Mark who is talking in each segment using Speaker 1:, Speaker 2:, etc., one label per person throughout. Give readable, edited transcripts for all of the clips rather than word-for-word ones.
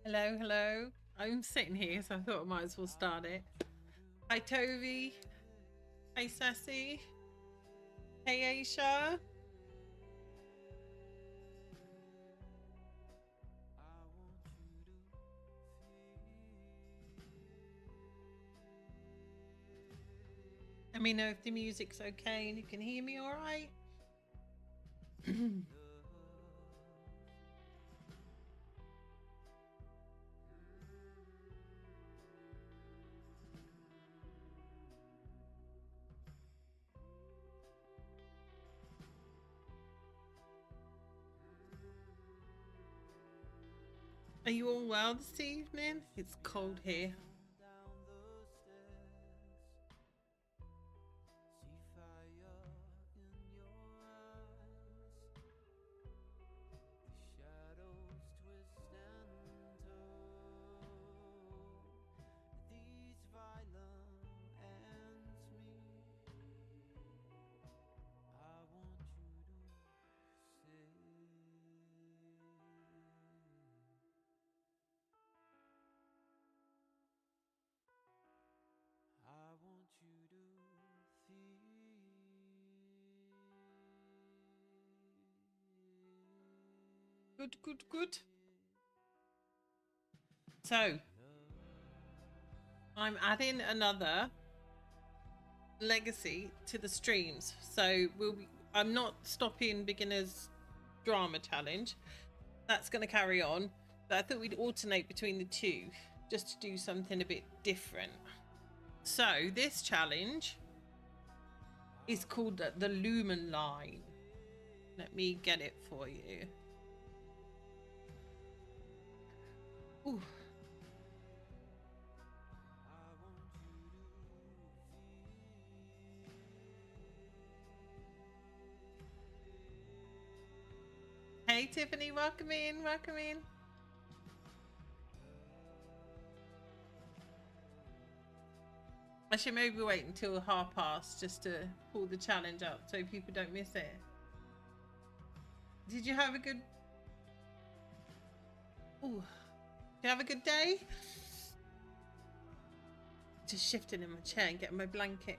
Speaker 1: Hello, hello. I'm sitting here, so I thought I might as well start it. Hi, Toby. Hey, Sassy. Hey, Aisha. Let me know if the music's okay and you can hear me all right. Are you all well this evening? It's cold here. Good, good, good. So, I'm adding another legacy to the streams. So, I'm not stopping beginners drama challenge. That's going to carry on. But I thought we'd alternate between the two just to do something a bit different. So, this challenge is called the Lumenline. Let me get it for you. Ooh. Hey Tiffany, welcome in, welcome in. I should maybe wait until past just to pull the challenge up so people don't miss it. Did you have a good... Ooh. Did you have a good day? Just shifting in my chair and getting my blanket.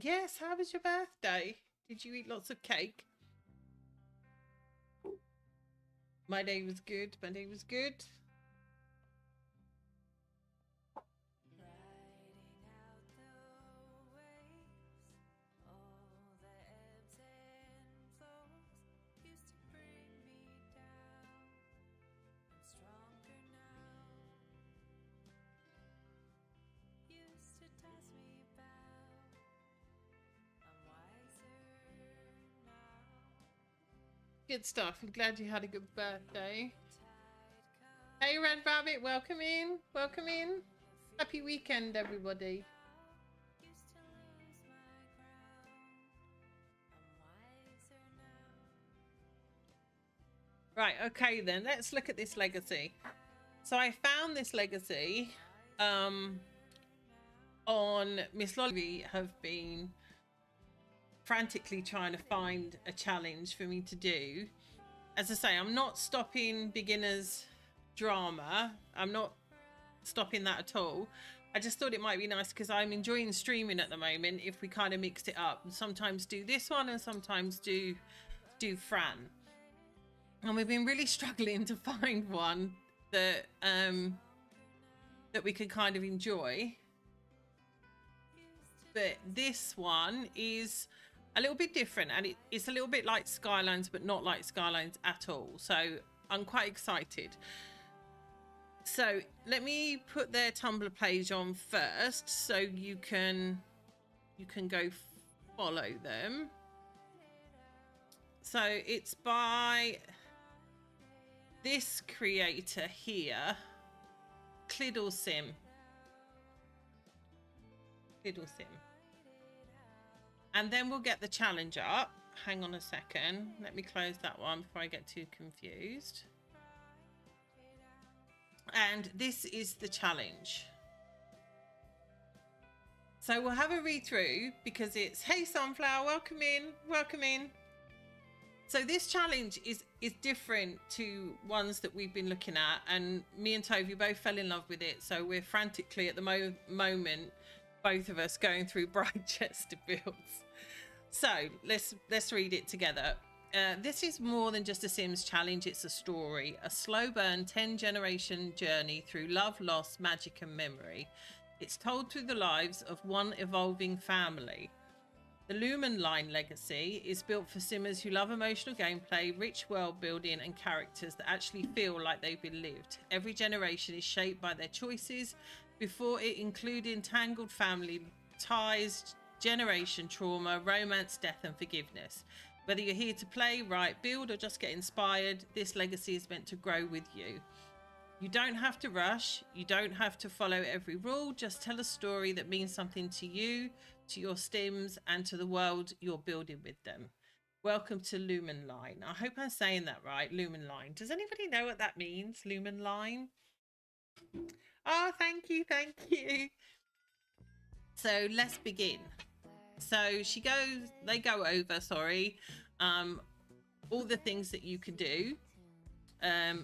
Speaker 1: Yes, how was your birthday? Did you eat lots of cake? My day was good. My day was good. Good stuff. I'm glad you had a good birthday. Hey Red Rabbit, welcome in. Welcome in. Happy weekend, everybody. Right, okay then. Let's look at this legacy. So I found this legacy on Miss Lolly have been frantically trying to find a challenge for me to do. As I say, I'm not stopping beginners drama. I'm not stopping that at all. I just thought it might be nice because I'm enjoying streaming at the moment if we kind of mixed it up and sometimes do this one and sometimes do Fran. And we've been really struggling to find one that that we could kind of enjoy. But this one is a little bit different and it's a little bit like Skylines but not like Skylines at all. So I'm quite excited. So let me put their Tumblr page on first so you can go follow them. So it's by this creator here, CliddleSim. CliddleSim. And then we'll get the challenge up. Hang on a second. Let me close that one before I get too confused. And this is the challenge. So we'll have a read through because it's, hey Sunflower, welcome in, welcome in. So this challenge is different to ones that we've been looking at, and me and Toby both fell in love with it. So we're frantically at the moment, both of us going through Britechester builds. So let's read it together. This is more than just a Sims challenge. It's a story, a slow burn 10-generation journey through love, loss, magic and memory. It's told through the lives of one evolving family. The Lumenline Legacy is built for Simmers who love emotional gameplay, rich world building and characters that actually feel like they've been lived. Every generation is shaped by their choices, before it including tangled family ties, generation trauma, romance, death and forgiveness. Whether you're here to play, write, build or just get inspired, this legacy is meant to grow with you. You don't have to rush, you don't have to follow every rule, just tell a story that means something to you, to your Stims and to the world you're building with them. Welcome to Lumenline. I hope I'm saying that right, Lumenline. Does anybody know what that means, Lumenline? Oh, thank you, thank you. So let's begin. So they go over, all the things that you can do.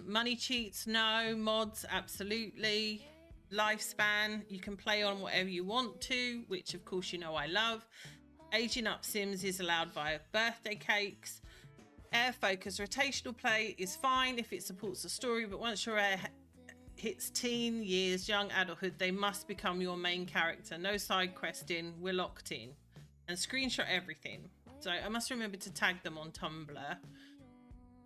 Speaker 1: Money cheats, no. Mods, absolutely. Lifespan, you can play on whatever you want to, which of course you know I love. Aging up Sims is allowed via birthday cakes. Air focus rotational play is fine if it supports the story, but once your air hits teen years, young adulthood, they must become your main character. No side questing, we're locked in. And screenshot everything. So I must remember to tag them on Tumblr,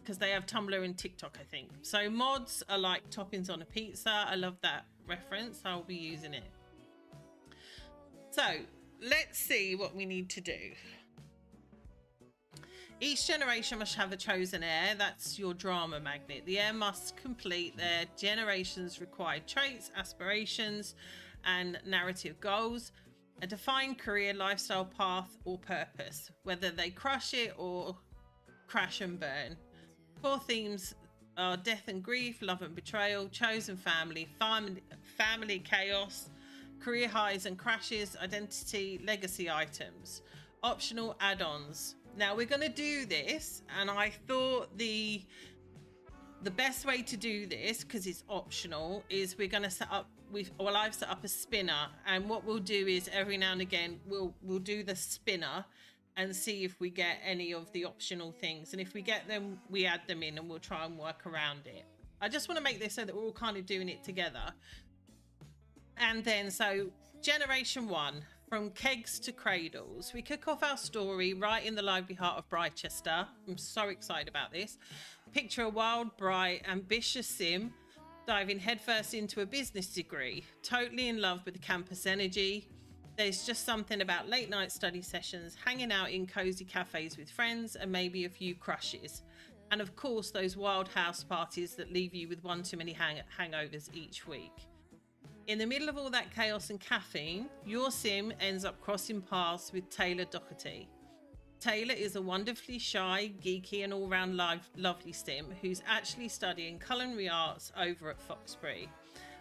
Speaker 1: because they have Tumblr and TikTok, I think. So mods are like toppings on a pizza. I love that reference. I'll be using it. So let's see what we need to do. Each generation must have a chosen heir. That's your drama magnet. The heir must complete their generation's required traits, aspirations, and narrative goals. A defined career, lifestyle, path, or purpose. Whether they crush it or crash and burn. Core themes are death and grief, love and betrayal, chosen family, family chaos, career highs and crashes, identity, legacy items. Optional add-ons. Now we're going to do this, and I thought the best way to do this, because it's optional, is we're going to set up I've set up a spinner, and what we'll do is every now and again we'll do the spinner and see if we get any of the optional things, and if we get them we add them in and we'll try and work around it. I just want to make this so that we're all kind of doing it together. And then so generation 1, from kegs to cradles, we kick off our story right in the lively heart of Britechester. I'm so excited about this. Picture a wild, bright, ambitious Sim diving headfirst into a business degree, totally in love with the campus energy. There's just something about late night study sessions, hanging out in cozy cafes with friends, and maybe a few crushes. And of course, those wild house parties that leave you with one too many hangovers each week. In the middle of all that chaos and caffeine, your Sim ends up crossing paths with Taylor Doherty. Taylor is a wonderfully shy, geeky and all-round lovely Sim who's actually studying culinary arts over at Foxbury.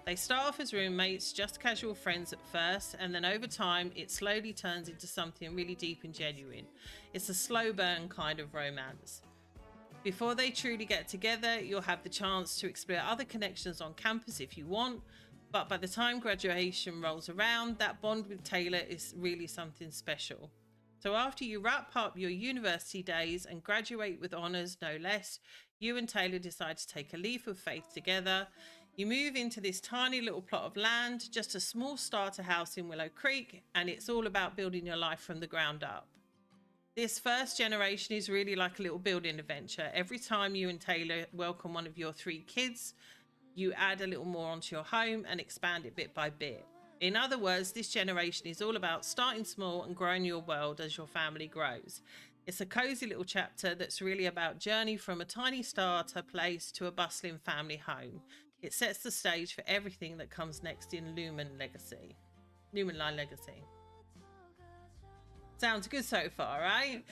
Speaker 1: They start off as roommates, just casual friends at first, and then over time it slowly turns into something really deep and genuine. It's a slow burn kind of romance. Before they truly get together, you'll have the chance to explore other connections on campus if you want, but by the time graduation rolls around, that bond with Taylor is really something special. So after you wrap up your university days and graduate with honours no less, you and Taylor decide to take a leap of faith together. You move into this tiny little plot of land, just a small starter house in Willow Creek, and it's all about building your life from the ground up. This first generation is really like a little building adventure. Every time you and Taylor welcome one of your 3 kids, you add a little more onto your home and expand it bit by bit. In other words, this generation is all about starting small and growing your world as your family grows. It's a cozy little chapter that's really about journey from a tiny starter place to a bustling family home. It sets the stage for everything that comes next in Lumenline Legacy. Sounds good so far, right?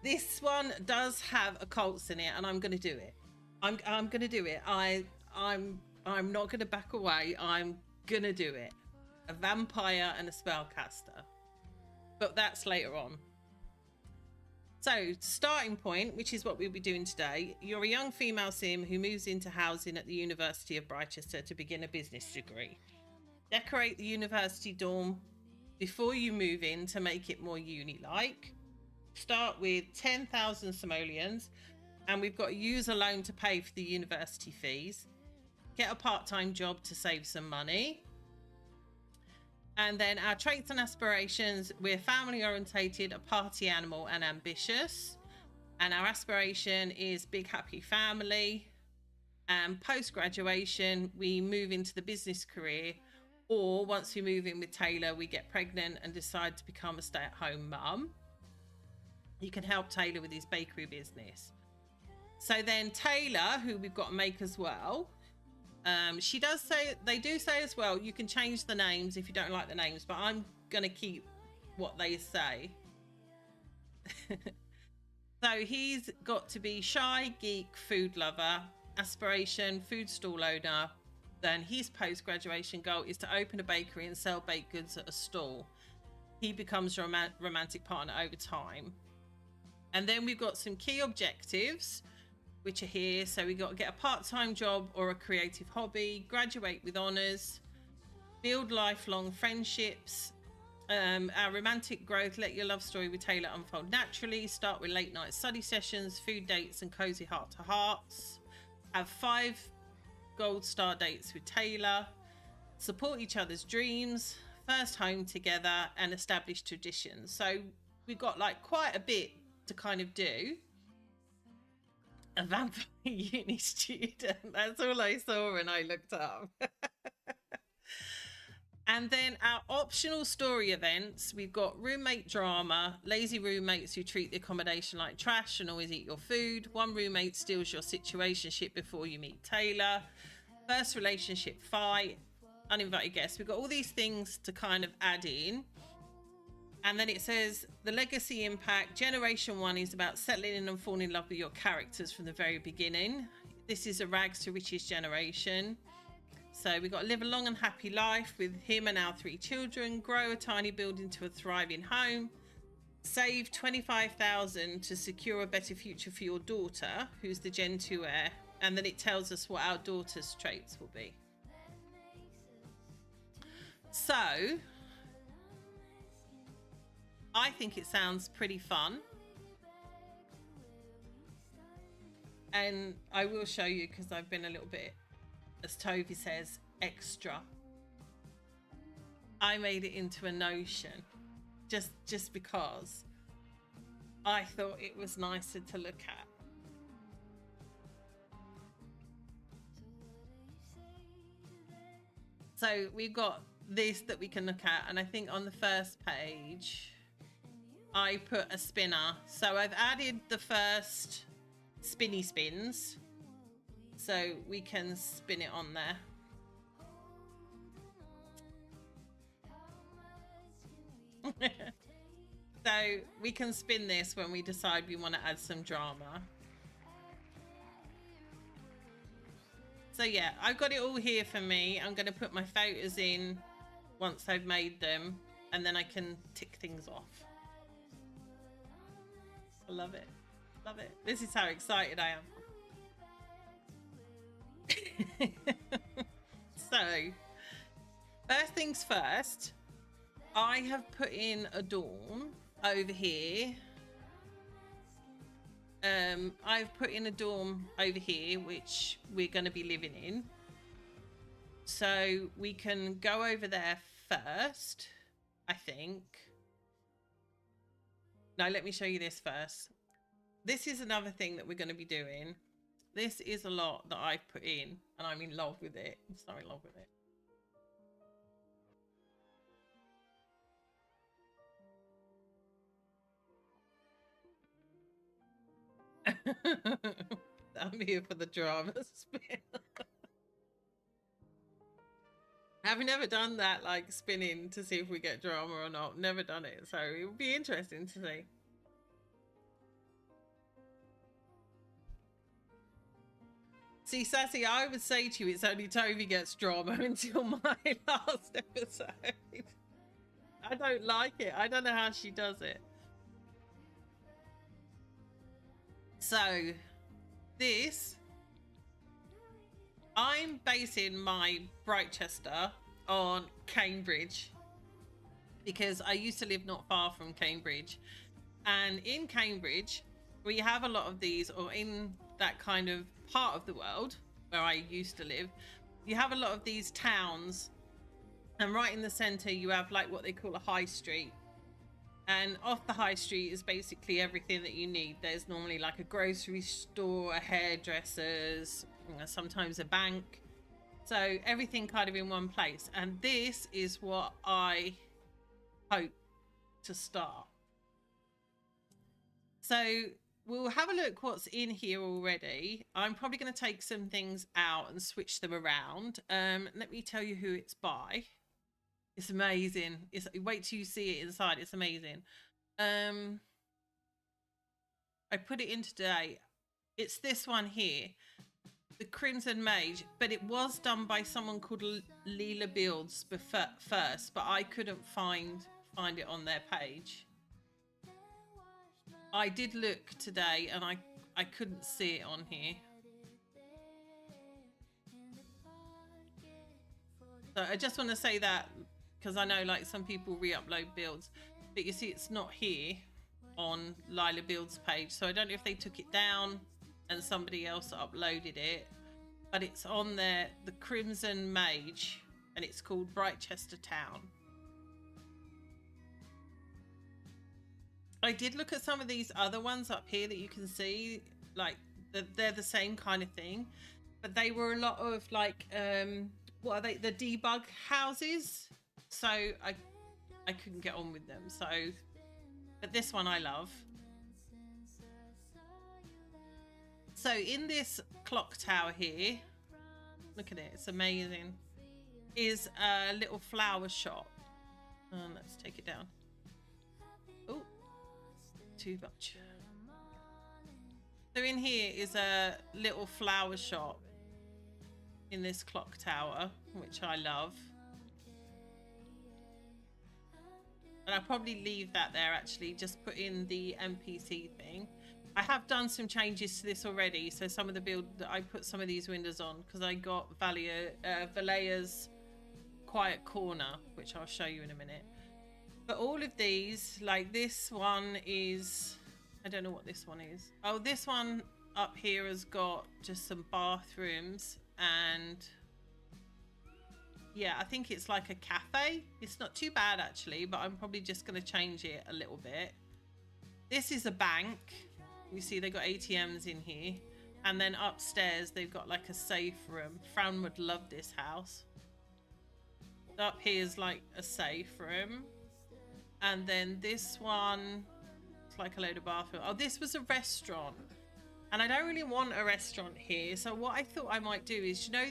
Speaker 1: This one does have occults in it, and I'm going to do it. I'm going to do it. I'm not going to back away. I'm going to do it. A vampire and a spellcaster. But that's later on. So, starting point, which is what we'll be doing today. You're a young female sim who moves into housing at the University of Britechester to begin a business degree. Decorate the university dorm before you move in to make it more uni-like. Start with 10,000 simoleons, and we've got a user loan to pay for the university fees. Get a part-time job to save some money. And then our traits and aspirations, we're family orientated, a party animal, and ambitious. And our aspiration is big happy family. And post-graduation, we move into the business career, or once we move in with Taylor, we get pregnant and decide to become a stay-at-home mum. You can help Taylor with his bakery business. So then Taylor, who we've got to make as well, she does say, they do say as well, you can change the names if you don't like the names, but I'm going to keep what they say. So he's got to be shy, geek, food lover, aspiration, food stall owner. Then his post-graduation goal is to open a bakery and sell baked goods at a stall. He becomes a romantic partner over time. And then we've got some key objectives, which are here. So we've got to get a part-time job or a creative hobby, graduate with honours, build lifelong friendships, our romantic growth, let your love story with Taylor unfold naturally, start with late night study sessions, food dates and cozy heart-to-hearts, have 5 gold star dates with Taylor, support each other's dreams, first home together, and establish traditions. So we've got like quite a bit to kind of do. A vampire uni student, that's all I saw when I looked up. And then our optional story events, we've got roommate drama, lazy roommates who treat the accommodation like trash and always eat your food, one roommate steals your situationship before you meet Taylor, first relationship fight, uninvited guests. We've got all these things to kind of add in. And then it says the legacy impact. Generation 1 is about settling in and falling in love with your characters from the very beginning. This is a rags to riches generation. So we've got to live a long and happy life with him and our 3 children, grow a tiny building to a thriving home, save 25,000 to secure a better future for your daughter, who's the Gen 2 heir. And then it tells us what our daughter's traits will be. So I think it sounds pretty fun. And I will show you because I've been a little bit, as Toby says, extra. I made it into a notion just because I thought it was nicer to look at. So we've got this that we can look at, and I think on the first page I put a spinner. So I've added the first spinny spins so we can spin it on there. So we can spin this when we decide we want to add some drama. So yeah, I've got it all here for me. I'm going to put my photos in once I've made them, and then I can tick things off. I love it. Love it. This is how excited I am. So, first things first, I have put in a dorm over here. I've put in a dorm over here, which we're going to be living in. So we can go over there first, I think. No, let me show you this first. This is another thing that we're going to be doing. This is a lot that I've put in, and I'm in love with it. I'm so in love with it. I'm here for the drama spin. I've never done that, like spinning to see if we get drama or not. Never done it, so it would be interesting to see. See, Sassy, I would say to you, it's only Toby gets drama until my last episode. I don't like it. I don't know how she does it. So, this, I'm basing my Britechester on Cambridge because I used to live not far from Cambridge, and in Cambridge we have a lot of these, or in that kind of part of the world where I used to live, you have a lot of these towns, and right in the center you have like what they call a high street, and off the high street is basically everything that you need. There's normally like a grocery store, a hairdresser's, sometimes a bank, so everything kind of in one place. And this is what I hope to start. So we'll have a look what's in here already. I'm probably going to take some things out and switch them around. Let me tell you who it's by. It's amazing. Wait till you see it inside. It's amazing. I put it in today. It's this one here, the Crimson Mage, but it was done by someone called Leela Builds first, but I couldn't find it on their page. I did look today and I couldn't see it on here. So I just want to say that, because I know like some people re-upload builds, but you see it's not here on Lila Builds page, so I don't know if they took it down and somebody else uploaded it, but it's on there, the Crimson Mage, and it's called Britechester Town. I did look at some of these other ones up here that you can see, like they're the same kind of thing, but they were a lot of like what are they, the debug houses, so I couldn't get on with them. So but this one I love. So in this clock tower here, look at it, it's amazing, is a little flower shop. Let's take it down. Oh, too much. So in here is a little flower shop in this clock tower, which I love. And I'll probably leave that there, actually, just put in the NPC thing. I have done some changes to this already, so some of the build, I put some of these windows on because I got Valea's quiet corner, which I'll show you in a minute. But all of these, like this one is, I don't know what this one is. Oh, this one up here has got just some bathrooms, and yeah, I think it's like a cafe. It's not too bad actually, but I'm probably just going to change it a little bit. This is a bank. You see they got ATMs in here, and then upstairs they've got like a safe room. Fran would love this house. Up here is like a safe room. And then this one, it's like a load of bathrooms. Oh, this was a restaurant. And I don't really want a restaurant here. So what I thought I might do is, you know,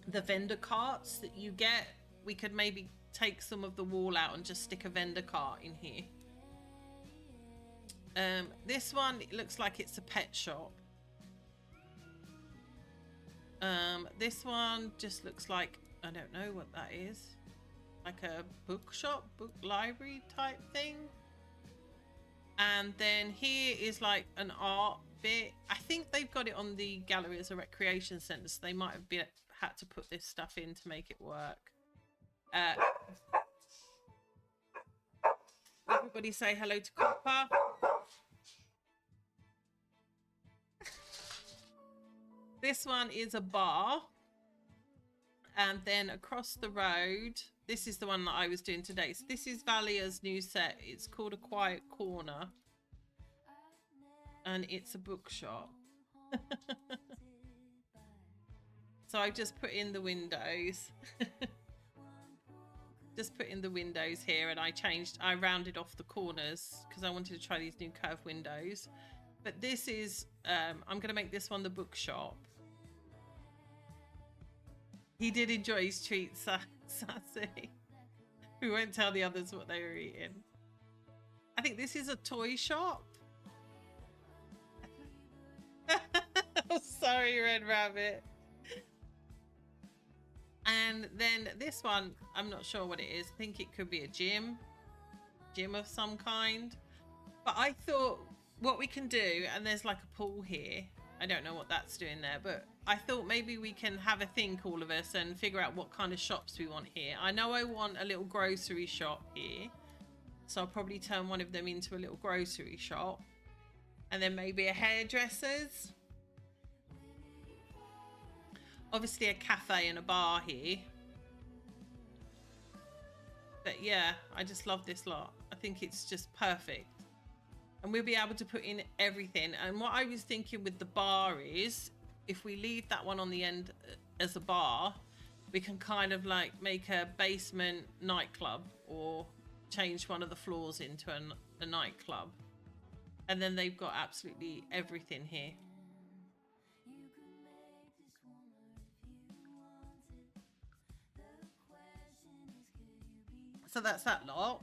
Speaker 1: the vendor carts that you get? We could maybe take some of the wall out and just stick a vendor cart in here. This one, it looks like it's a pet shop. This one just looks like, I don't know what that is. Like a bookshop, book library type thing. And then here is like an art bit. I think they've got it on the gallery as a recreation centre, so they might have had to put this stuff in to make it work. Everybody say hello to Copper. This one is a bar. And then across the road, this is the one that I was doing today. So this is Valea's new set. It's called A Quiet Corner. And it's a bookshop. So I just put in the windows. Just put in the windows here, and I rounded off the corners because I wanted to try these new curved windows. But this is, I'm going to make this one the bookshop. He did enjoy his treats, Sassy. We won't tell the others what they were eating. I think this is a toy shop. Oh, sorry, Red Rabbit. And then this one, I'm not sure what it is. I think it could be a gym of some kind. But I thought what we can do, and there's like a pool here. I don't know what that's doing there, but I thought maybe we can have a think, all of us, and figure out what kind of shops we want here. I know I want a little grocery shop here, so I'll probably turn one of them into a little grocery shop. And then maybe a hairdresser's. Obviously a cafe and a bar here. But yeah, I just love this lot. I think it's just perfect. And we'll be able to put in everything. And what I was thinking with the bar is, if we leave that one on the end as a bar, we can kind of like make a basement nightclub, or change one of the floors into a nightclub. And then they've got absolutely everything here. So that's that lot.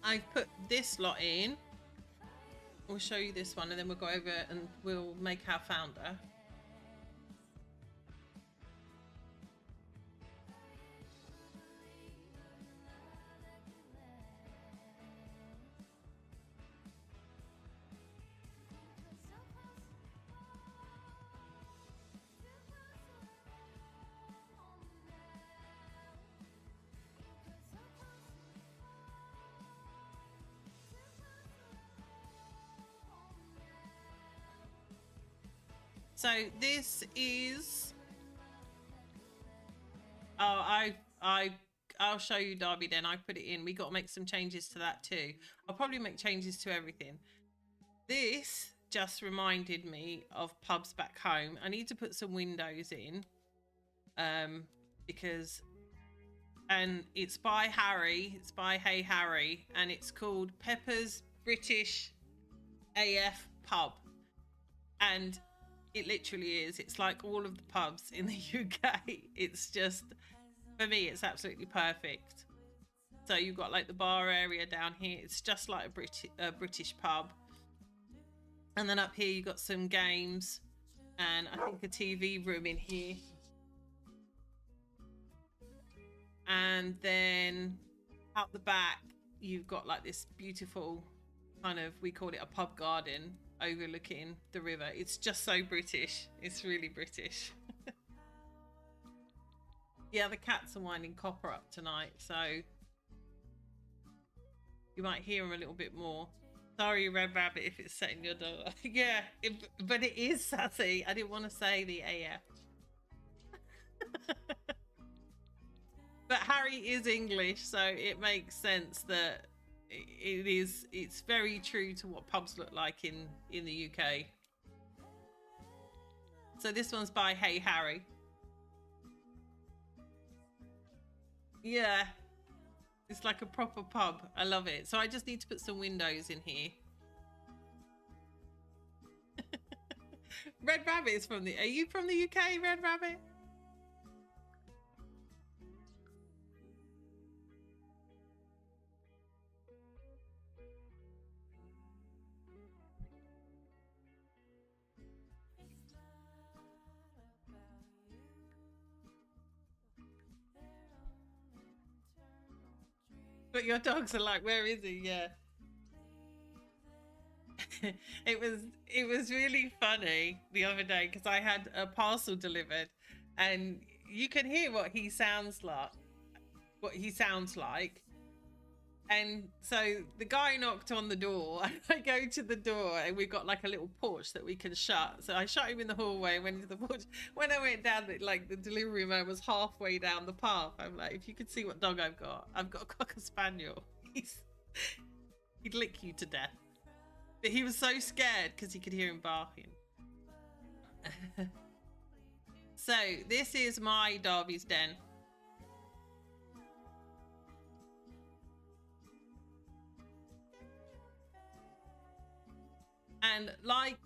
Speaker 1: I've put this lot in. We'll show you this one, and then we'll go over and we'll make our founder. So this is, I'll show you Derby then. I put it in. We got to make some changes to that too. I'll probably make changes to everything. This just reminded me of pubs back home. I need to put some windows in, because, and it's by Harry. It's by Hey Harry, and it's called Pepper's British AF Pub. And it literally is. It's like all of the pubs in the UK. It's just, for me, it's absolutely perfect. So you've got like the bar area down here. It's just like a British pub. And then up here you've got some games, and I think a TV room in here. And then out the back you've got like this beautiful kind of, we call it a pub garden, overlooking the river. It's just so British. It's really British. Yeah, the cats are winding Copper up tonight, so you might hear him a little bit more. Sorry, Red Rabbit, if it's setting your dog. Yeah, but it is sassy. I didn't want to say the AF. But Harry is English, so it makes sense that it's very true to what pubs look like in the UK. So this one's by Hey Harry. Yeah, it's like a proper pub. I love it. So I just need to put some windows in here. Red Rabbit is from the, are you from the UK, Red Rabbit? But your dogs are like, where is he? Yeah. it was really funny the other day because I had a parcel delivered, and you can hear what he sounds like. And so the guy knocked on the door, and I go to the door, and we've got like a little porch that we can shut. So I shut him in the hallway and went into the porch. When I went down, like the delivery man was halfway down the path. I'm like, if you could see what dog I've got a Cocker Spaniel. He'd lick you to death. But he was so scared because he could hear him barking. So this is my Darby's Den. And like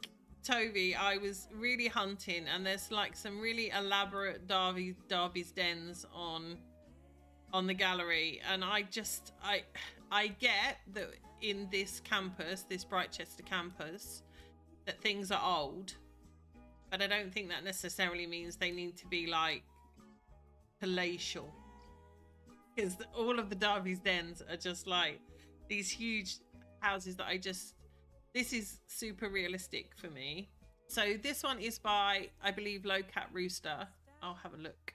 Speaker 1: Toby, I was really hunting, and there's like some really elaborate Darby's Dens on the gallery, and I get that in this campus, this Britechester campus, that things are old, but I don't think that necessarily means they need to be like palatial, because all of the Darby's Dens are just like these huge houses that this is super realistic for me. So this one is by, I believe, Low Cat Rooster. I'll have a look.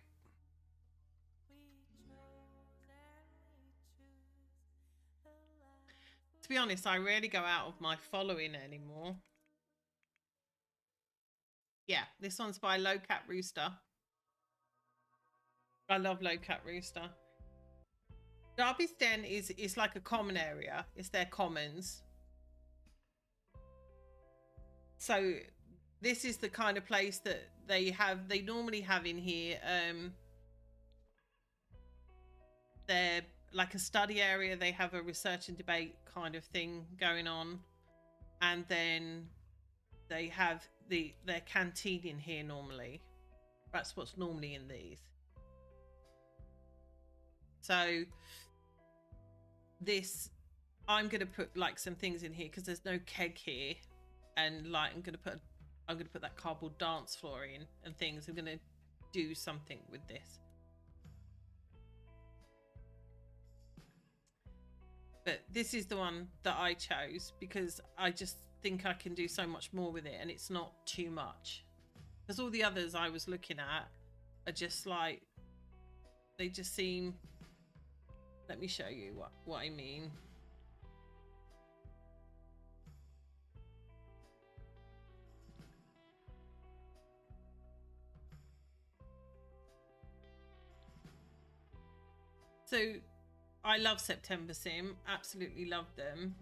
Speaker 1: To be honest, I rarely go out of my following anymore. Yeah, this one's by Low Cat Rooster. I love Low Cat Rooster. Darby's Den is like a common area. It's their commons. So this is the kind of place that they normally have in here. They're like a study area. They have a research and debate kind of thing going on, and then they have their canteen in here normally. That's what's normally in these. So this, I'm gonna put like some things in here because there's no keg here, and like I'm gonna put that cardboard dance floor in and things. I'm gonna do something with this. But this is the one that I chose because I just think I can do so much more with it, and it's not too much. Because all the others I was looking at are just like, they just seem, let me show you what I mean. So I love September Sim, absolutely love them.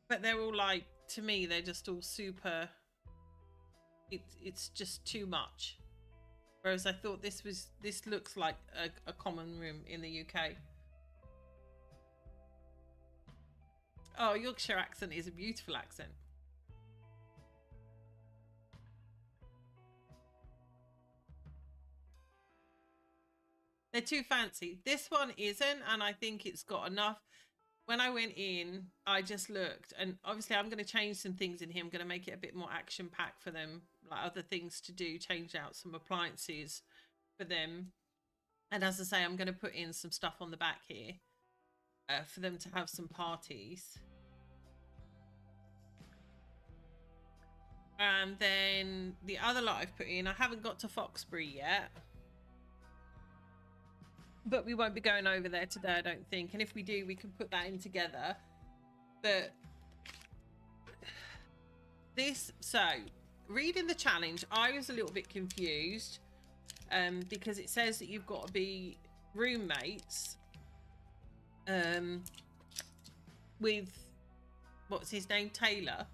Speaker 1: But they're all like, to me, they're just all super, it's just too much. Whereas I thought this looks like a common room in the UK. Oh, Yorkshire accent is a beautiful accent. They're too fancy. This one isn't, and I think it's got enough. When I went in, I just looked, and obviously I'm going to change some things in here. I'm going to make it a bit more action-packed for them, like other things to do, change out some appliances for them. And as I say, I'm going to put in some stuff on the back here for them to have some parties. And then the other lot I've put in, I haven't got to Foxbury yet. But we won't be going over there today, I don't think. And if we do, we can put that in together. But this, so reading the challenge, I was a little bit confused because it says that you've got to be roommates with, what's his name? Taylor.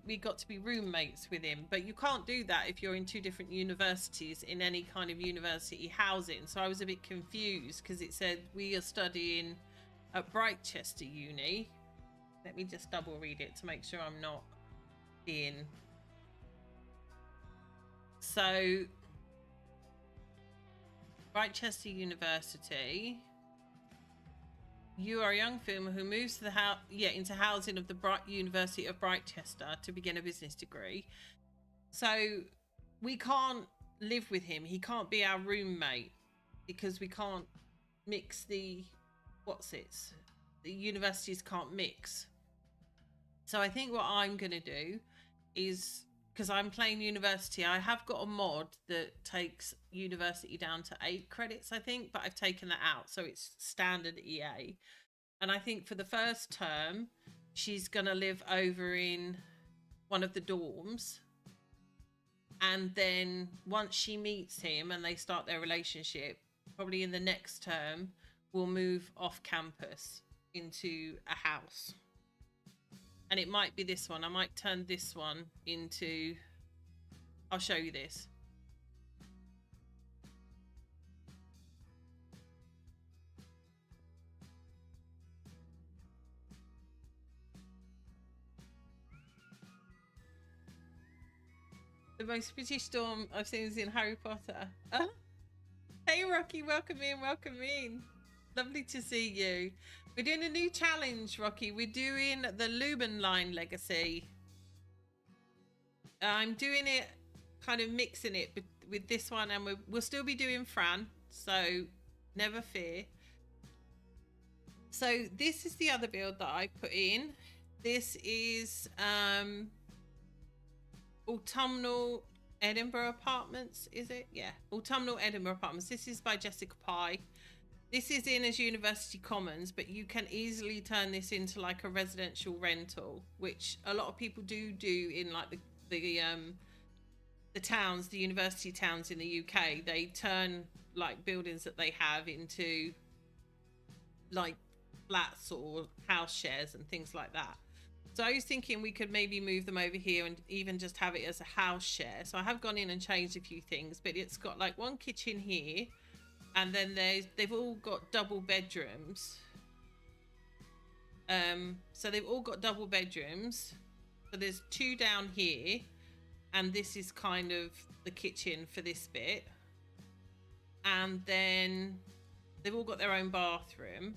Speaker 1: We got to be roommates with him, but you can't do that if you're in two different universities in any kind of university housing. So I was a bit confused because it said we are studying at Britechester Uni. Let me just double read it to make sure I'm not being. So Britechester University. You are a young female who moves to the into housing of the University of Britechester to begin a business degree. So we can't live with him. He can't be our roommate because we can't mix the the universities can't mix. So I think what I'm going to do is, because I'm playing university, I have got a mod that takes university down to 8 credits, I think, but I've taken that out. So it's standard EA. And I think for the first term, she's going to live over in one of the dorms. And then once she meets him and they start their relationship, probably in the next term, we'll move off campus into a house. And it might be this one. I might turn this one into, I'll show you this. The most British storm I've seen is in Harry Potter. Hey Rocky, welcome in, welcome in. Lovely to see you. We're doing a new challenge, Rocky. We're doing the Lumenline Legacy. I'm doing it, kind of mixing it with this one, and we'll still be doing Fran, so never fear. So this is the other build that I put in. This is Autumnal Edinburgh Apartments, is it? Yeah, Autumnal Edinburgh Apartments. This is by Jessica Pye. This is in as University Commons, but you can easily turn this into like a residential rental, which a lot of people do in like the towns, the university towns in the UK. They turn like buildings that they have into like flats or house shares and things like that. So I was thinking we could maybe move them over here and even just have it as a house share. So I have gone in and changed a few things, but it's got like one kitchen here, and then they've all got double bedrooms. So they've all got double bedrooms. So there's two down here, and this is kind of the kitchen for this bit. And then they've all got their own bathroom.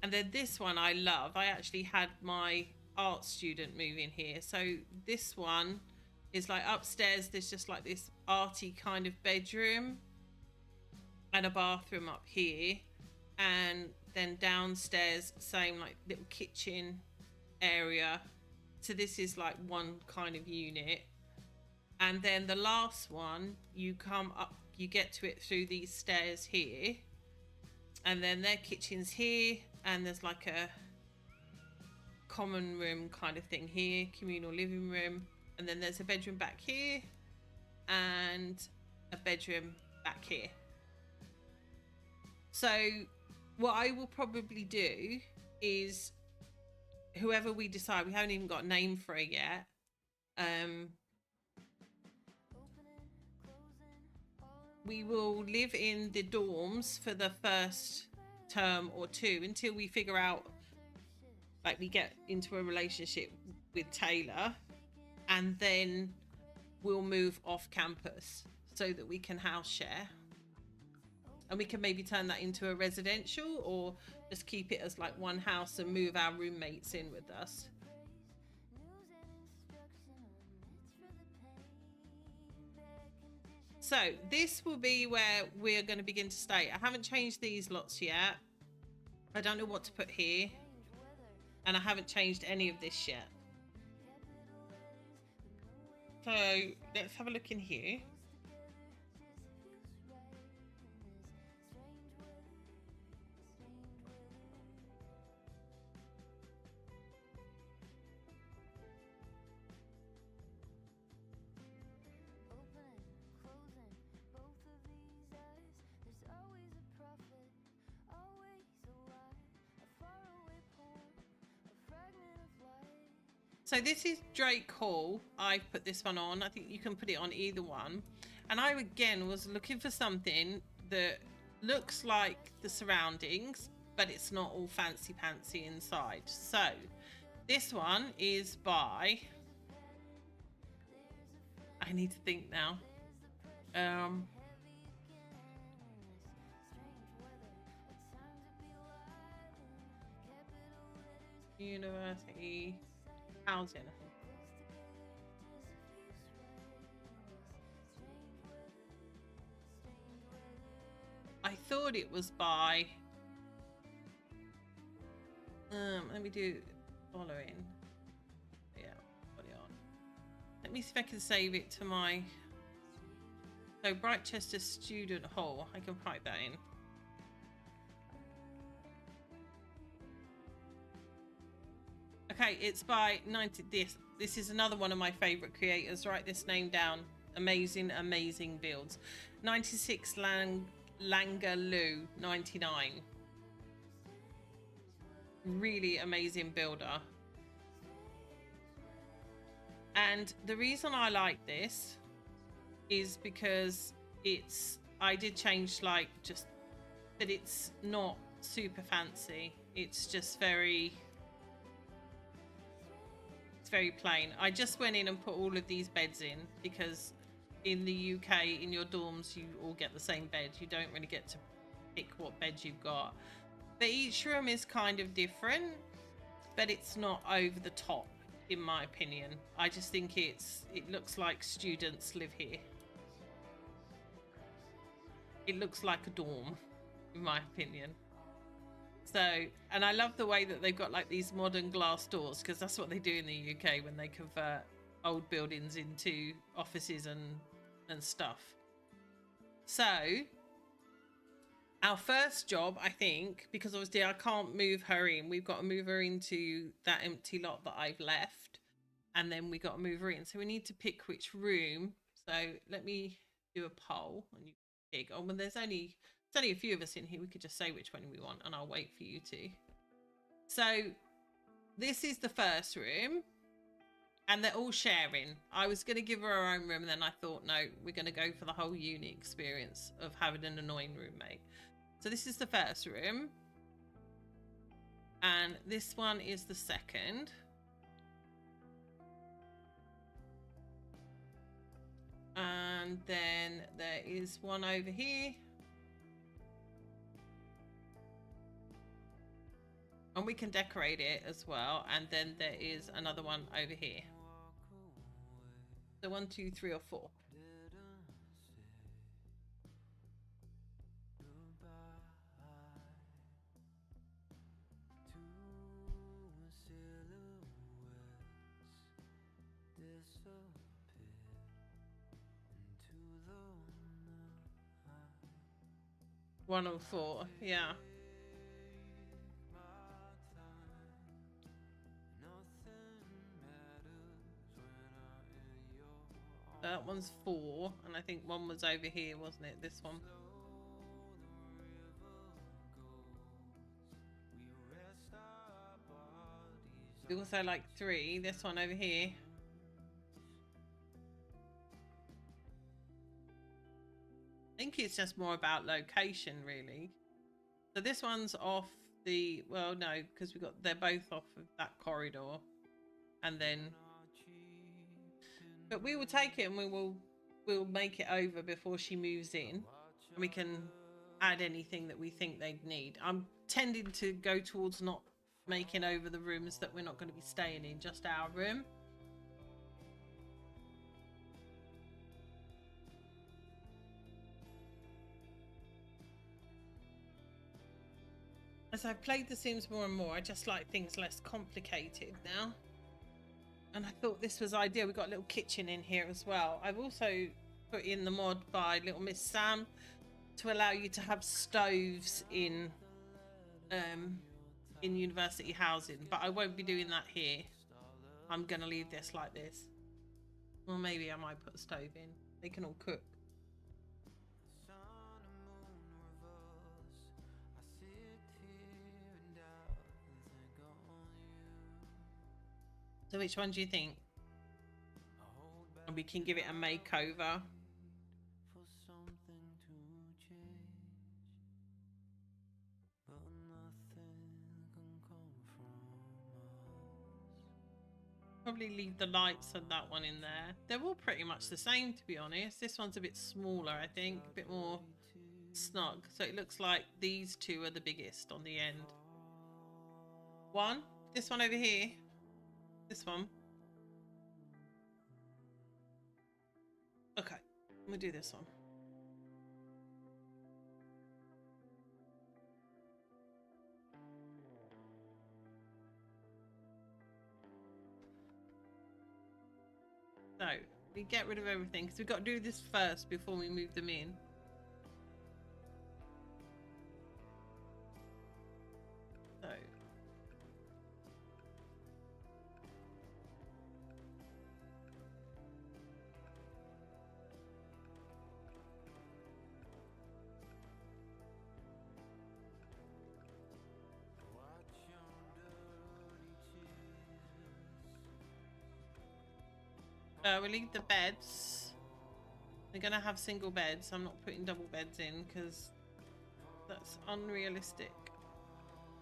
Speaker 1: And then this one I love. I actually had my art student move in here. So this one is like upstairs, there's just like this arty kind of bedroom and a bathroom up here, and then downstairs same like little kitchen area. So this is like one kind of unit, and then the last one you come up, you get to it through these stairs here, and then their kitchen's here, and there's like a common room kind of thing here, communal living room, and then there's a bedroom back here and a bedroom back here. So what I will probably do is, whoever we decide, we haven't even got a name for it yet, we will live in the dorms for the first term or two until we figure out, like, we get into a relationship with Taylor, and then we'll move off campus so that we can house share, and we can maybe turn that into a residential, or just keep it as like one house and move our roommates in with us. So this will be where we're going to begin to stay. I haven't changed these lots yet. I don't know what to put here, and I haven't changed any of this yet. So let's have a look in here. So this is Drake Hall. I've put this one on. I think you can put it on either one. And I, again, was looking for something that looks like the surroundings, but it's not all fancy pantsy inside. So this one is by, I need to think now. University Housing. I thought it was by let me do following. Yeah, put it on. Let me see if I can save it to my, so Britechester Student Hall. I can type that in. Okay, it's by 90. This is another one of my favorite creators. Write this name down. Amazing, amazing builds. 96 Langaloo 99. Really amazing builder. And the reason I like this is because I did change, like, just that it's not super fancy. It's just very plain. I just went in and put all of these beds in because in the UK, in your dorms, you all get the same bed. You don't really get to pick what bed you've got. But each room is kind of different, but it's not over the top, in my opinion. I just think it looks like students live here. It looks like a dorm, in my opinion. So, and I love the way that they've got like these modern glass doors, because that's what they do in the UK when they convert old buildings into offices and stuff. So our first job, I think, because obviously I can't move her in, we've got to move her into that empty lot that I've left, and then we got to move her in. So we need to pick which room. So let me do a poll and you pick. Oh, well, there's only a few of us in here. We could just say which one we want and I'll wait for you to. So this is the first room and they're all sharing. I was going to give her her own room and then I thought, no, we're going to go for the whole uni experience of having an annoying roommate. So this is the first room and this one is the second. And then there is one over here. And we can decorate it as well. And then there is another one over here. So 1, 2, 3, or 4. One or 4, yeah. That one's 4, and I think one was over here, wasn't it? This one. We also like 3. This one over here. I think it's just more about location, really. So this one's off the, well, no, because they're both off of that corridor, and then. But we will take it and we'll make it over before she moves in, and we can add anything that we think they'd need. I'm tending to go towards not making over the rooms that we're not going to be staying in, just our room. As I've played The Sims more and more, I just like things less complicated now. And I thought this was ideal. We've got a little kitchen in here as well. I've also put in the mod by Little Miss Sam to allow you to have stoves in university housing, but I won't be doing that here. I'm gonna leave this like this. Well, maybe I might put a stove in. They can all cook. So which one do you think? And we can give it a makeover. Probably leave the lights and that one in there. They're all pretty much the same, to be honest. This one's a bit smaller, I think. A bit more snug. So it looks like these two are the biggest on the end. One. This one over here. This one. Okay, I'm gonna do this one. So we get rid of everything because we've got to do this first before we move them in. So We'll leave the beds. They're gonna have single beds. I'm not putting double beds in because that's unrealistic.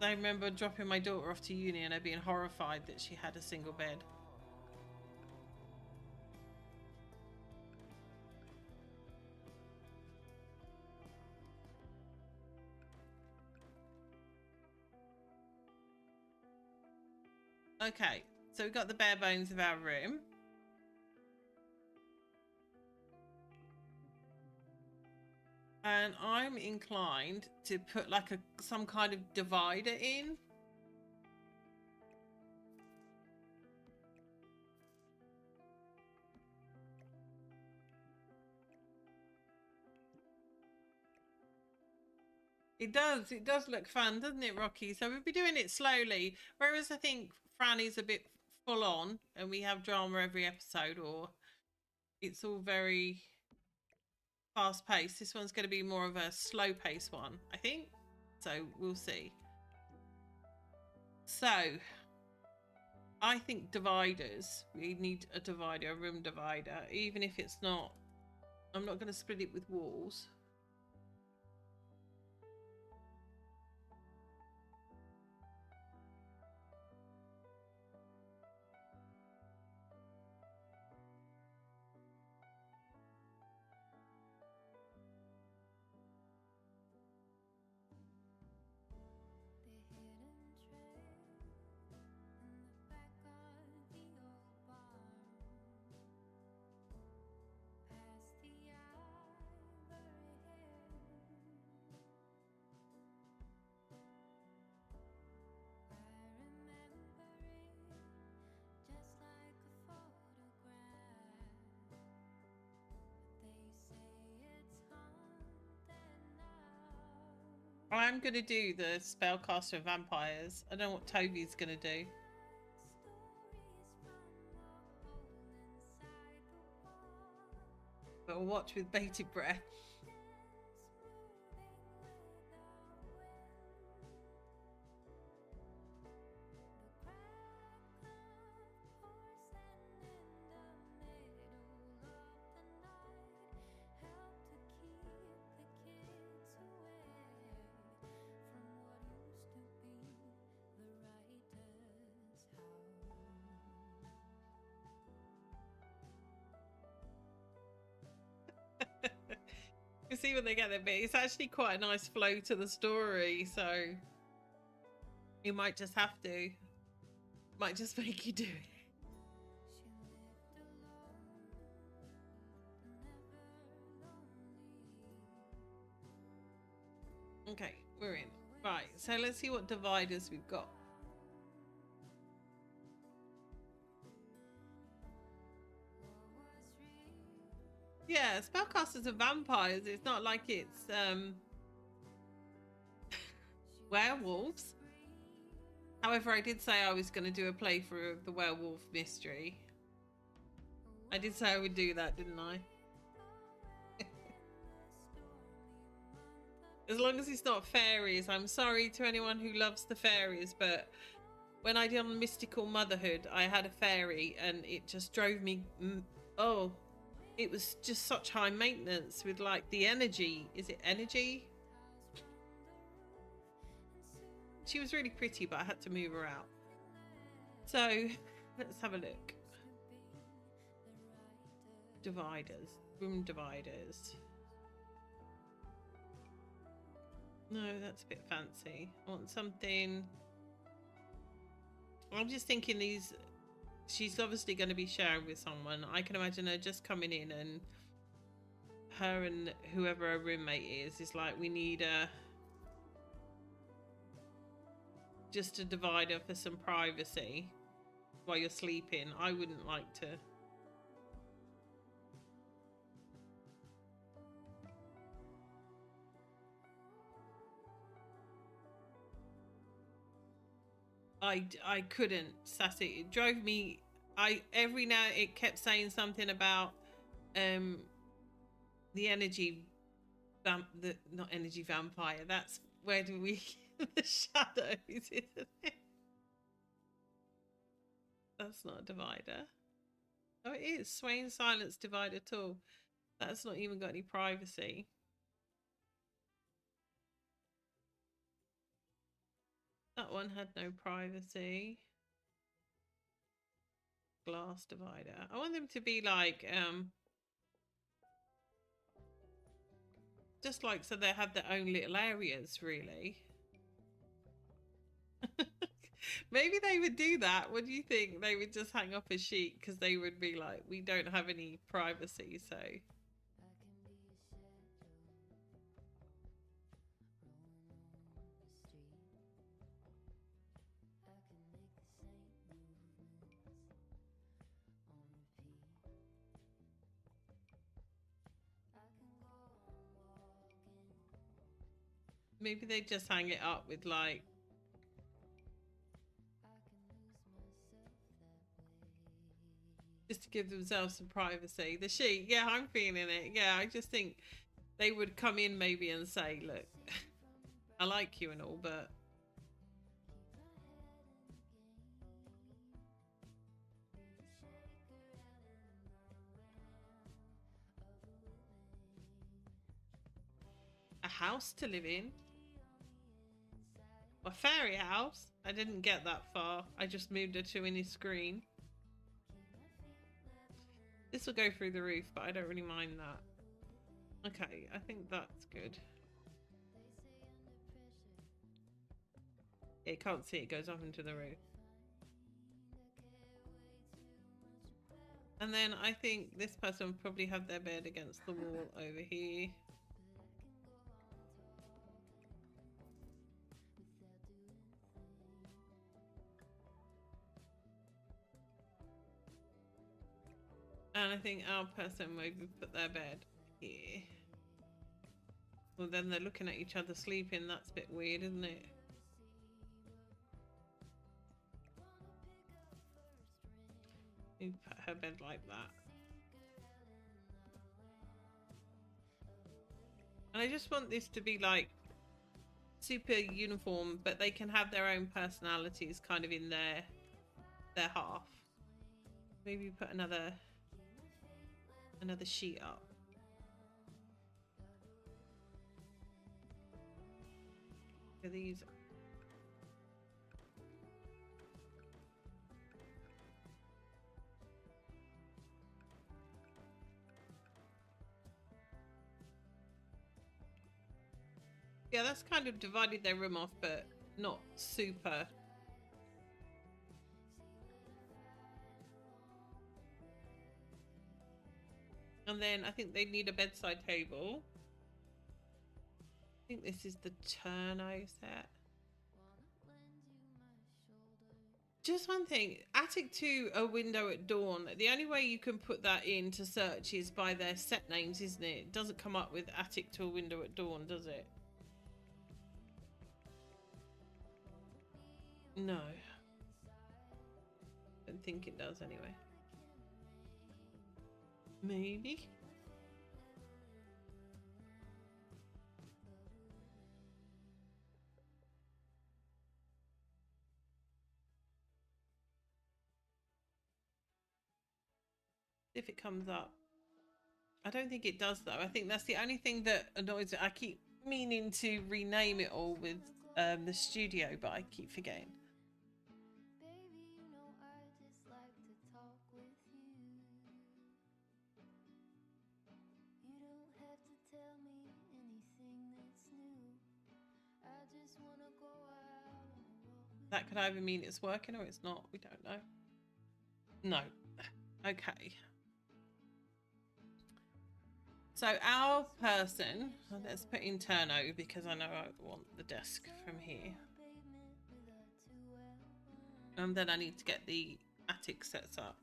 Speaker 1: I remember dropping my daughter off to uni and her being horrified that she had a single bed. Okay, so we've got the bare bones of our room. And I'm inclined to put like some kind of divider in. It does look fun, doesn't it, Rocky? So we'll be doing it slowly. Whereas I think Franny's a bit full on and we have drama every episode, or it's all very fast paced. This one's going to be more of a slow paced one, I think. So we'll see. So I think dividers, we need a divider, a room divider, even if it's not, I'm not going to split it with walls. I'm going to do the spellcaster vampires. I don't know what Toby's going to do. But we'll watch with bated breath. You see when they get there, but it's actually quite a nice flow to the story, so you might just have to. Might just make you do it. Okay, we're in. Right, so let's see what dividers we've got. Yeah, spellcasters are vampires. It's not like it's werewolves. However, I did say I was going to do a playthrough of the werewolf mystery. I did say I would do that, didn't I? As long as it's not fairies. I'm sorry to anyone who loves the fairies, but when I did on Mystical Motherhood, I had a fairy and it just drove me... Oh, it was just such high maintenance with like the energy. Is it energy? She was really pretty, but I had to move her out. So let's have a look. Dividers, room dividers. No, that's a bit fancy. I want something. I'm just thinking these. She's obviously going to be sharing with someone. I can imagine her just coming in and her and whoever her roommate is like, we need just a divider for some privacy while you're sleeping. I wouldn't like to. I couldn't sass it. It drove me. Every now it kept saying something about the energy not energy vampire. That's where do we the shadows, isn't it? That's not a divider. Oh, it is. Sway in silence, divide at all. That's not even got any privacy. That one had no privacy. Glass divider. I want them to be like, just like so they have their own little areas, really. Maybe they would do that. What do you think? They would just hang up a sheet because they would be like, we don't have any privacy, so. Maybe they just hang it up with like just to give themselves some privacy. The sheet, yeah, I'm feeling it. Yeah, I just think they would come in maybe and say, look, I like you and all, but a house to live in. A fairy house? I didn't get that far. I just moved her to any screen. This will go through the roof, but I don't really mind that. Okay, I think that's good. Yeah, you can't see it goes up into the roof. And then I think this person would probably have their bed against the wall over here. And I think our person maybe put their bed here. Well, then they're looking at each other sleeping. That's a bit weird, isn't it? You put her bed like that. And I just want this to be like super uniform, but they can have their own personalities kind of in their half. Maybe put another sheet up. For these. Yeah, that's kind of divided their room off, but not super. And then I think they need a bedside table. I think this is the Turno set. Just one thing, attic to a window at dawn. The only way you can put that in to search is by their set names, isn't it? It doesn't come up with attic to a window at dawn, does it? No. I don't think it does anyway. Maybe. If it comes up. I don't think it does though. I think that's the only thing that annoys me. I keep meaning to rename it all with the studio, but I keep forgetting. That could either mean it's working or it's not. We don't know. No. Okay. So our person, let's put in Turno because I know I want the desk from here. And then I need to get the attic sets up.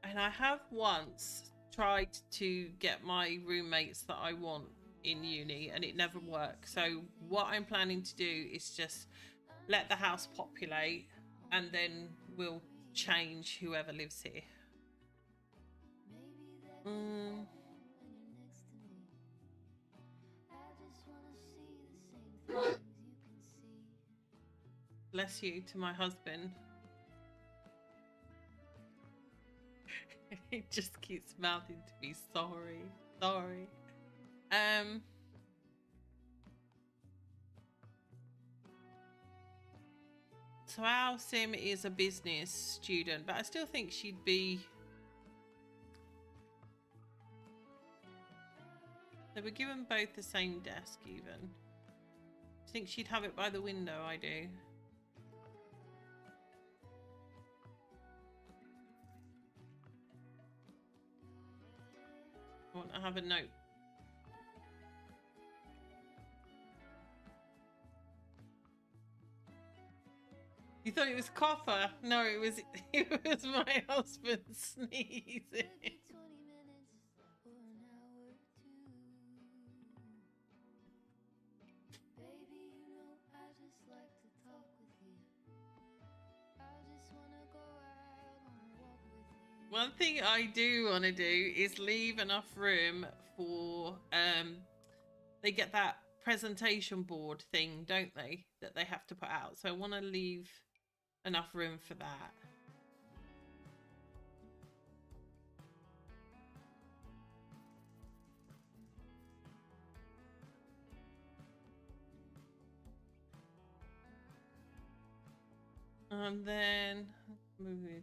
Speaker 1: And I have once tried to get my roommates that I want in uni and it never worked. So what I'm planning to do is just let the house populate and then we'll change whoever lives here. Bless you to my husband. He just keeps mouthing to me, sorry, sorry. So our Sim is a business student, but I still think she'd be... So we're given both the same desk even. I think she'd have it by the window, I do. I want to have a note. You thought it was copper? No, it was my husband sneezing. One thing I do want to do is leave enough room for they get that presentation board thing, don't they, that they have to put out. So I want to leave enough room for that. And then moving.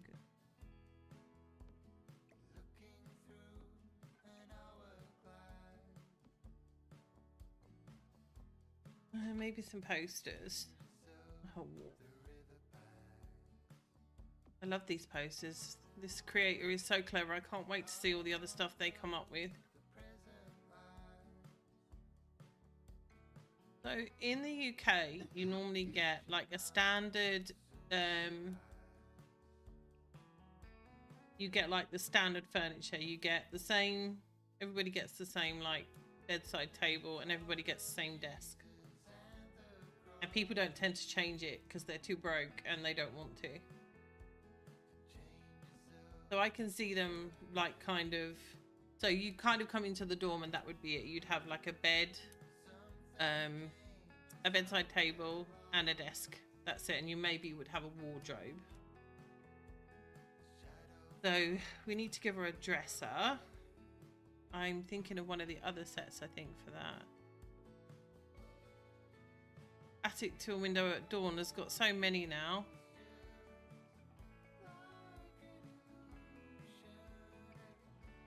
Speaker 1: Maybe some posters. Oh. I love these posters. This creator is so clever. I can't wait to see all the other stuff they come up with. So in the UK, you normally get like a standard, you get like the standard furniture. You get the same, everybody gets the same like bedside table and everybody gets the same desk. And people don't tend to change it because they're too broke and they don't want to. So I can see them like kind of, so you kind of come into the dorm and that would be it. You'd have like a bed, a bedside table and a desk. That's it. And you maybe would have a wardrobe. So we need to give her a dresser. I'm thinking of one of the other sets, I think, for that. Attic to a window at dawn has got so many now.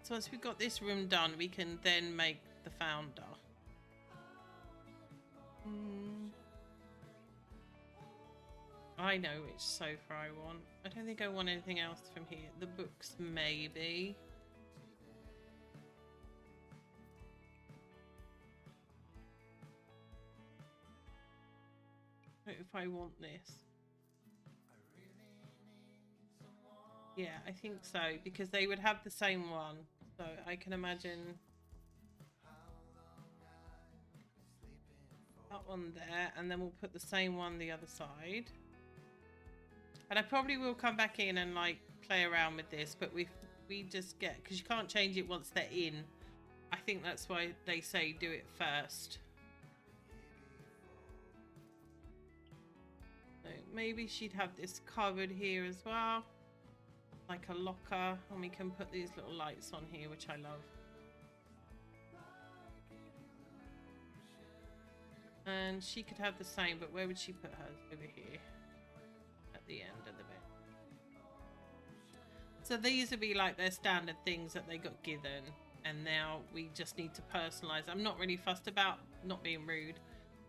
Speaker 1: So once we've got this room done, we can then make the founder. I know which sofa I want. I don't think I want anything else from here. The books, maybe. If I want this. Yeah, I think so, because they would have the same one. So I can imagine that one there, and then we'll put the same one the other side. And I probably will come back in and like play around with this, but we just get, because you can't change it once they're in. I think that's why they say do it first. So maybe she'd have this cupboard here as well, like a locker, and we can put these little lights on here, which I love. And she could have the same, but where would she put hers? Over here at the end of the bed. So these would be like their standard things that they got given, and now we just need to personalize. I'm not really fussed about, not being rude,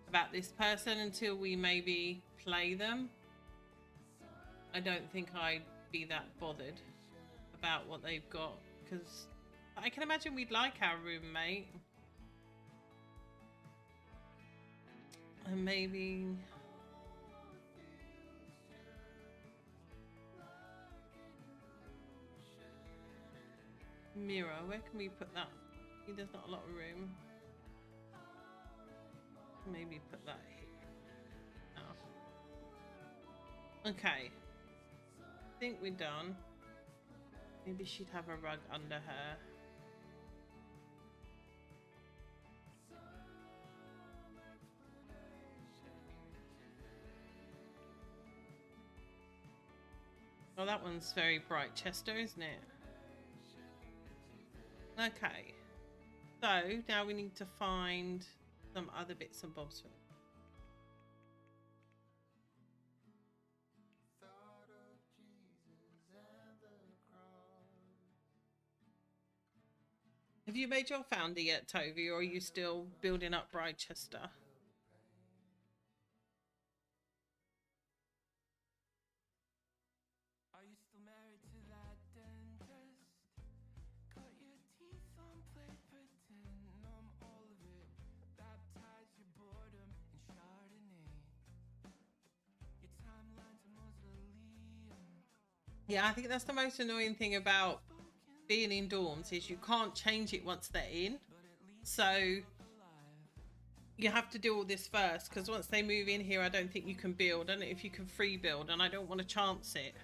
Speaker 1: about this person until we maybe play them. I don't think I'd be that bothered about what they've got, because I can imagine we'd like our roommate. And maybe mirror, where can we put that? There's not a lot of room. Maybe put that here. Oh. Okay, I think we're done. Maybe she'd have a rug under her. Oh, that one's very Britechester, isn't it? Okay. So now we need to find some other bits and bobs for it. Have you made your founder yet, Toby, or are you still building up Britechester?
Speaker 2: Are you still married to that dentist? Cut your teeth on play pretend, numb all of it. Baptize your boredom in Chardonnay. Your timeline to mausoleum.
Speaker 1: Yeah, I think that's the most annoying thing about being in dorms is you can't change it once they're in. So you have to do all this first, because once they move in here, I don't think you can build. I don't know if you can free build, and I don't want to chance it.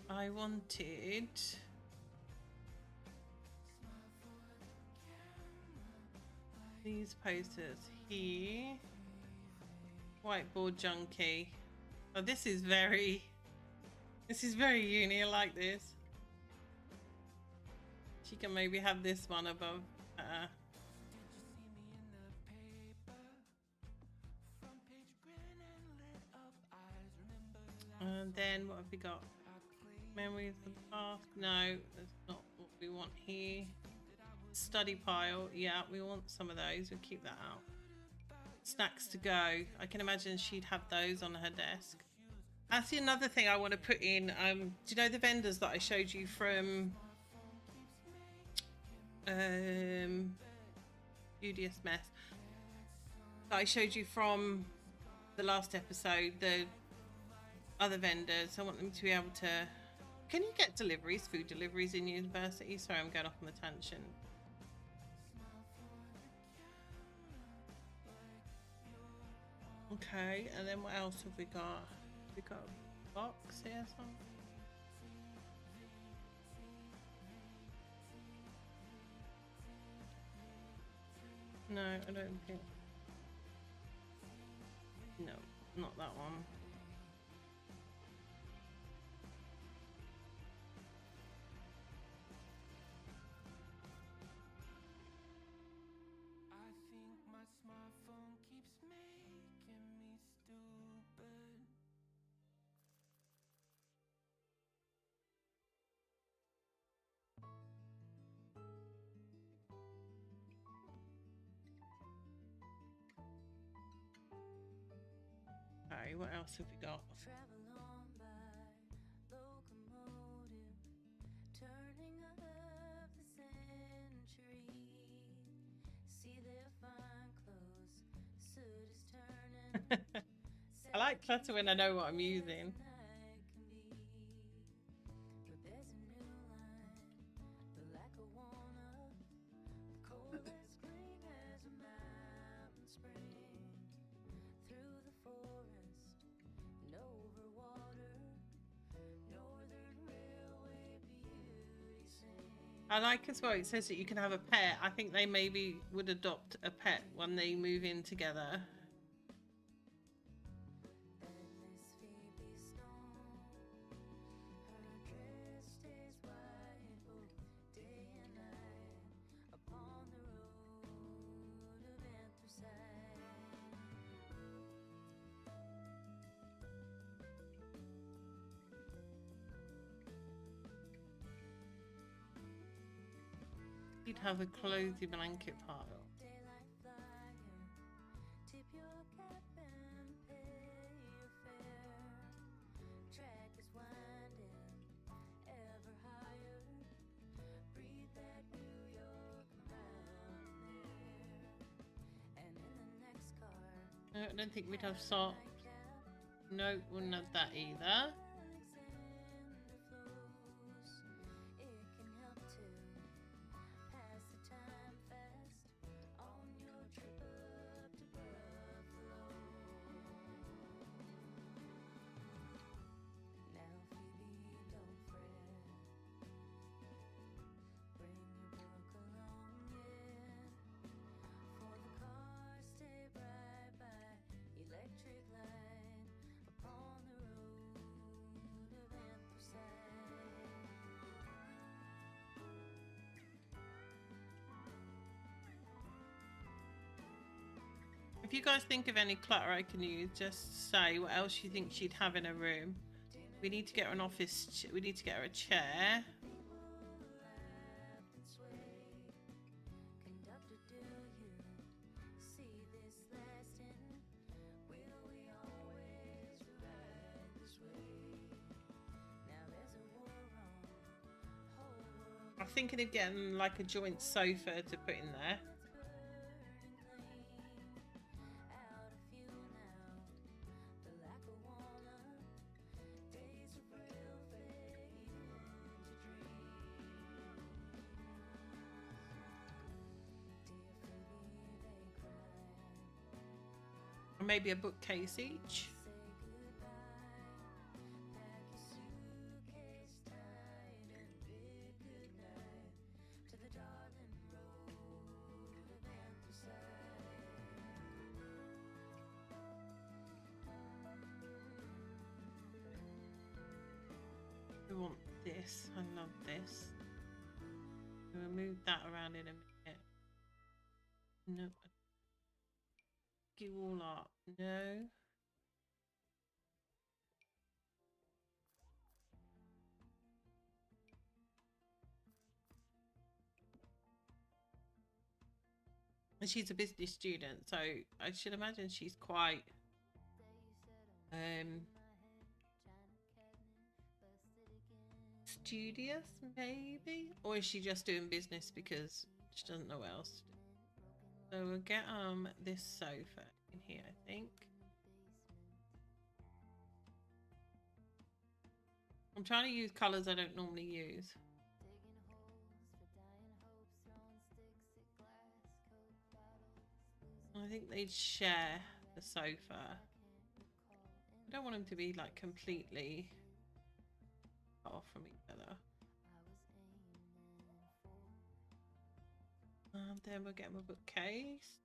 Speaker 1: I wanted these posters here. Whiteboard junkie. Oh, this is very uni. I like this. She can maybe have this one above her. And then what have we got? Memories of the past. No, that's not what we want here. Study pile. Yeah, we want some of those. We'll keep that out. Snacks to go. I can imagine she'd have those on her desk. Actually, another thing I want to put in. Do you know the vendors that I showed you from UDS Mess? That I showed you from the last episode. The other vendors. I want them to be able to. Can you get deliveries, food deliveries in university? Sorry, I'm going off on the tangent. Okay, and then what else have we got? We got a box here, something. No, I don't think. No, not that one. Okay, what else have we got?
Speaker 3: Travel on by locomotive, turning of the century. See their fine clothes, soot is turning.
Speaker 1: I like clutter when I know what I'm using.
Speaker 3: But there's a new line, the lack of wanna, cold as green as a mountain spring. Through the forest and over water, Northern Railway beauty sing.
Speaker 1: I like as well, it says that you can have a pet. I think they maybe would adopt a pet when they move in together.
Speaker 3: Endless Phoebe Stone, her dress stays white both day and night upon the road of anthracite.
Speaker 1: You'd have a clothy blanket pile.
Speaker 3: Daylight flyer, tip your cap and pay your fare. Track is winding ever higher. Breathe that New York mountain air. And in the next car,
Speaker 1: No, I don't think we'd have salt.
Speaker 3: nightcap,
Speaker 1: No, wouldn't have that either.
Speaker 3: Alexander flows. It can help to pass the time fast on your trip up to Buffalo. Now, Phoebe, don't fret. Bring your book along
Speaker 1: If you guys think of any clutter I can use, just say what else you think she'd have in her room. We need to get her an office. We need to get her a chair.
Speaker 3: Conductor, do you see this lasting? Will we always ride this way? Now there's a war on, whole world
Speaker 1: I'm thinking of getting like a joint sofa to put in there.
Speaker 3: out of fuel now. The lack of woman, days of real fade into dreams. Dear Phoebe, they cry.
Speaker 1: Or maybe a bookcase each.
Speaker 3: Say goodbye. Pack your suitcase tight and bid goodnight to the darling road of anthracite.
Speaker 1: We want this. I love this. We'll move that around in a minute. No. You all up. No. And she's a business student, so I should imagine she's quite studious, maybe? Or is she just doing business because she doesn't know what else to do? So we'll get this sofa in here, I think. I'm trying to use colours I don't normally use. I think they'd share the sofa. I don't want them to be like completely cut off from each other. And then we'll get them a bookcase.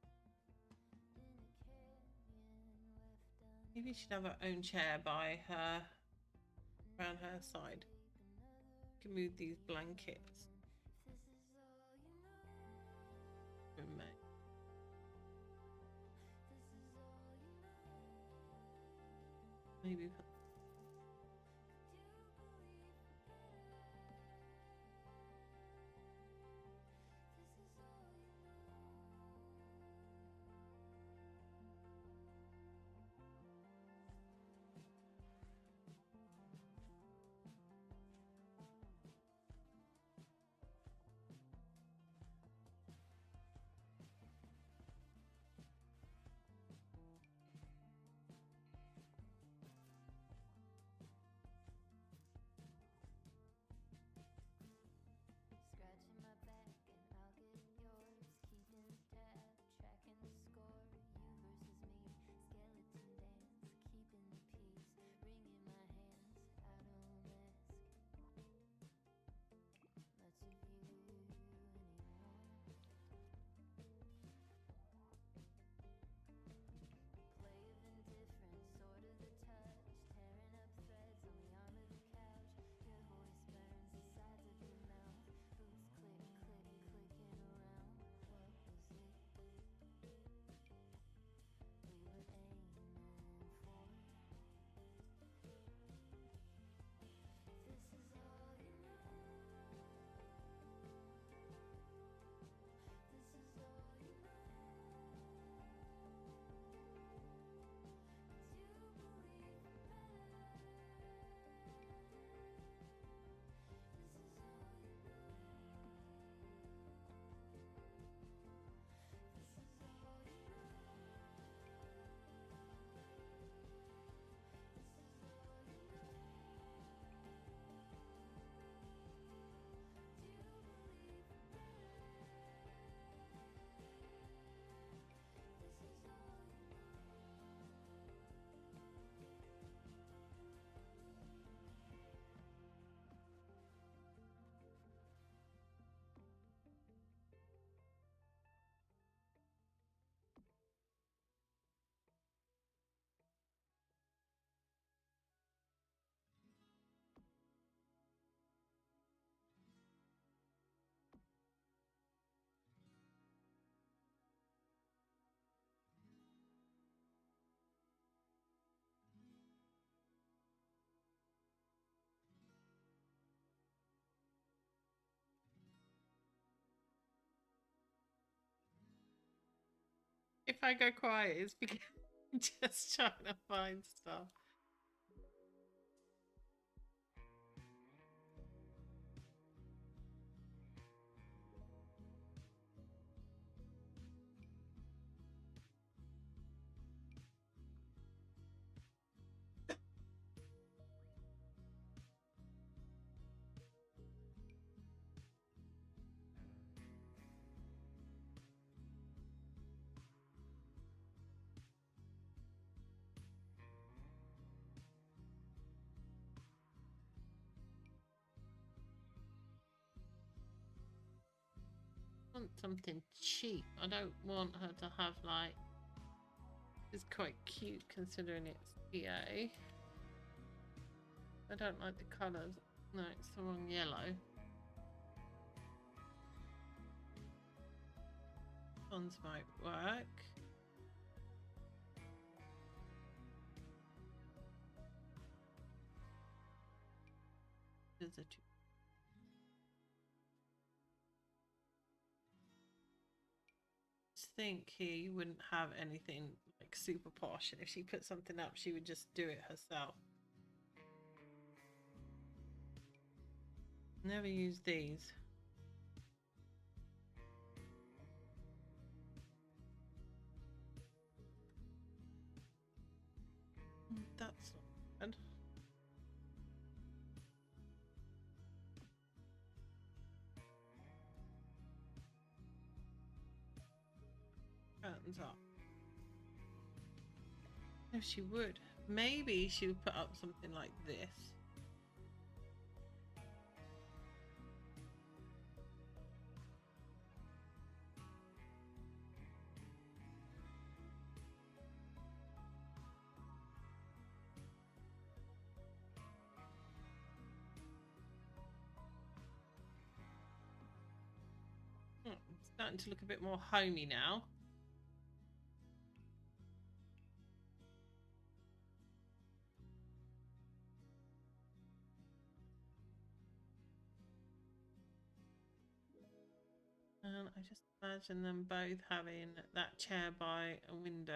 Speaker 1: Maybe she'd have her own chair by her, around her side. You can move these blankets. Maybe put If I go quiet, it's because I'm just trying to find stuff. I want something cheap. I don't want her to have like. It's quite cute considering it's PA. I don't like the colours. No, it's the wrong yellow. Ones might work. There's a two. Think here you wouldn't have anything like super posh, and if she put something up she would just do it herself. Never use these. That's not bad. Curtains up. No, she would. Maybe she would put up something like this. It's starting to look a bit more homey now. And I just imagine them both having that chair by a window.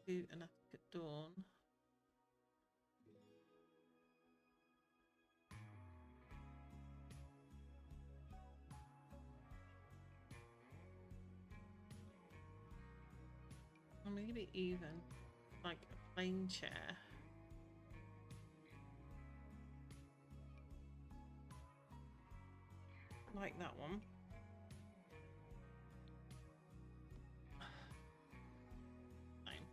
Speaker 1: Do an attic at dawn. Or maybe even like a plain chair. Like that one. Fine.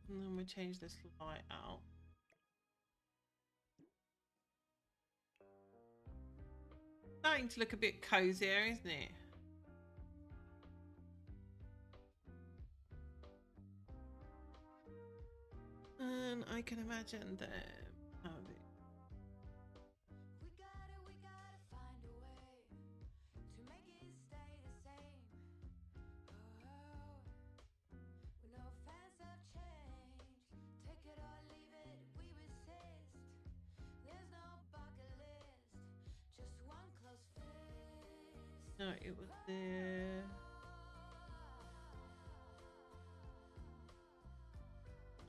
Speaker 1: And then we change this light out. Starting to look a bit cozier, isn't it? And I can imagine them having.
Speaker 3: We gotta find a way to make it stay the same. Oh, we know fans have changed. Take it or leave it, we resist. There's no bucket list, just one close fist.
Speaker 1: No, it was there.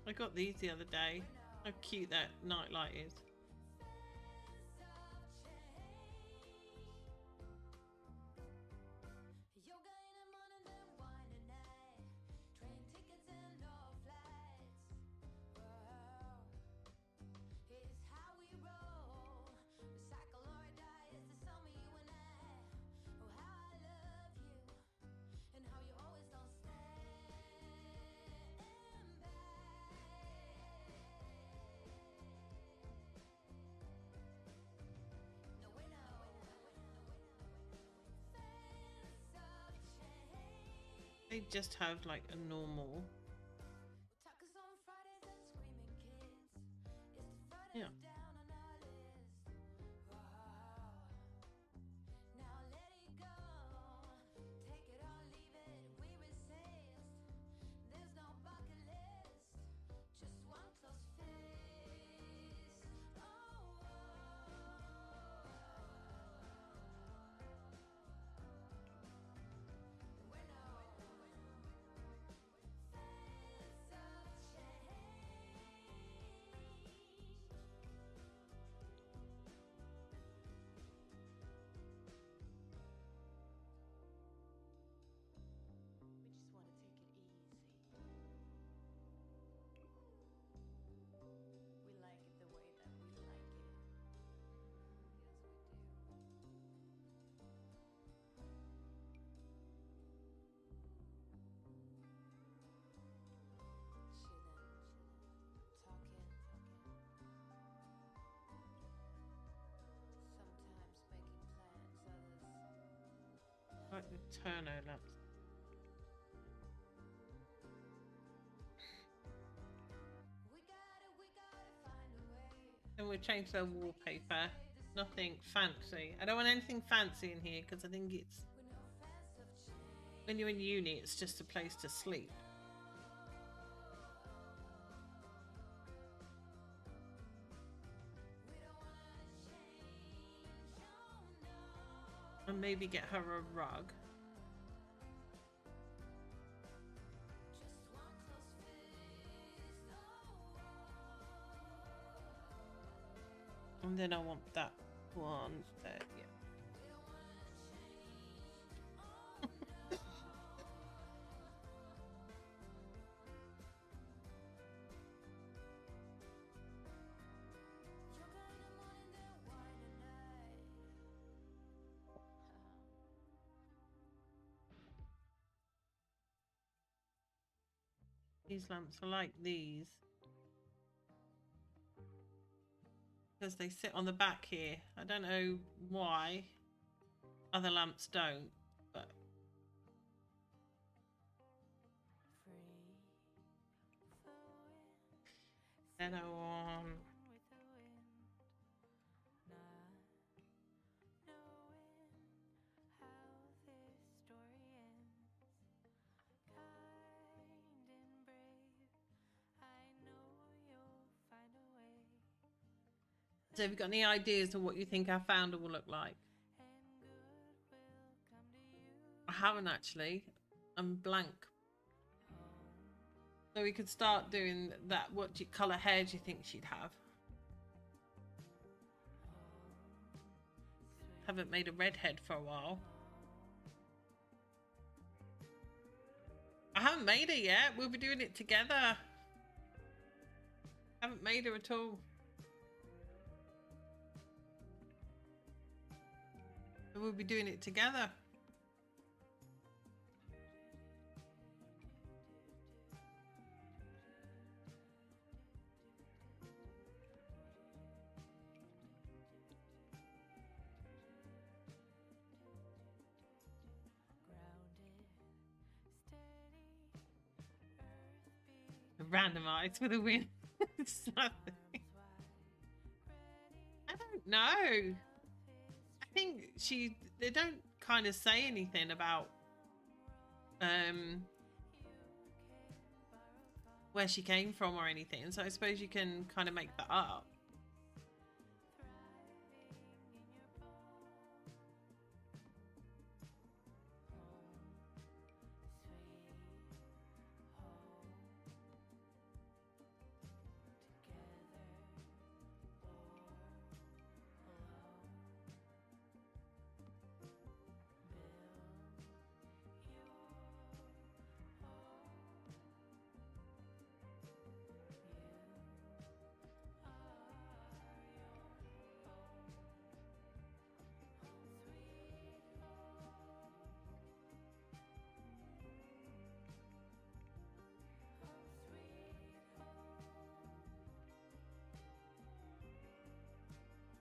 Speaker 1: I got these the other day. How cute that nightlight is.
Speaker 3: Yoga in the morning, then wine at night. Train tickets and no flights. Wow, it's how we roll. Recycle or die. It's the summer, you and I. Oh, how I love you, and how you always don't stand by. No, we know.
Speaker 1: They just have like a normal.
Speaker 3: Tacos on Fridays and screaming kids. It's the furthest
Speaker 1: Yeah.
Speaker 3: down on our list. Wow. Now let it go. Take it or leave it. We resist. There's no bucket list. Just one close fist. Oh, oh, oh, oh.
Speaker 1: Like the turno lamps. And we'll change the wallpaper. Nothing fancy. I don't want anything fancy in here because I think it's when you're in uni, it's just a place to sleep. And maybe get her a rug. And then I want that one there, yeah. These lamps are like these. Because they sit on the back here. I don't know why other lamps don't, but then I want So have you got any ideas of what you think our founder will look like? I haven't actually. I'm blank. So we could start doing that. What colour hair do you think she'd have? Haven't made a redhead for a while. I haven't made her yet. We'll be doing it together. Haven't made her at all. We'll be doing it together. Randomized for the win. I don't know. I think they don't kind of say anything about where she came from or anything, so I suppose you can kind of make that up.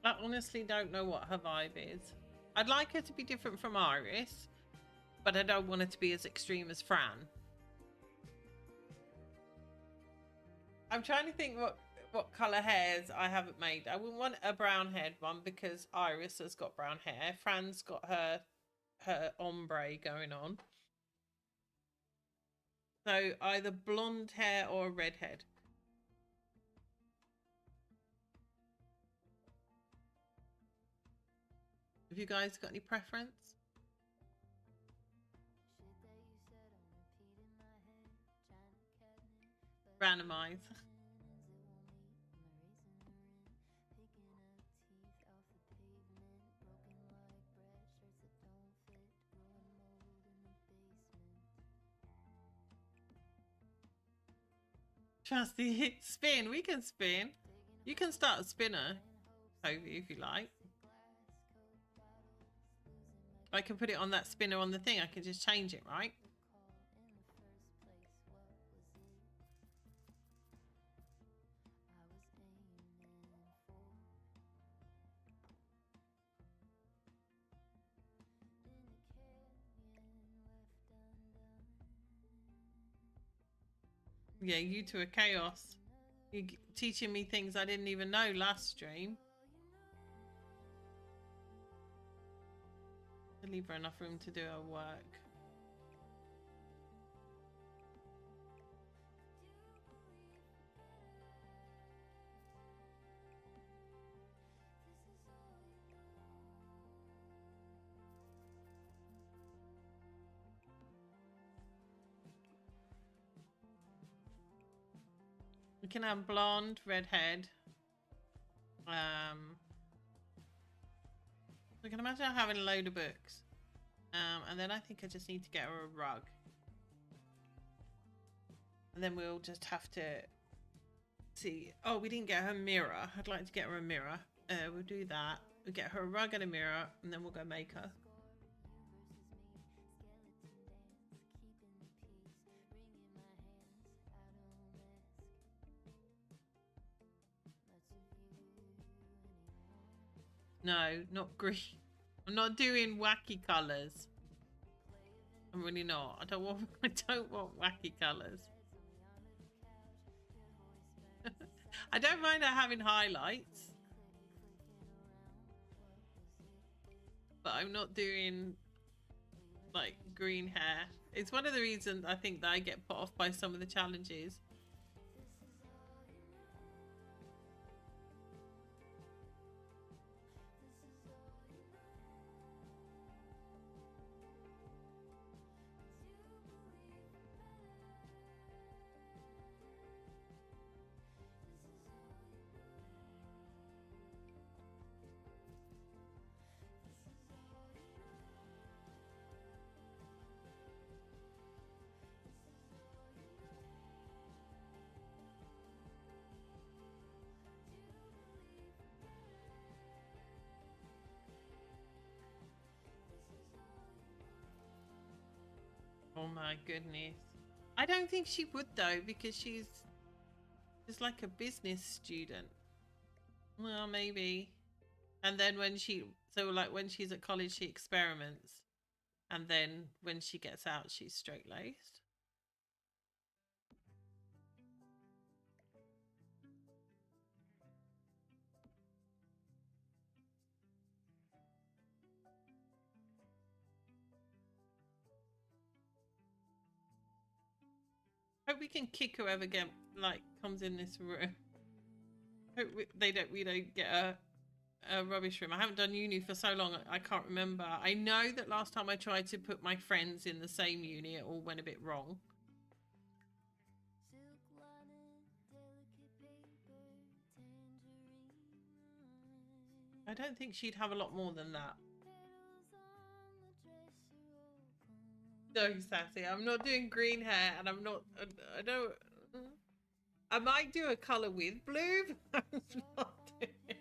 Speaker 1: I honestly don't know what her vibe is. I'd like her to be different from Iris, but I don't want her to be as extreme as Fran. I'm trying to think what colour hairs I haven't made. I wouldn't want a brown haired one because Iris has got brown hair. Fran's got her ombre going on. So either blonde hair or a redhead. Have you guys got any preference? Randomize. Trusty, spin. We can spin. You can start a spinner, Toby, if you like. I can put it on that spinner on the thing. I can just change it, right? Yeah, you two are chaos. You're teaching me things I didn't even know last stream. To leave her enough room to do her work. We can have blonde, redhead. We can imagine having a load of books. And then I think I just need to get her a rug. And then we'll just have to see. Oh, we didn't get her a mirror. I'd like to get her a mirror. We'll do that. We'll get her a rug and a mirror, and then we'll go make her. No, not green. I'm not doing wacky colours. I'm really not. I don't want wacky colours. I don't mind her having highlights. But I'm not doing like green hair. It's one of the reasons I think that I get put off by some of the challenges. Oh my goodness. I don't think she would though, because she's just like a business student. Well, maybe. And then when when she's at college, she experiments. And then when she gets out, she's straight-laced. Hope we can kick whoever comes in this room. Hope we don't get a rubbish room. I haven't done uni for so long, I can't remember. I know that last time I tried to put my friends in the same uni, it all went a bit wrong. I don't think she'd have a lot more than that. No, sassy. I'm not doing green hair, and I'm not. I don't. I might do a color with blue, but I'm not doing it.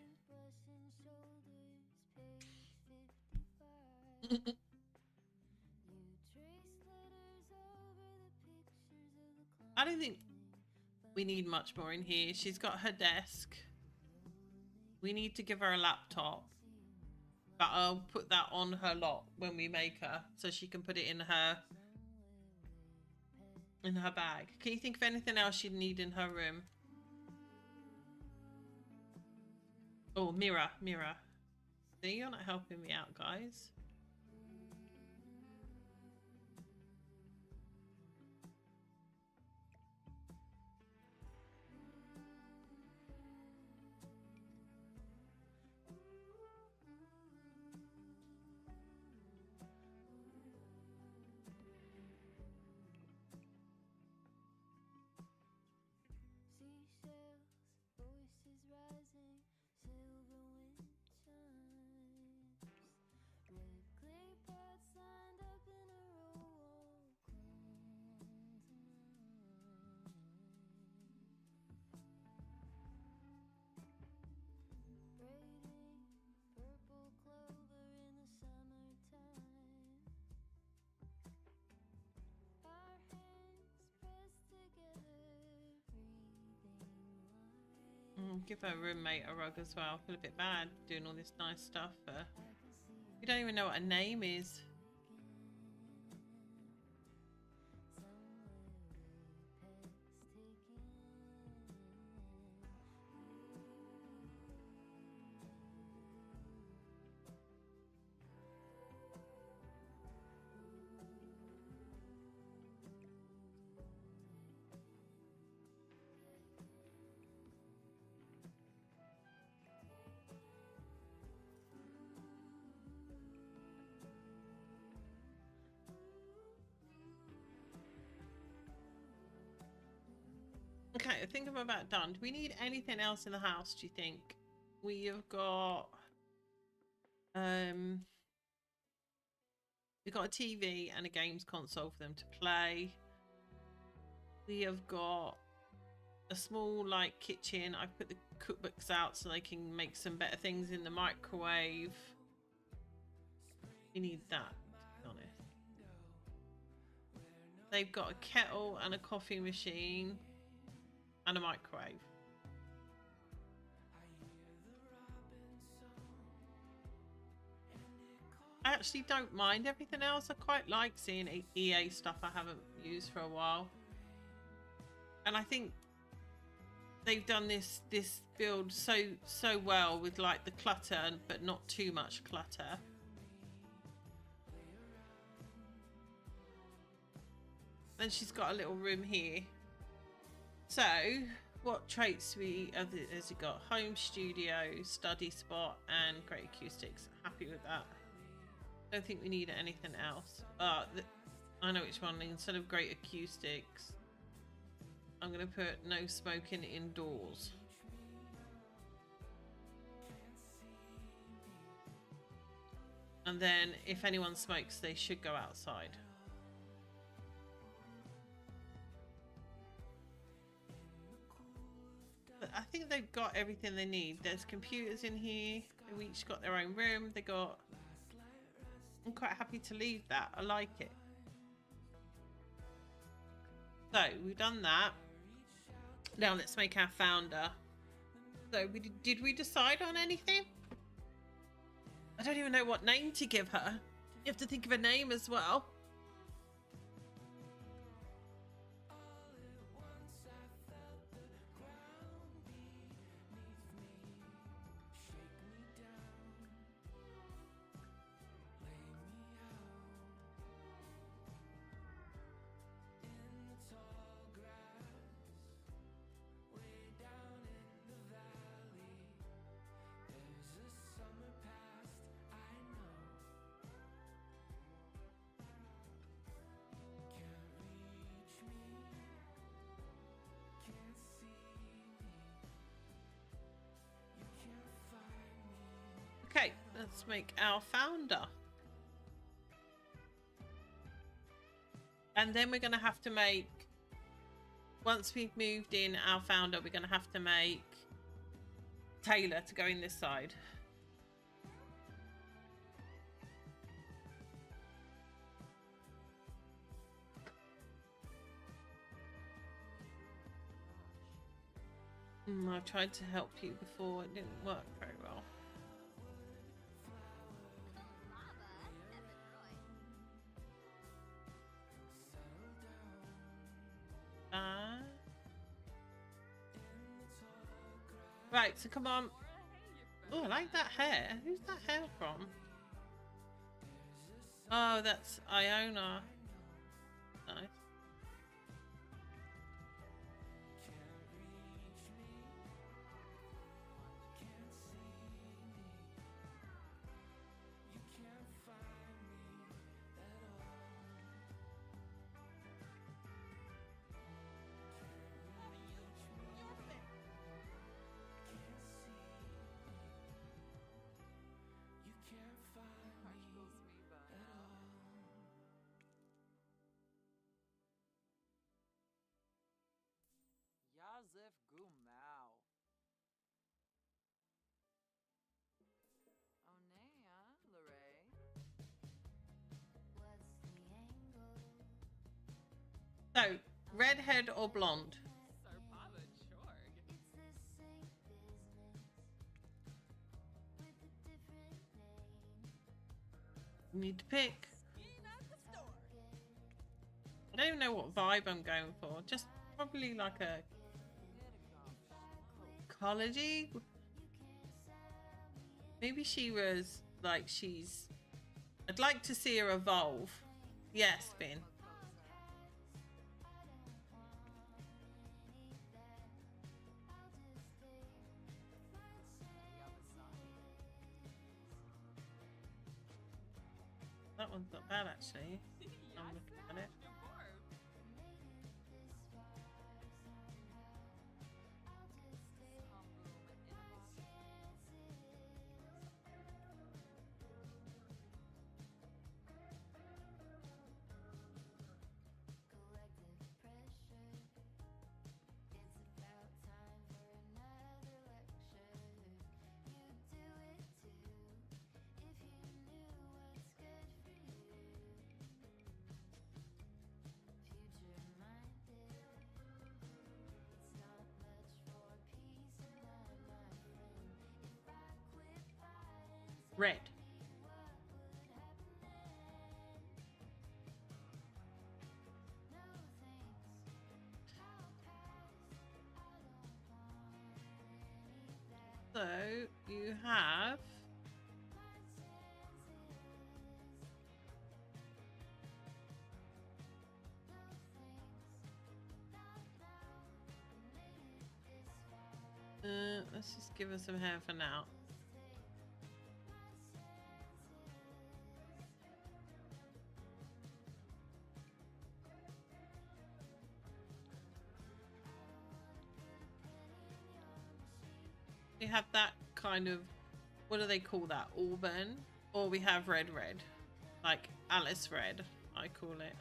Speaker 1: I don't think we need much more in here. She's got her desk. We need to give her a laptop. But I'll put that on her lot when we make her, so she can put it in her bag. Can you think of anything else she'd need in her room? Oh, mirror. See, you're not helping me out, guys. Give her roommate a rug as well. I feel a bit bad doing all this nice stuff. You don't even know what her name is. I think I'm about done. Do we need anything else in the house, do you think? We have got we've got a TV and a games console for them to play. We have got a small like kitchen. I've put the cookbooks out so they can make some better things in the microwave. We need that, to be honest. They've got a kettle and a coffee machine and a microwave. I actually don't mind everything else. I quite like seeing EA stuff I haven't used for a while. And I think they've done this build so well with like the clutter, but not too much clutter. Then she's got a little room here. So what traits has it got? Home studio, study spot, and great acoustics. Happy with that. Don't think we need anything else. I know which one. Instead of great acoustics, I'm going to put no smoking indoors. And then if anyone smokes, they should go outside. But I think they've got everything they need. There's computers in here. They've each got their own room. They got... I'm quite happy to leave that. I like it. So we've done that. Now let's make our founder. So did we decide on anything? I don't even know what name to give her. You have to think of a name as well. Okay, let's make our founder. And then we're going to have to make, once we've moved in our founder, we're going to have to make Taylor to go in this side. I tried to help you before, it didn't work very well. Right, so come on. Oh, I like that hair. Who's that hair from? Oh, that's Iona. Nice. So, redhead or blonde? You need to pick. I don't even know what vibe I'm going for. Just probably like a college-y. Maybe she was like she's... I'd like to see her evolve. Yes, Ben. That one's not bad actually. I'm looking at it. Red. So you have let's just give her some hair for now. We have that kind of, what do they call that? Auburn? Or we have red, like Alice red, I call it.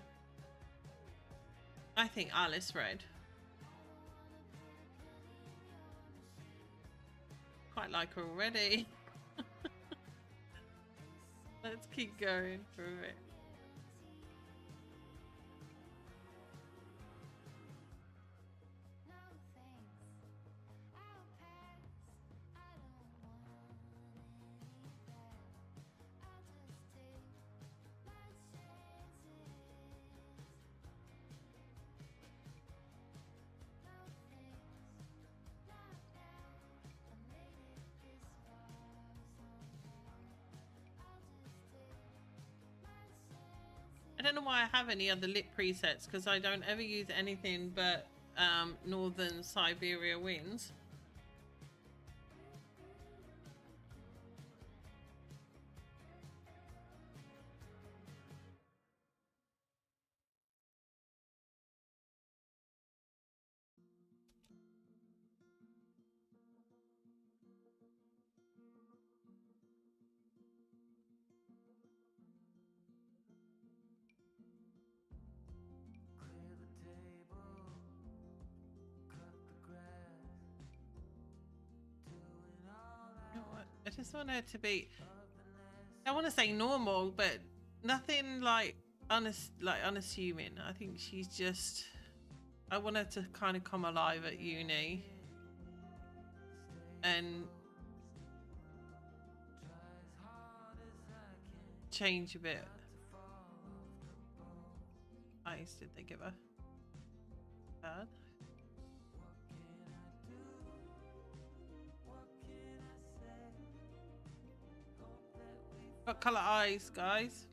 Speaker 1: I think Alice red. Quite like her already. Let's keep going for a bit. I don't know why I have any other lip presets, because I don't ever use anything but Northern Siberia winds. I just want her to be, I want to say normal, but nothing like unassuming. I think she's just, I want her to kind of come alive at uni and change a bit. Ice, did they give her? Bad. What colour eyes, guys?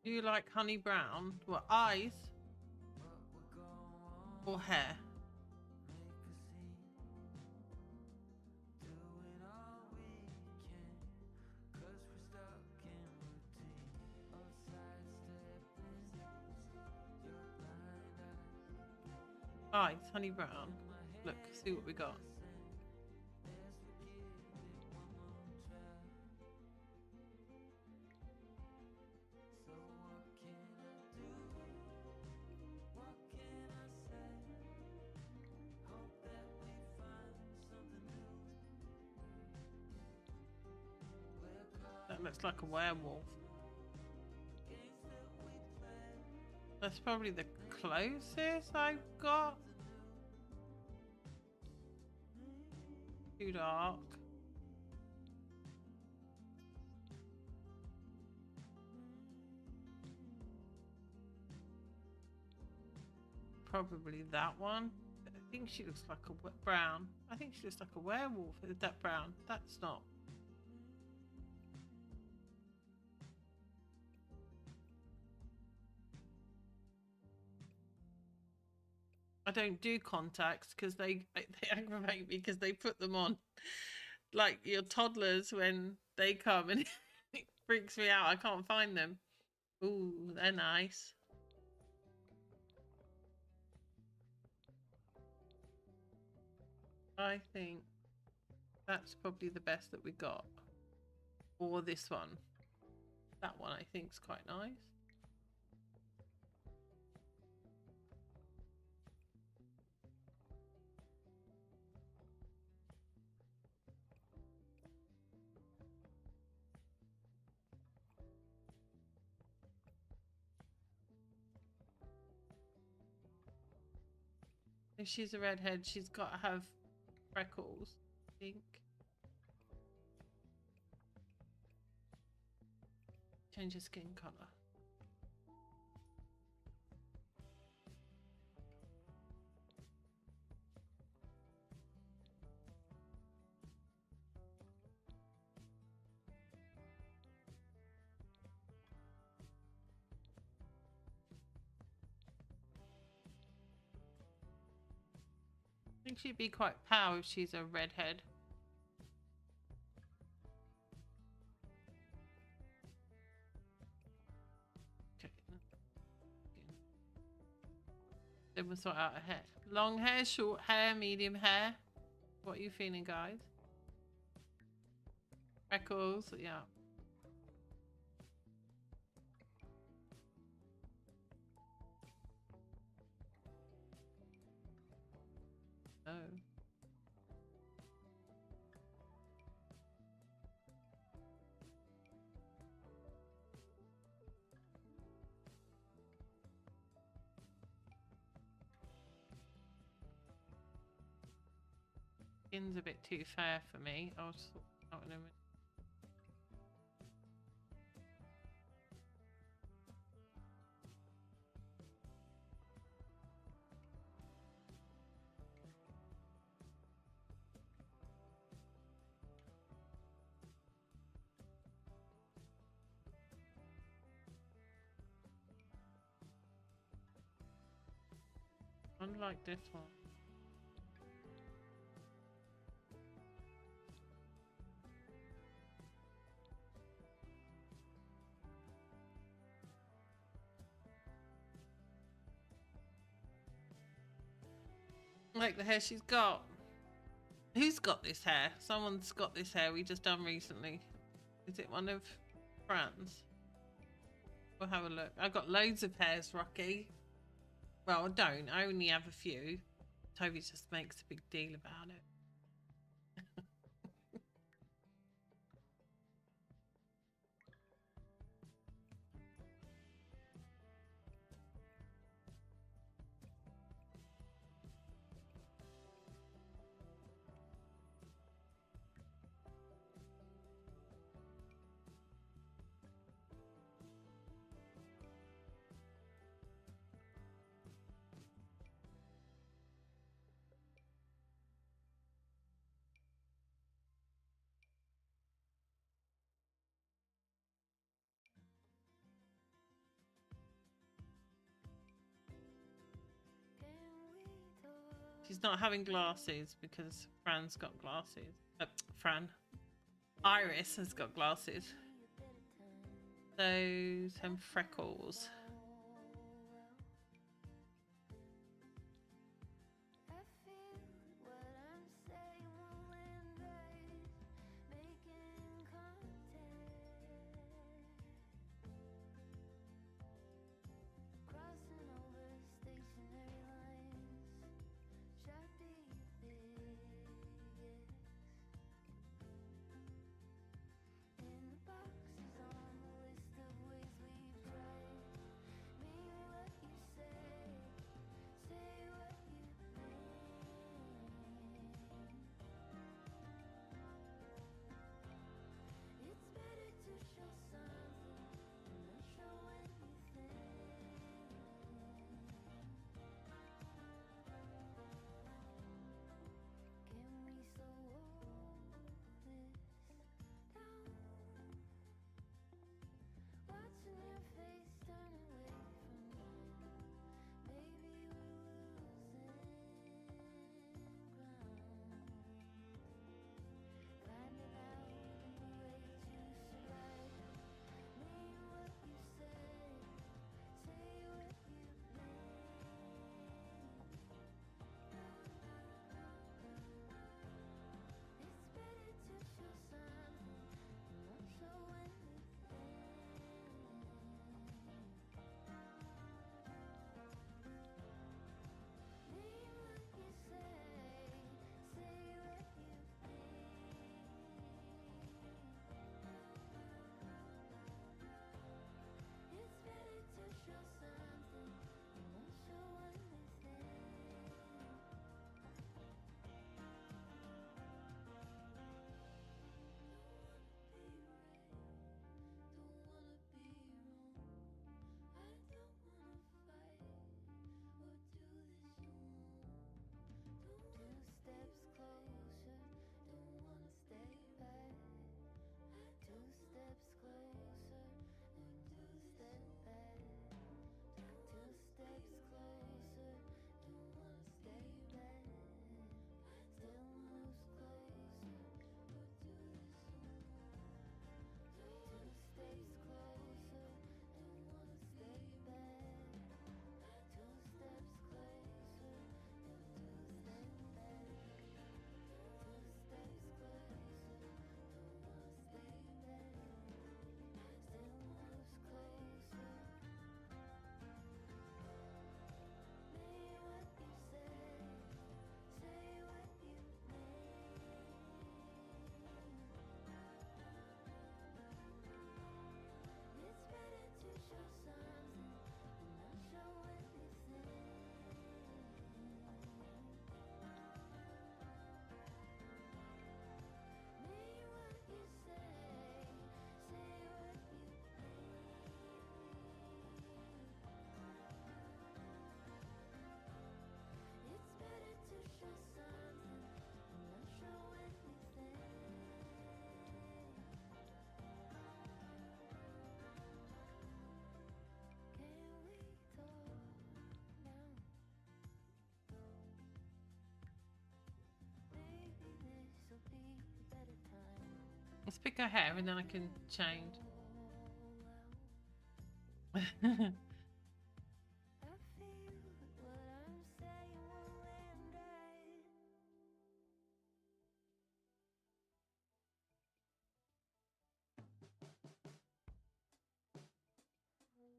Speaker 1: Do you like honey brown? What, eyes? Or hair? Eyes, honey brown. Look, see what we got. That looks like a werewolf. That's probably the closest I've got. Too dark. Probably that one. I think she looks like a brown. I think she looks like a werewolf. Is that brown? That's not. I don't do contacts because they aggravate me because they put them on like your toddlers when they come, and it freaks me out. I can't find them. Ooh, they're nice. I think that's probably the best that we got. Or this one. That one I think is quite nice. If she's a redhead, she's got to have freckles, I think. Change your skin color. I think she'd be quite pale if she's a redhead. Okay. Then we'll sort out her hair. Long hair, short hair, medium hair. What are you feeling, guys? Freckles, yeah. Oh. Skin's a bit too fair for me. I'll sort it out in a minute. Unlike this one. Like the hair she's got. Who's got this hair? Someone's got this hair we just done recently. Is it one of Fran's? We'll have a look. I've got loads of hairs, Rocky. Well, I don't. I only have a few. Toby just makes a big deal about it. She's not having glasses because Fran's got glasses. Fran. Iris has got glasses. Those and freckles. Let's pick her hair and then I can change.
Speaker 3: I feel what I'm saying will land right.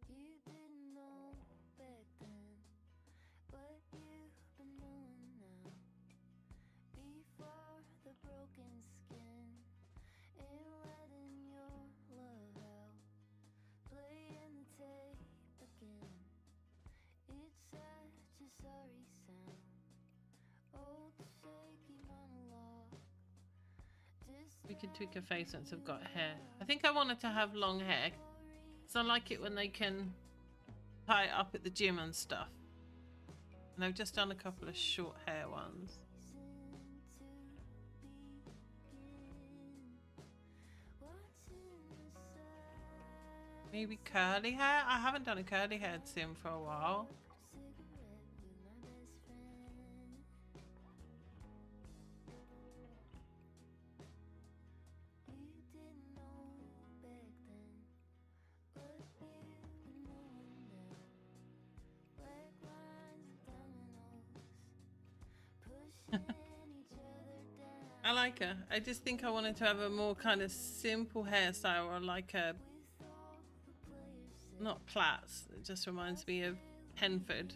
Speaker 3: You didn't know back then what you've been doing now. Before the broken skin and letting your love out, playing the tape again. It's such a sorry sound. Old shaky monologue.
Speaker 1: We can tweak her face once I've got hair. I think I want her to have long hair. So I like it when they can tie it up at the gym and stuff. And I've just done a couple of short hair ones. Maybe curly hair? I haven't done a curly haired sim for a while. I like her. I just think I wanted to have a more kind of simple hairstyle, or like a, not plaits. It just reminds me of Henford.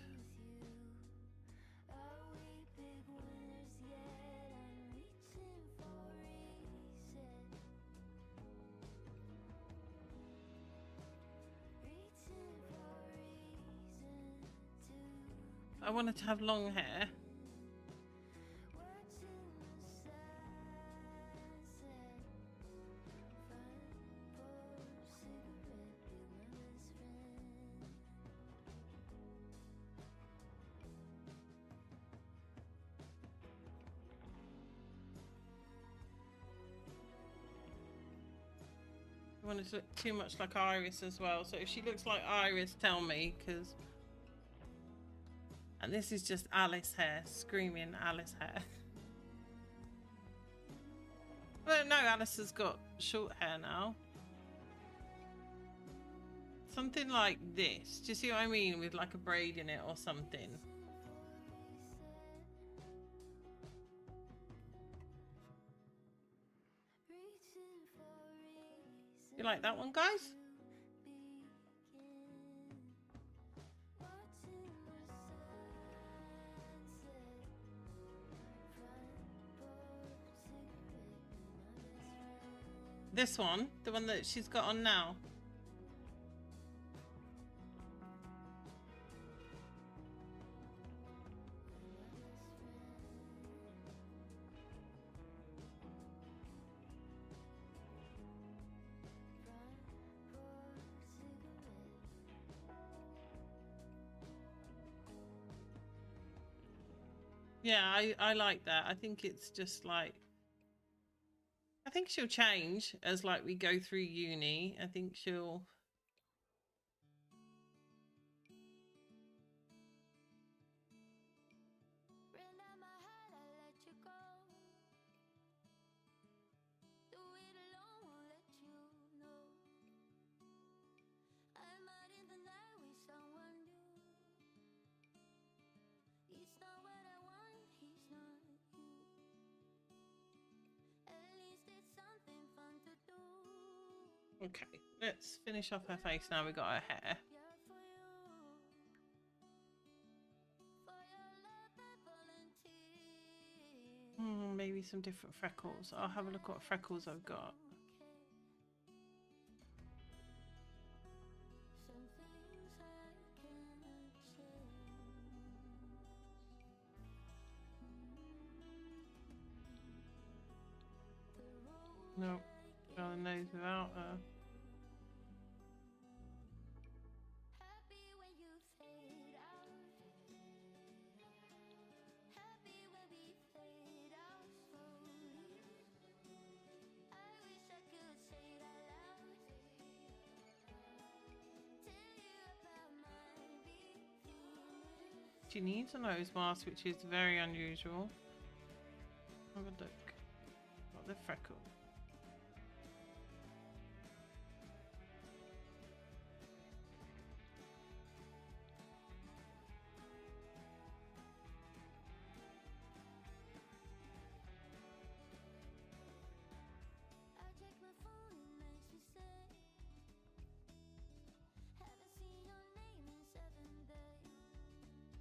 Speaker 1: I wanted to have long hair. I wanted to look too much like Iris as well. So if she looks like Iris, tell me, because... And this is just Alice hair, screaming Alice hair. Well, no, Alice has got short hair now. Something like this. Do you see what I mean? With like a braid in it or something. You like that one, guys? This one, the one that she's got on now. Yeah, I like that. I think it's just like, I think she'll change as like we go through uni. I think she'll... Okay, let's finish off her face now we got her hair. Maybe some different freckles. I'll have a look at what freckles I've got. Nope, got a nose without her. She needs a nose mask, which is very unusual. Have a look. Got the freckle.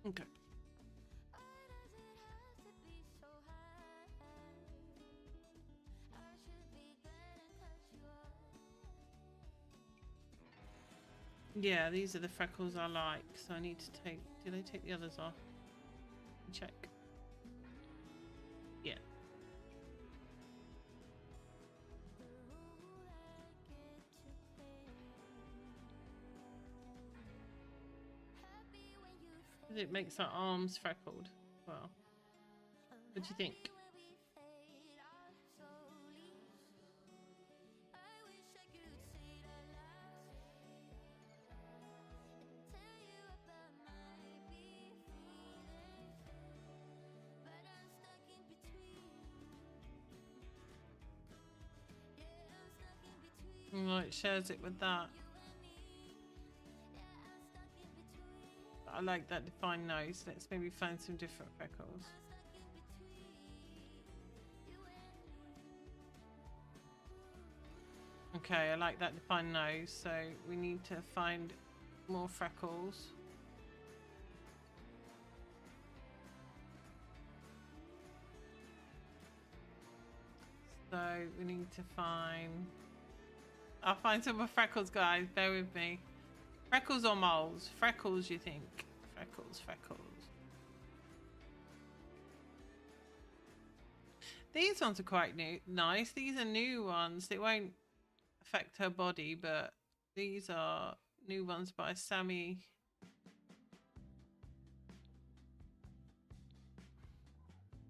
Speaker 1: Okay.
Speaker 3: Why does it have to be so high? I should be glad and touch you up.
Speaker 1: Yeah, these are the freckles I like, so I need to take... Do they take the others off? Check. Yeah.
Speaker 3: The role I get to play. Happy when you
Speaker 1: 'Cause it makes our arms freckled. Well, what do you think?
Speaker 3: happy when we fade out slowly. I wish I could say it out loud and tell you about my big feelings, but I'm stuck in between. Yeah, I'm stuck in between
Speaker 1: Well, it shares it with that.
Speaker 3: you and me. Yeah, I'm stuck in between.
Speaker 1: I like that defined nose. Let's maybe find some different freckles.
Speaker 3: I'm stuck in between you and me.
Speaker 1: Okay, I like that defined nose, so we need to find more freckles. So we need to find... I'll find some more freckles, guys. Bear with me. Freckles or moles? Freckles, you think? Freckles, freckles. These ones are quite nice. These are new ones. They won't affect her body, but these are new ones by Sammy.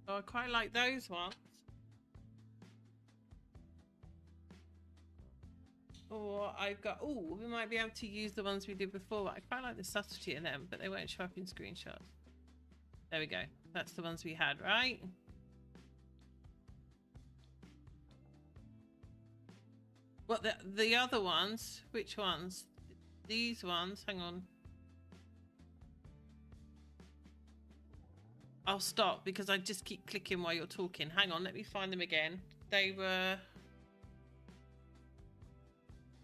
Speaker 1: Oh, I quite like those ones. Or I've got, oh, we might be able to use the ones we did before. I quite like the subtlety of them, but they won't show up in screenshots. There we go. That's the ones we had, right? What, the other ones? Which ones? These ones? Hang on. I'll stop because I just keep clicking while you're talking. Hang on, let me find them again. They were...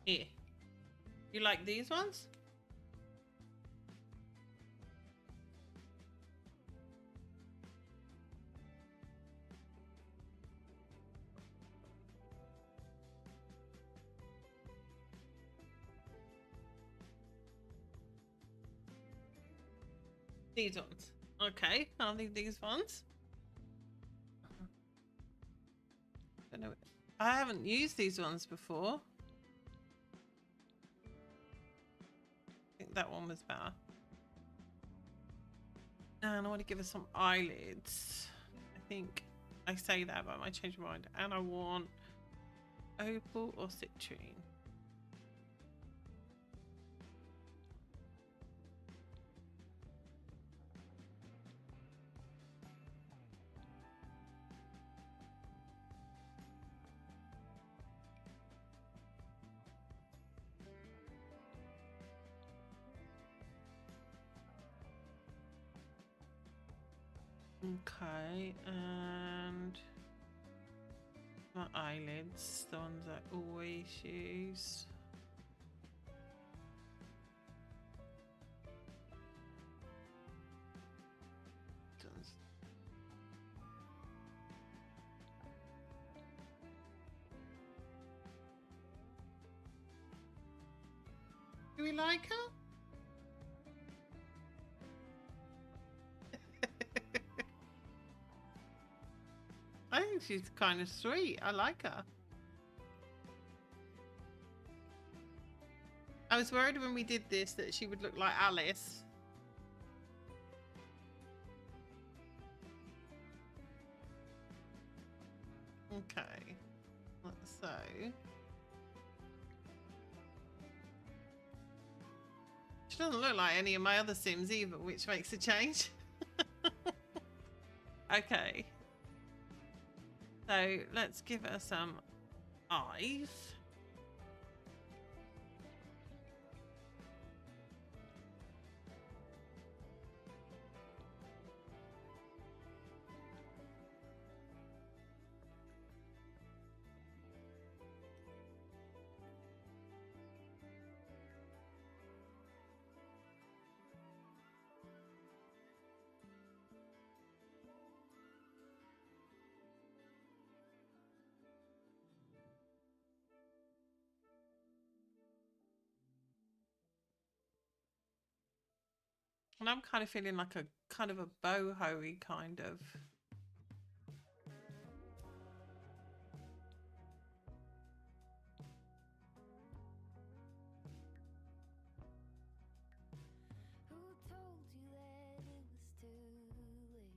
Speaker 1: Here. You like these ones? These ones. Okay, I'll leave these ones. Don't know. I haven't used these ones before. I think that one was better. And I want to give her some eyelids. I think I say that, but I might change my mind. And I want opal or citrine. Okay, and my eyelids, the ones I always use. Do we like her? I think she's kind of sweet. I like her. I was worried when we did this that she would look like Alice. Okay. So. She doesn't look like any of my other Sims either, which makes a change. Okay. So let's give her some eyes. And I'm kind of feeling like a kind of a boho-y kind of.
Speaker 3: Who told you that it was too late?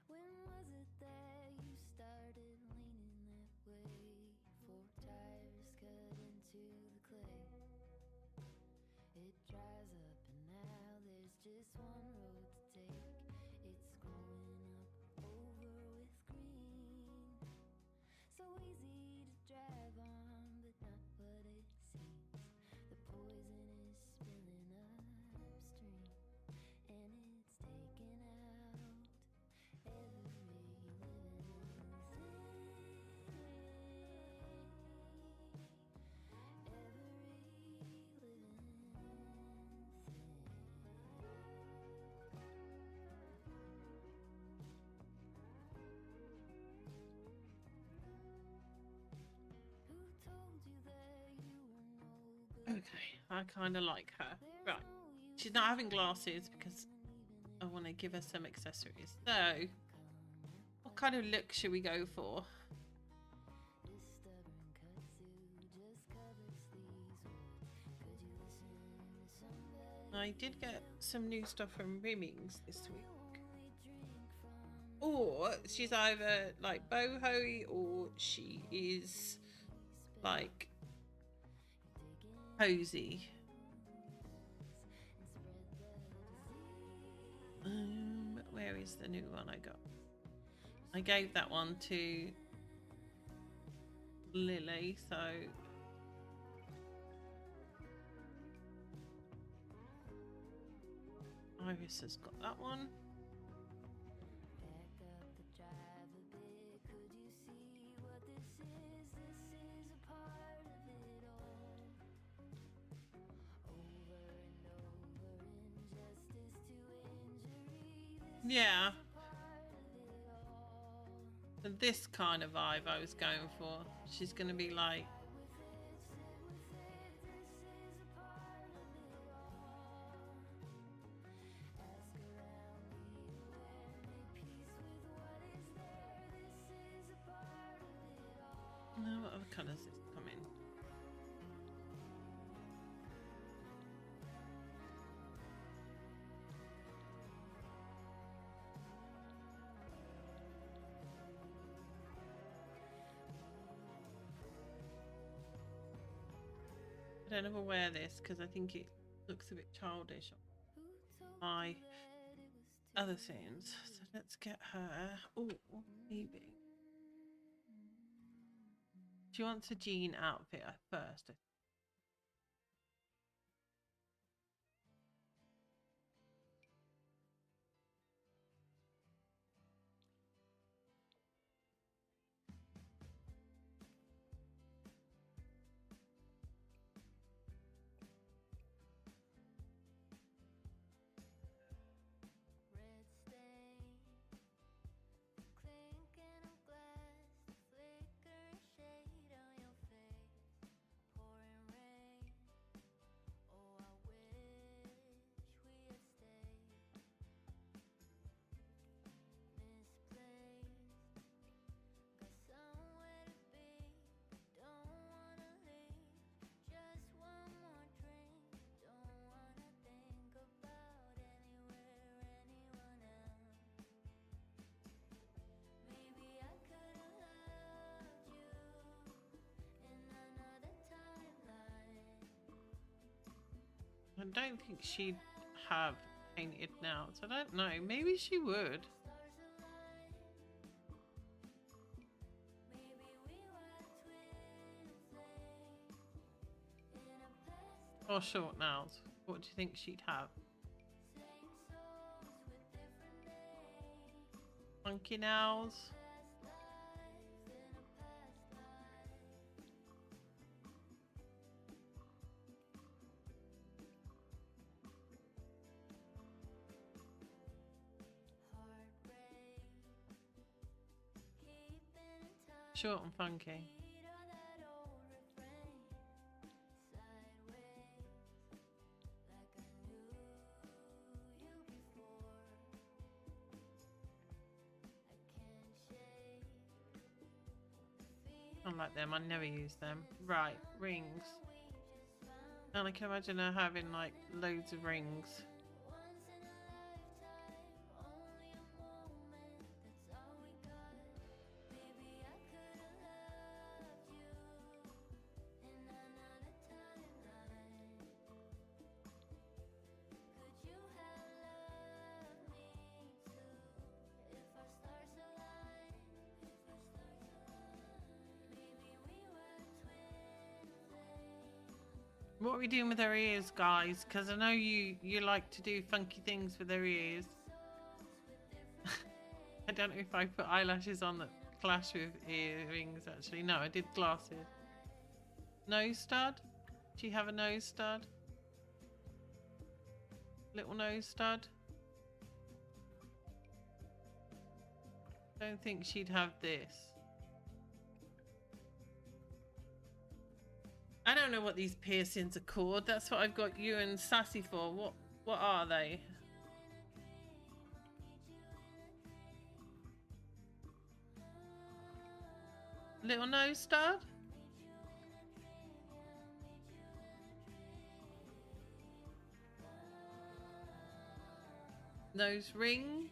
Speaker 3: When was it that you started leaning that way? Four tires cut into the clay. It dries up and now there's just one road to take. It's growing up over with green. So easy to drive on, but not what it seems. The poison is spilling upstream, and it's taking out every living thing. Who told you that you were no good?
Speaker 1: Okay, I kind of like her. Right, she's not having glasses because I want to give her some accessories. So, what kind of look should we go for?
Speaker 3: This stubborn kudzu just covers these words. Could you listen to somebody?
Speaker 1: I did get some new stuff from Rimmings this week.
Speaker 3: Only drink from
Speaker 1: Or she's either like boho or she is like Cosy. Where is the new one I got? I gave that one to Lily, so Iris has got that one.
Speaker 3: back up the drive a bit. Could you see what this is? This is a part of it all. Over and over, injustice to injury. This
Speaker 1: Yeah,
Speaker 3: is a part of it all.
Speaker 1: and this kind of vibe I was going for. She's gonna be like, no, what other colours this come in? I don't ever wear this because I think it looks a bit childish on my other things. So let's get her. Oh, maybe. She wants a jean outfit at first.
Speaker 3: Red stain, the clinking of glass, the flickering shade on your face, pouring rain. Oh, I wish we had stayed. Misplaced, got somewhere to be, but don't wanna leave. Just one more drink, don't wanna think about anywhere, anyone else. Maybe I could've loved you in another timeline.
Speaker 1: I don't think she'd have painted nails. I don't know. Maybe she would.
Speaker 3: Stars align. Maybe we were twin flames in a past
Speaker 1: Or short nails. What do you think she'd have?
Speaker 3: same souls with different names.
Speaker 1: Funky nails?
Speaker 3: Past lives in a past life. Heartbreak, keeping in touch.
Speaker 1: Short and funky.
Speaker 3: Beat of that old refrain. Sideways, like I knew
Speaker 1: like them. I never use them. Right, rings. And I can imagine her having like loads of rings. What are we doing with her ears, guys? Because I know you like to do funky things with her ears. I don't know if I put eyelashes on that clash with earrings, actually. No, I did glasses. Nose stud? Do you have a nose stud? Little nose stud? Don't think she'd have this. I don't know what these piercings are called. That's what I've got you and Sassy for. What are they? Little nose stud? Nose ring?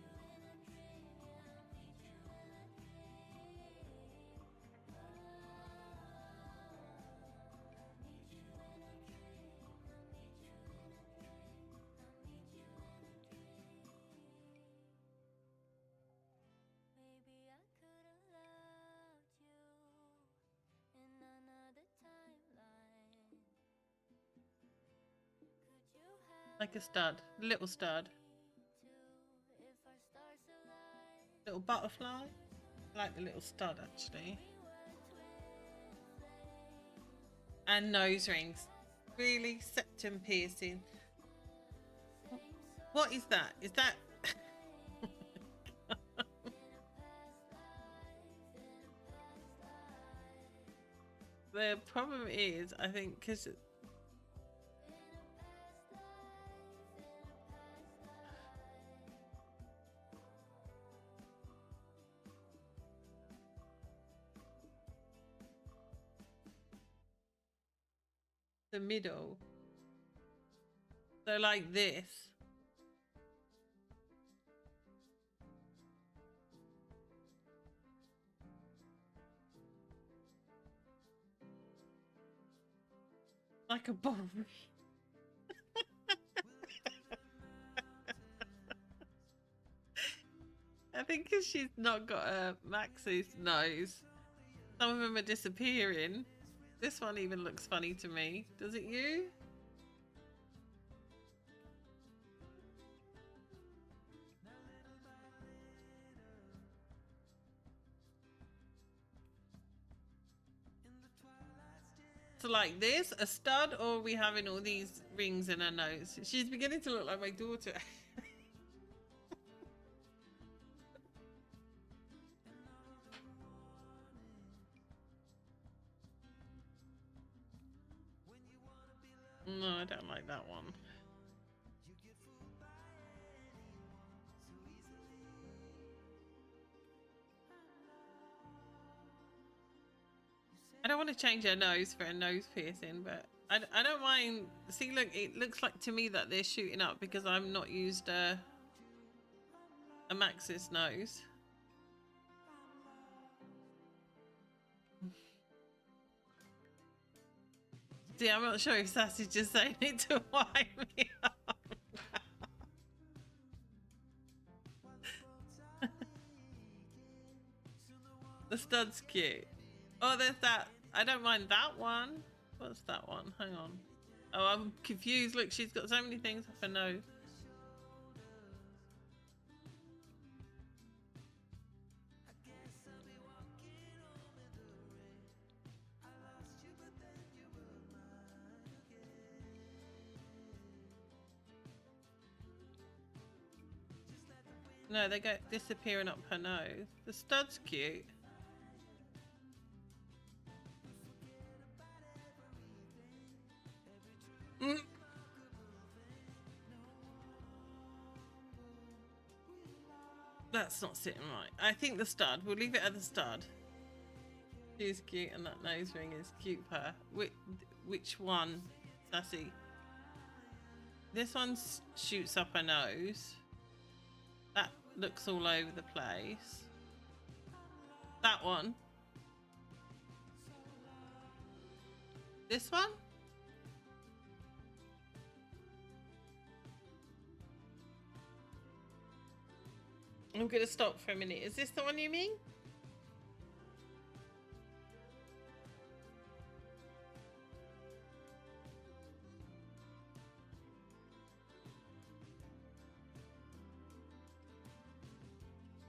Speaker 1: Like a stud, little stud. Little butterfly. I like the little stud actually. And nose rings. Really? Septum piercing. What is that? Is that... The problem is, I think, because... the middle. So like this. Like a bomb. I think because she's not got a Max's nose, some of them are disappearing. This one even looks funny to me. Does it you? So like this, a stud, or are we having all these rings in her nose? She's beginning to look like my daughter. No, I don't like that one. I don't want to change her nose for a nose piercing, but I don't mind. See, look, it looks like to me that they're shooting up because I've not used a Max's nose. See, I'm not sure if Sassy's just saying it to wind me up. The stud's cute. Oh, there's that. I don't mind that one. What's that one? Hang on. Oh, I'm confused. Look, she's got so many things up her nose. No, they go disappearing up her nose. The stud's cute. That's not sitting right. I think the stud. We'll leave it at the stud. She's cute, and that nose ring is cute for her. Which one, Sassy? This one shoots up her nose. That looks all over the place. That one. This one? I'm gonna stop for a minute. Is this the one you mean?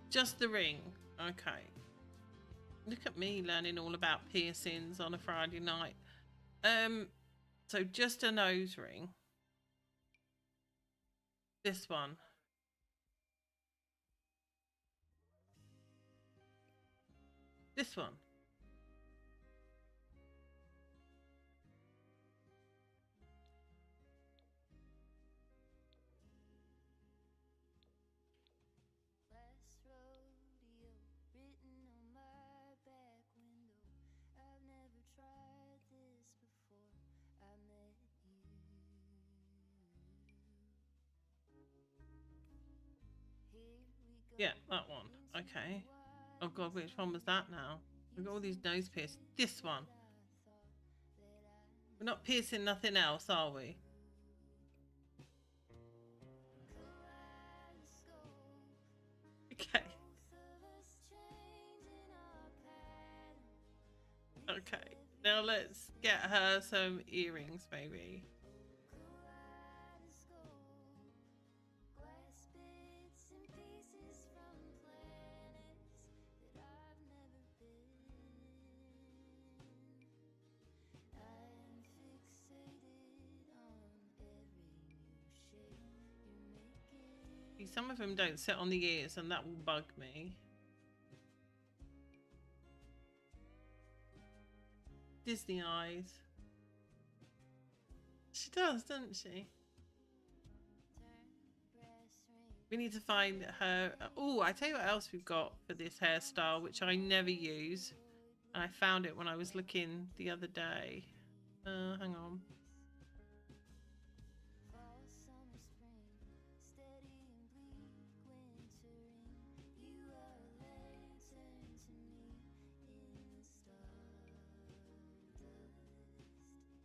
Speaker 1: Just the ring. Okay. Look at me learning all about piercings on a Friday night. So just a nose ring. This one. This one.
Speaker 3: Last rodeo written on my back window. I've never tried this before. I met you. Here we go.
Speaker 1: Yeah, that one. Okay. Oh god, which one was that now? We've got all these nose piercings. This one. We're not piercing nothing else, are we? Okay. Okay. Now let's get her some earrings, maybe. Some of them don't sit on the ears, and that will bug me. Disney eyes. She does, doesn't she? We need to find her. Oh, I tell you what else we've got for this hairstyle, which I never use. And I found it when I was looking the other day. Hang on.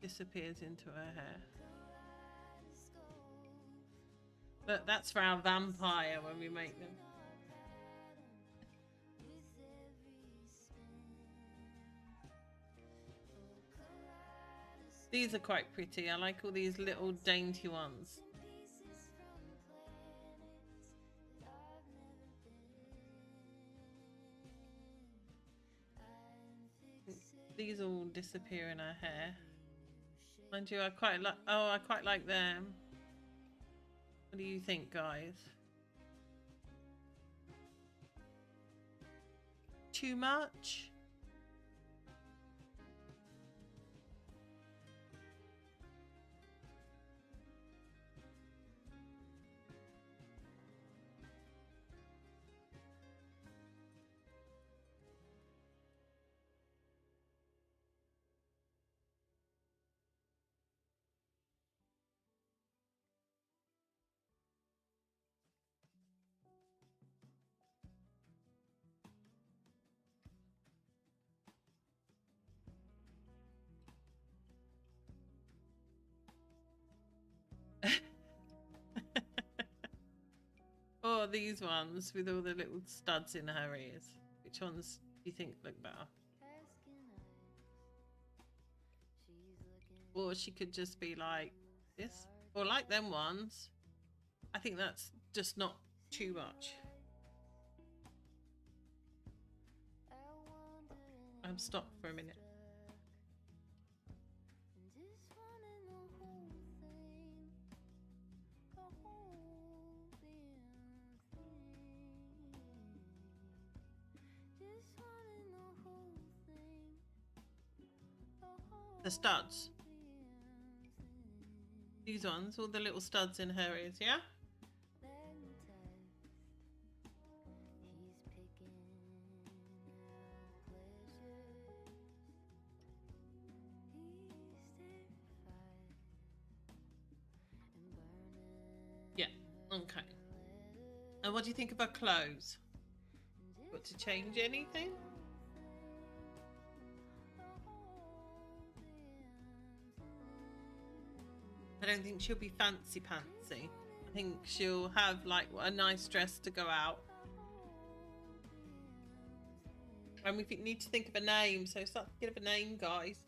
Speaker 1: Disappears into her hair. But that's for our vampire when we make them. These are quite pretty. I like all these little dainty ones. These all disappear in her hair. Mind you, I quite like. Oh, I quite like them. What do you think, guys? Too much? Or these ones with all the little studs in her ears. Which ones do you think look better? Or she could just be like this. Or like them ones. I think that's just not too much. I'm stopped for a minute. The studs. These ones, all the little studs in her ears, yeah? Okay. And what do you think of her clothes? Got to change anything? I don't think she'll be fancy pantsy. I think she'll have like a nice dress to go out. And we need to think of a name, so start thinking of a name, guys.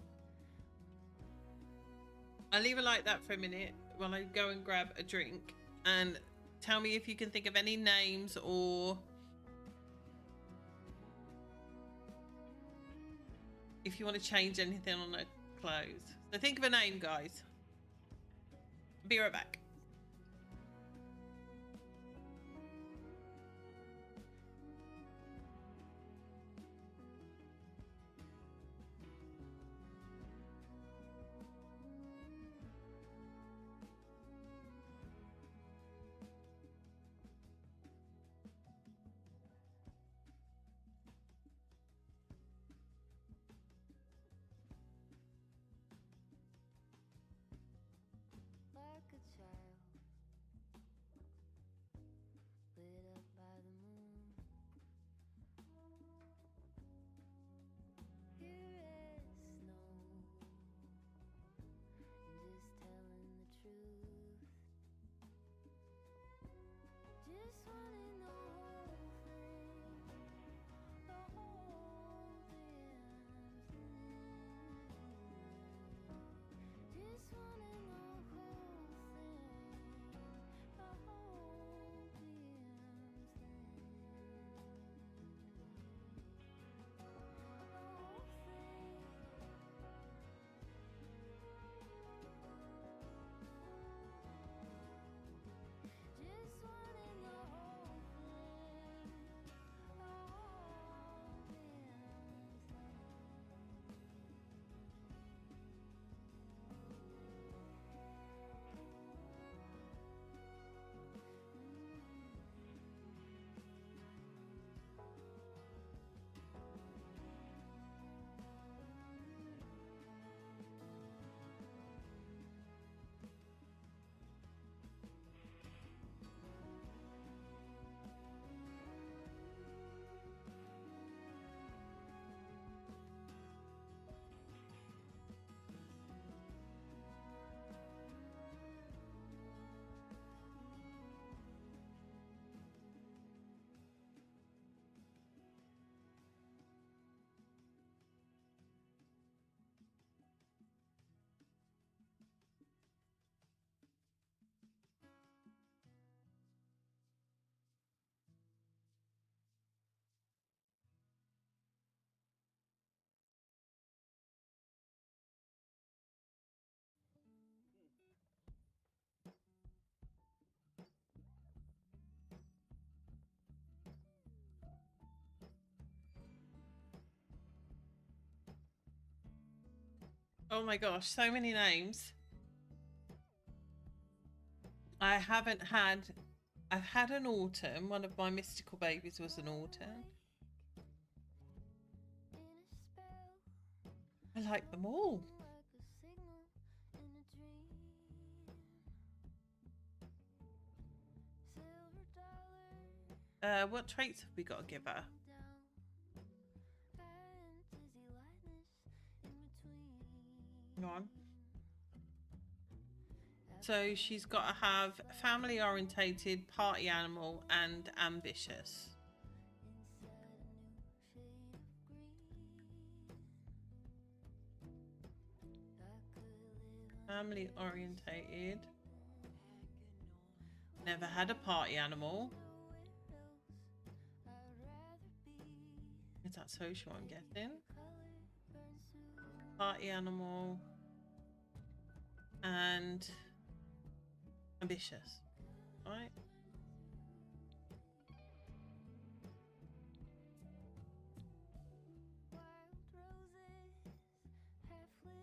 Speaker 1: I'll leave it like that for a minute while I go and grab a drink, and tell me if you can think of any names or if you want to change anything on her clothes. So think of a name, guys. Be right back.
Speaker 3: Like a child, lit up by the moon. Here as snow, just telling the truth. Just wanna know the whole thing. Just wanna know the whole thing. The whole thing. Just wanna know the whole thing.
Speaker 1: Oh my gosh, so many names. I've had an autumn. One of my mystical babies was an autumn. I like them all. What traits have we got to give her? Go on. So she's got to have family orientated, party animal, and ambitious. Family orientated. Never had a party animal. Is that social, I'm guessing? Party animal. And ambitious. Right?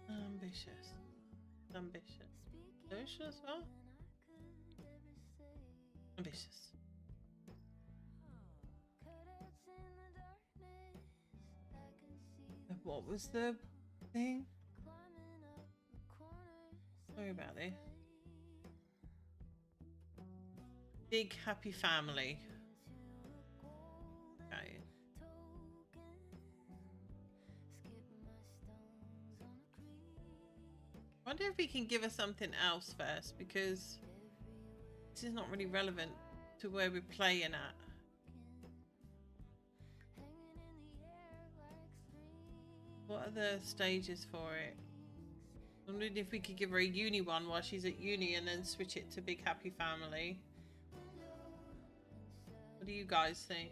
Speaker 1: Ambitious. Ambitious. Social as well? Ambitious. What was the thing? Sorry about this. Big happy family. Okay. Wonder if we can give her something else first, because this is not really relevant to where we're playing at. What are the stages for it? I'm wondering if we could give her a uni one while she's at uni and then switch it to Big Happy Family. What do you guys think?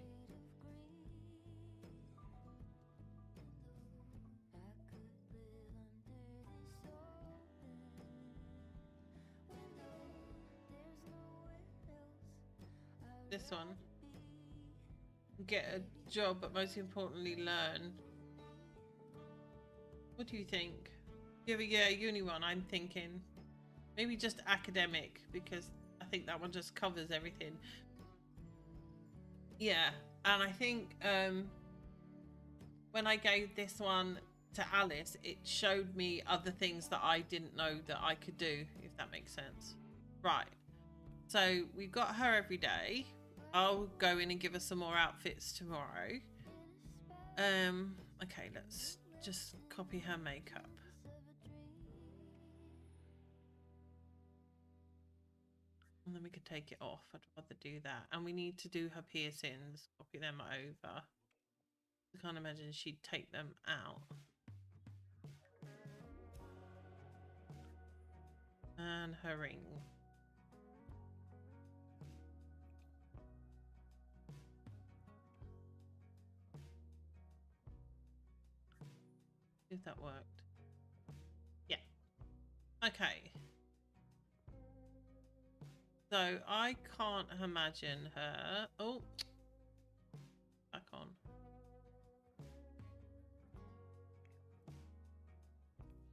Speaker 1: This one. Get a job, but most importantly learn. What do you think? Yeah, uni one, I'm thinking. Maybe just academic, because I think that one just covers everything. Yeah, and I think when I gave this one to Alice, it showed me other things that I didn't know that I could do, if that makes sense. Right, so we've got her every day. I'll go in and give her some more outfits tomorrow. Okay, let's just copy her makeup. And then we could take it off. I'd rather do that. And we need to do her piercings. Copy them over. I can't imagine she'd take them out. And her ring. If that worked. Yeah. Okay. So I can't imagine her. Oh, back on.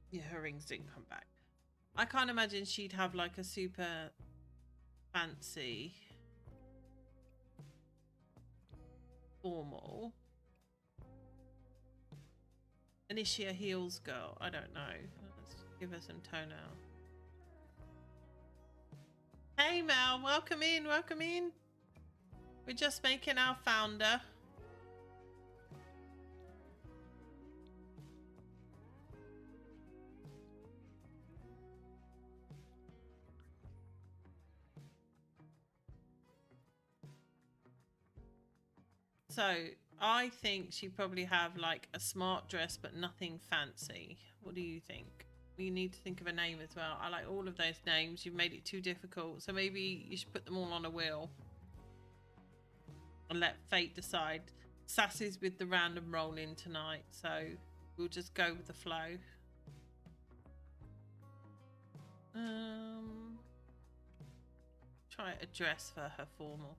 Speaker 1: Yeah, her rings didn't come back. I can't imagine she'd have like a super fancy formal. And is she a heels girl? I don't know. Let's give her some toenail. Hey Mel, welcome in, welcome in. We're just making our founder. So I think she probably have like a smart dress, but nothing fancy. What do you think? We need to think of a name as well. I like all of those names. You've made it too difficult. So maybe you should put them all on a wheel. And let fate decide. Sassy's with the random roll in tonight. So we'll just go with the flow. Try a dress for her formal.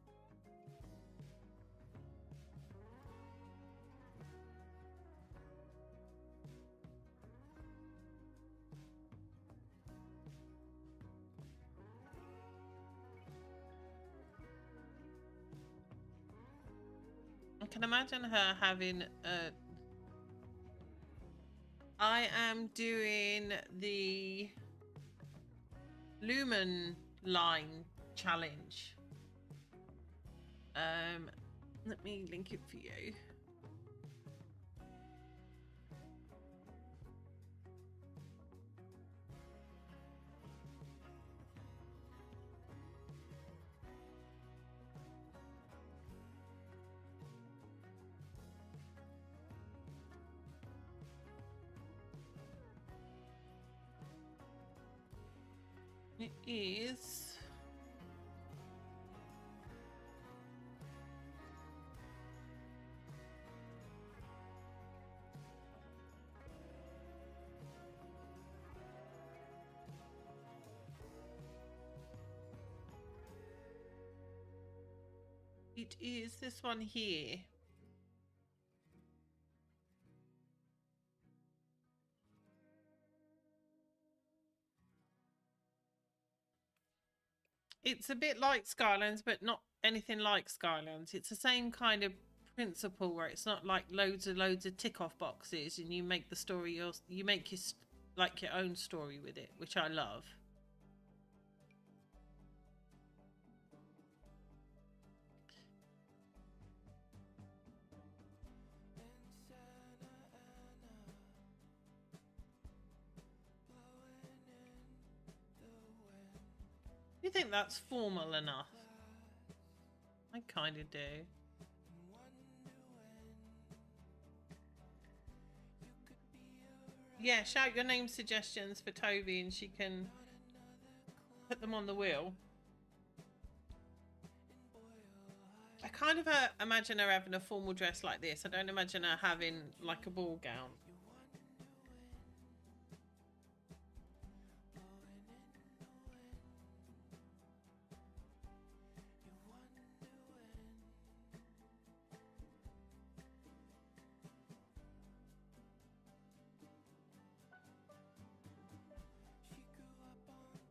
Speaker 1: I can imagine her having a... I am doing the Lumenline challenge. Let me link it for you. It is this one here. It's a bit like Skylands, but not anything like Skylands. It's the same kind of principle where it's not like loads of tick off boxes, and you make the story you make your like your own story with it, which I love. think that's formal enough? I kind of do. Yeah, shout your name suggestions for Toby and she can put them on the wheel. I kind of imagine her having a formal dress like this. I don't imagine her having like a ball gown.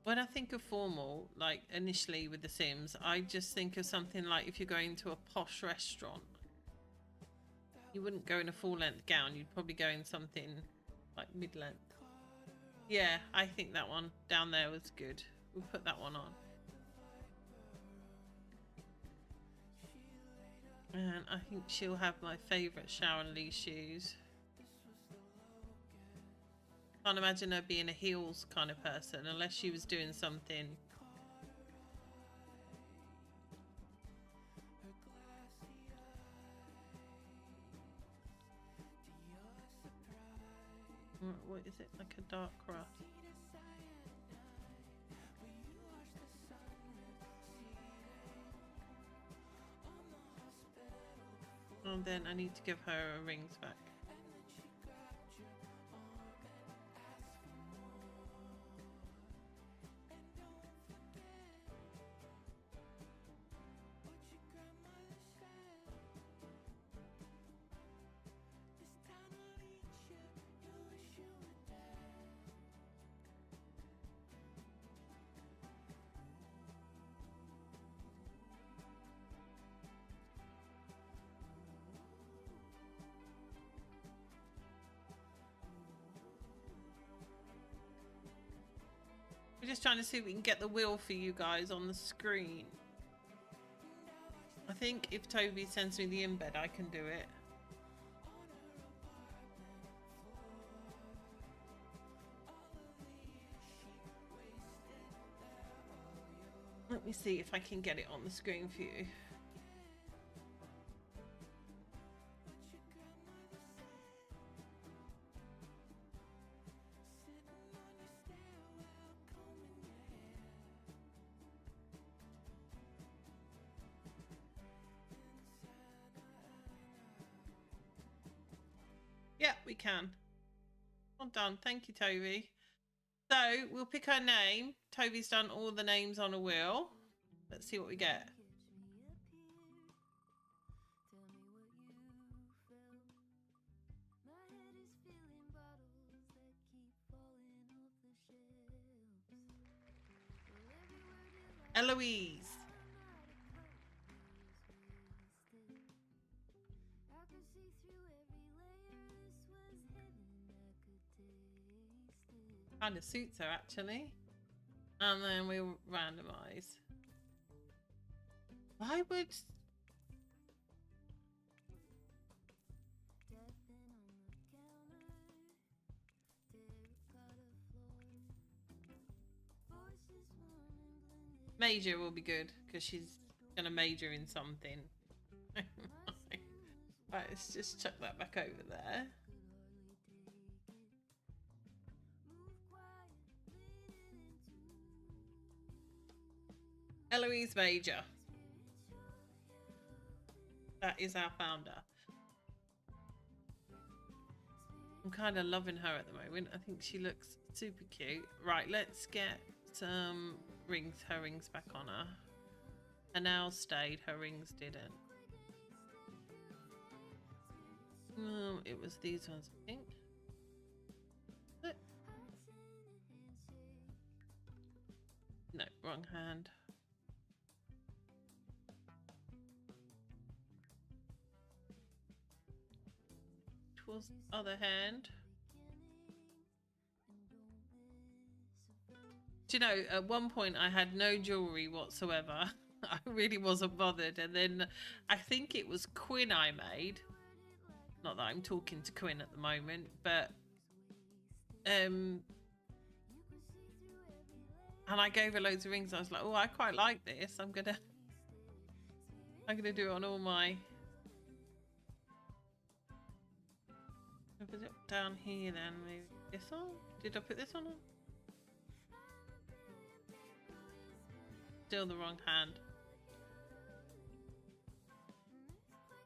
Speaker 1: When I think of formal, like initially with The Sims, I just think of something like if you're going to a posh restaurant. You wouldn't go in a full-length gown, you'd probably go in something like mid-length. Yeah, I think that one down there was good. We'll put that one on. And I think she'll have my favourite Sharon Lee shoes. Can't imagine her being a heels kind of person unless she was doing something. What is it? Like a dark rust. And then I need to give her her rings back. We're just trying to see if we can get the wheel for you guys on the screen. I think if Toby sends me the embed, I can do it. Let me see if I can get it on the screen for you. Yeah, we can. Well done. Thank you, Toby. So we'll pick her name. Toby's done all the names on a wheel. Let's see what we get. Eloise. Kind of suits her actually. And then we'll randomize. Why would... Major will be good because she's gonna major in something. Right, let's just chuck that back over there. Eloise Major. That is our founder. I'm kind of loving her at the moment. I think she looks super cute. Right, let's get some rings, her rings back on her. Her nails stayed, her rings didn't. It was these ones, I think. No, wrong hand. Towards the other hand. Do you know, at one point I had no jewellery whatsoever. I really wasn't bothered. And then I think it was Quinn I made. Not that I'm talking to Quinn at the moment, but And I gave her loads of rings. I was like, oh, I quite like this. I'm gonna do it on all my. I'll put it down here then. Maybe this one. Did I put this one on? Still the wrong hand.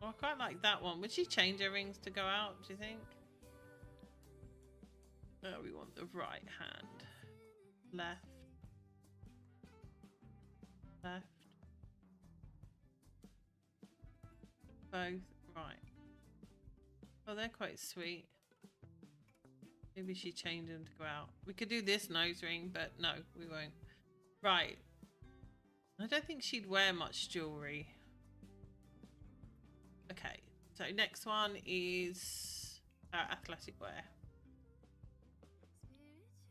Speaker 1: Oh, I quite like that one. Would she change her rings to go out, do you think? No, we want the right hand. Left. Left. Both. Right. Oh, they're quite sweet. Maybe she changed them to go out. We could do this nose ring, but no, we won't. Right. I don't think she'd wear much jewellery. Okay, so next one is athletic wear.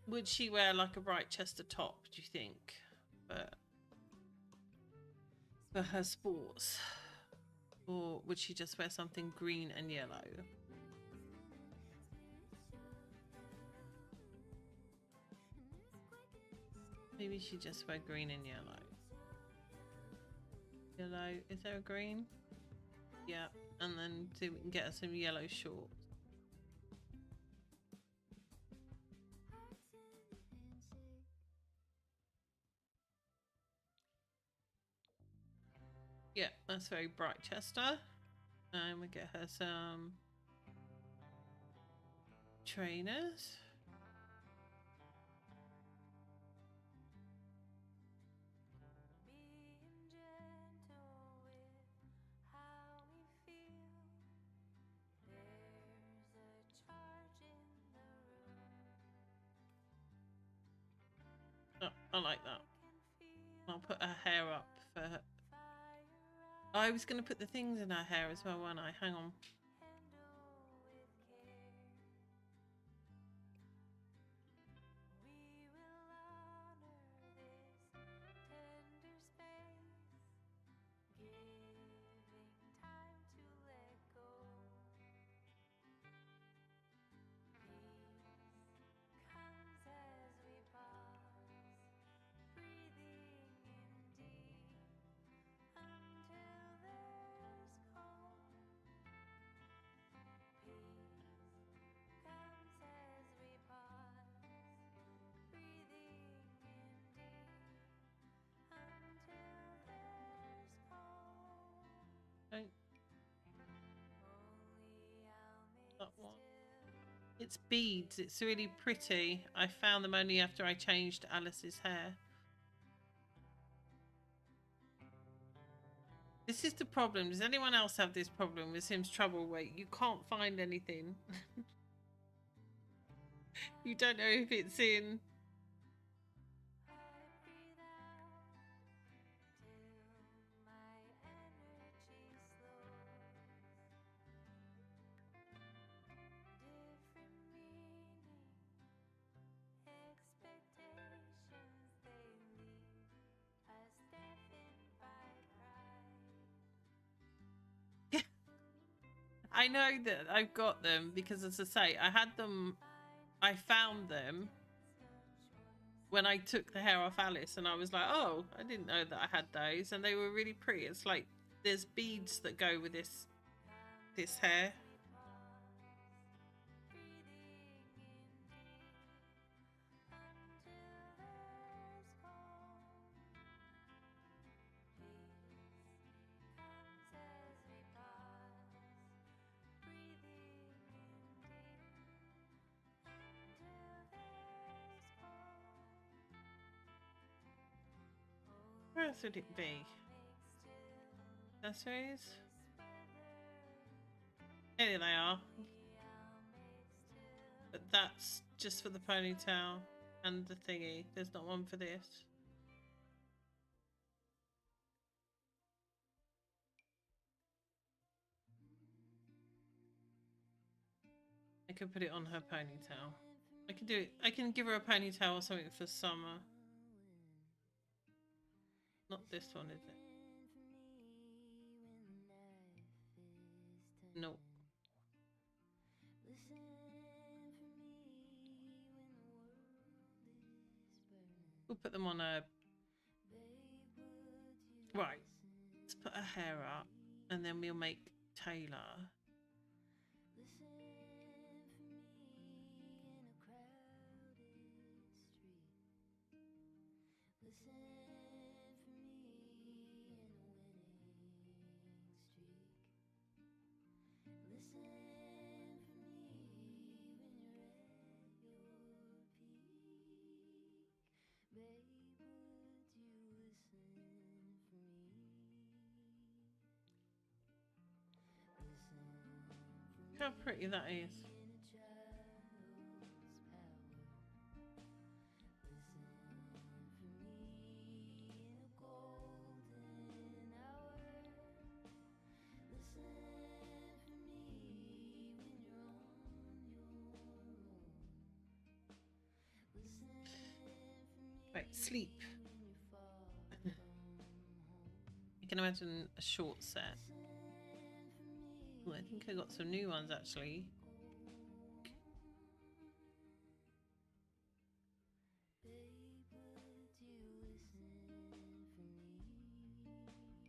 Speaker 1: Would she wear like a Britechester top, do you think? But for her sports? Or would she just wear something green and yellow? Maybe she just wear green and yellow. Yellow, is there a green? Yeah, and then see if we can get her some yellow shorts. Yeah, that's very Britechester. And we get her some trainers. Oh, I like that. I'll put her hair up for her. Oh, I was going to put the things in her hair as well, weren't I? Hang on. That one. It's beads. It's really pretty. I found them only after I changed Alice's hair. This is the problem. Does anyone else have this problem with Sims Trouble where you can't find anything? You don't know if it's in... I know that I've got them because, as I say, I found them when I took the hair off Alice, and I was like, oh, I didn't know that I had those, and they were really pretty. It's like there's beads that go with this hair. Where else would it be? Accessories? Here they are. But that's just for the ponytail and the thingy. There's not one for this. I could put it on her ponytail. I can do it. I can give her a ponytail or something for summer. Not this one, is it? No. We'll put them on a... Right. Let's put her hair up and then we'll make Taylor. Look how pretty that is. Right, sleep. You can imagine a short set. Ooh, I think I got some new ones actually.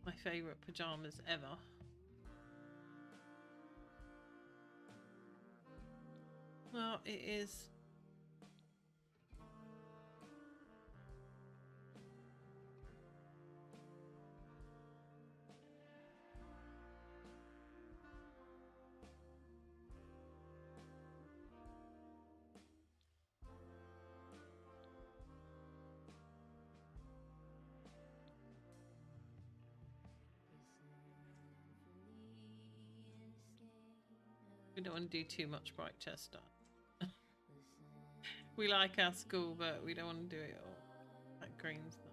Speaker 1: My favourite pyjamas ever. Well, it is. We don't want to do too much Britechester. We like our school, but we don't want to do it all. That green stuff.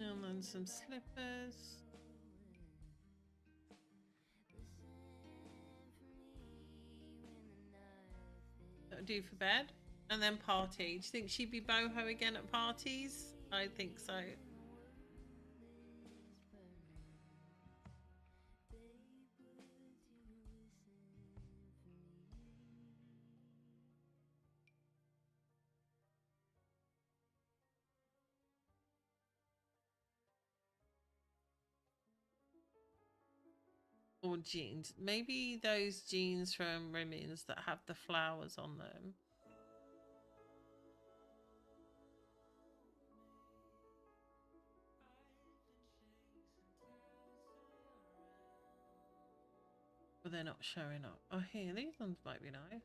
Speaker 1: And then some slippers. That'll do for bed. And then party. Do you think she'd be boho again at parties? I think so. Or jeans. Maybe those jeans from Rimmins that have the flowers on them. But they're not showing up. Oh, here, these ones might be nice.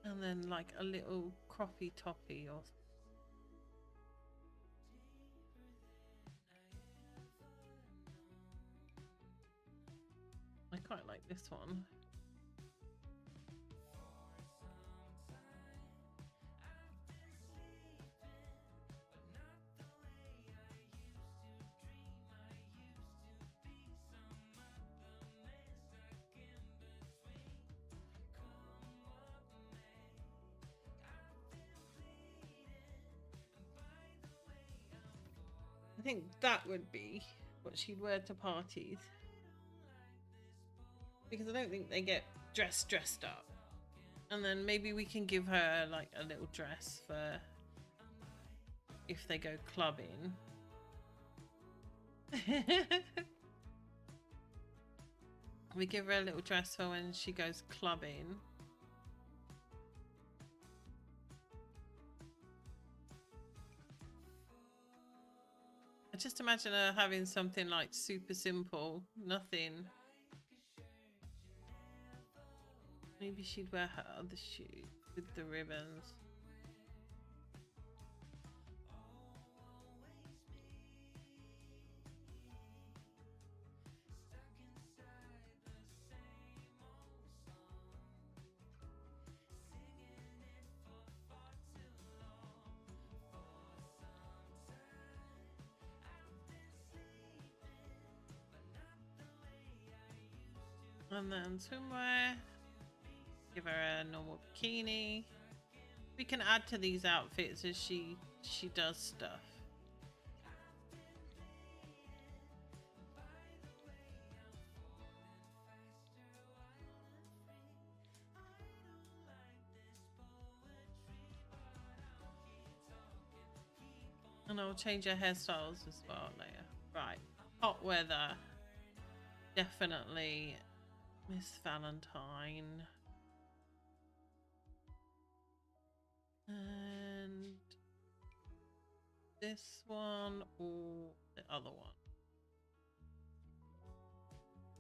Speaker 1: And then like a little croppy toppy or... I quite like this one. I think that would be what she'd wear to parties. Because I don't think they get dressed up. And then maybe we can give her like a little dress for if they go clubbing. We give her a little dress for when she goes clubbing. I just imagine her having something like super simple, nothing. Maybe she'd wear her other shoe with the ribbons. And then swimwear. Give her a normal bikini. We can add to these outfits as she does stuff. And I'll change your hairstyles as well later. Right. Hot weather. Definitely Miss Valentine. And this one or the other one?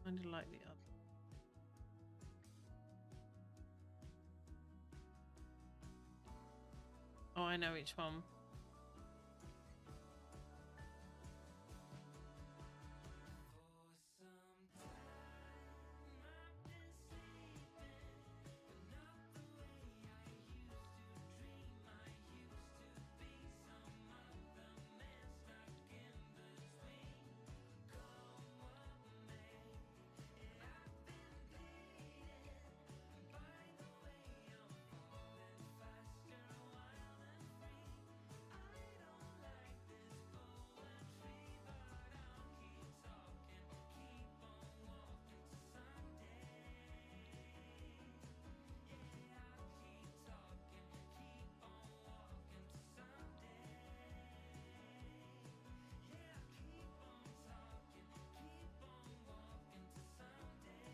Speaker 1: Kind of like the other. Oh, I know which one.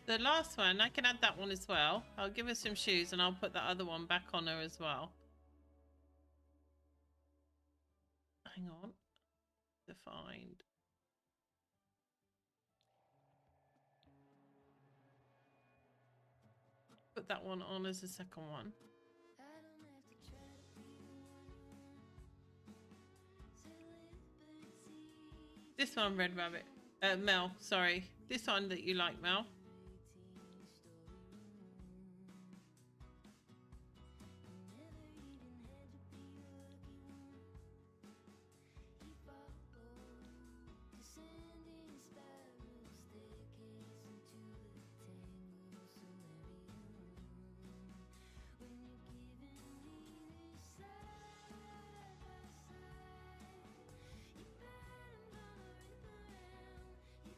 Speaker 1: The last one, I can add that one as well. I'll give her some shoes and I'll put that other one back on her as well. Hang on. Defined. Put that one on as the second one. This one, Red Rabbit. Mel, sorry. This one that you like, Mel.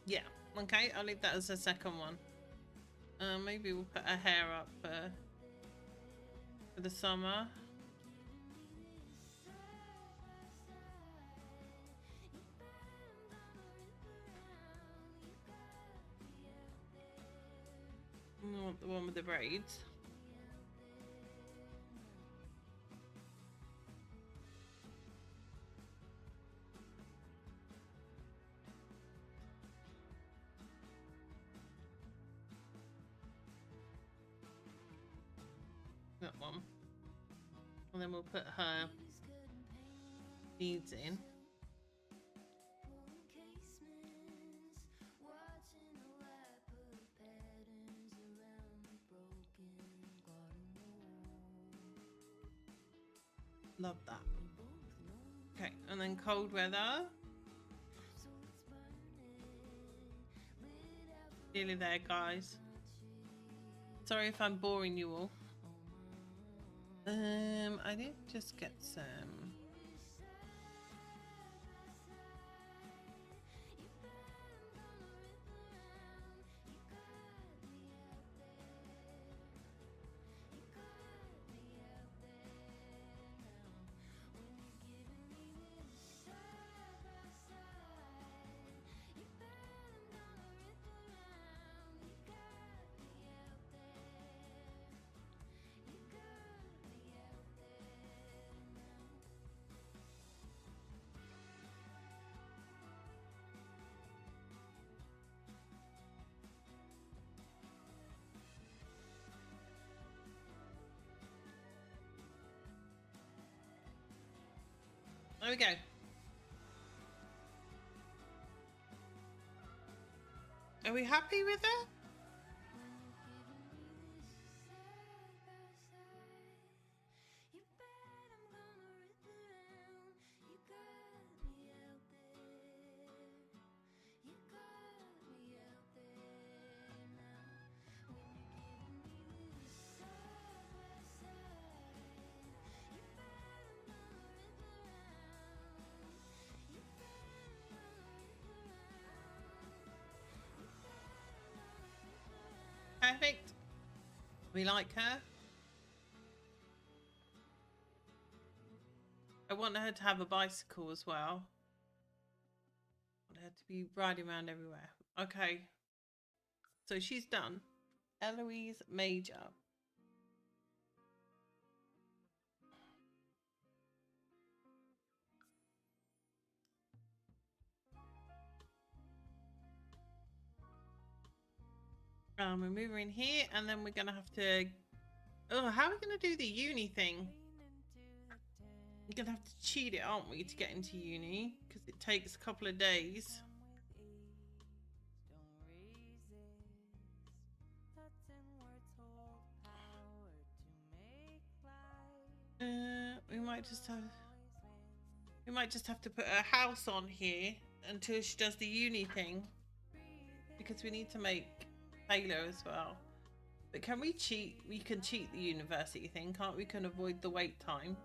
Speaker 1: Yeah, okay, I'll leave that as the second one. Maybe we'll put her hair up for the summer. I want the one with the braids. That one. And then we'll put her beads in. Love that. Okay, and then cold weather. Nearly there, guys. Sorry if I'm boring you all. I did just get some. There we go. Are we happy with it? Perfect. We like her. I want her to have a bicycle as well. I want her to be riding around everywhere. Okay. So she's done. Eloise Major. We move her in here, and then we're gonna have to. Oh, how are we gonna do the uni thing? We're gonna have to cheat it, aren't we, to get into uni? Because it takes a couple of days. We might just have to put a house on here until she does the uni thing, because we need to make Taylor as well. But can we cheat? We can cheat the university thing, can't we? Can avoid the wait time.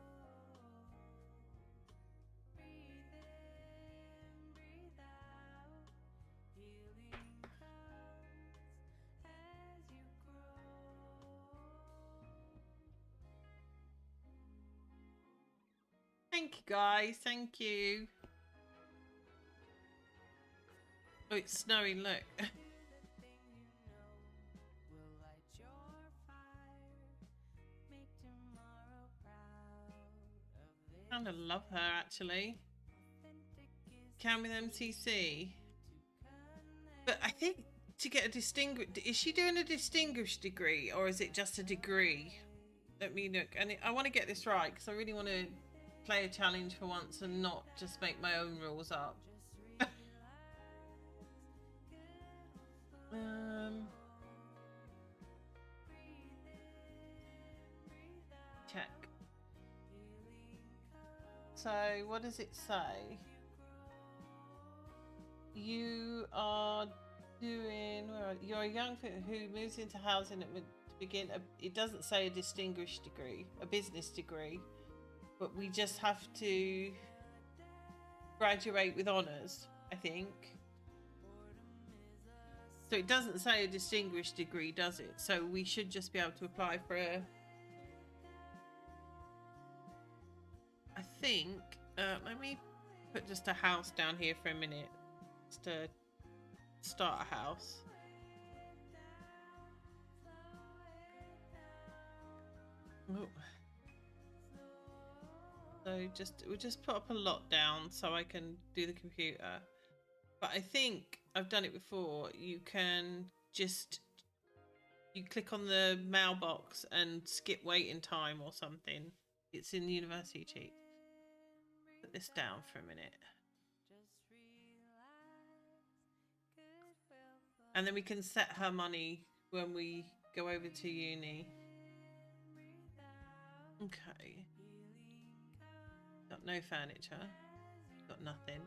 Speaker 1: Thank you, guys. Thank you. Oh, it's snowing. Look. I kind of love her, actually. Can with MCC. But I think to get a distinguished... Is she doing a distinguished degree, or is it just a degree? Let me look. And I want to get this right, because I really want to play a challenge for once and not just make my own rules up. Check. So what does it say? You are doing... You're a young who moves into housing to begin... It doesn't say a distinguished degree, a business degree. But we just have to graduate with honours, I think. So it doesn't say a distinguished degree, does it? So we should just be able to apply for a... I think... let me put just a house down here for a minute. Just to start a house. Oh. So we'll just put up a lot down so I can do the computer. But I think I've done it before. You can just, you click on the mailbox and skip waiting time or something. It's in the university cheat. Put this down for a minute. And then we can set her money when we go over to uni. Okay. Got no furniture, got nothing,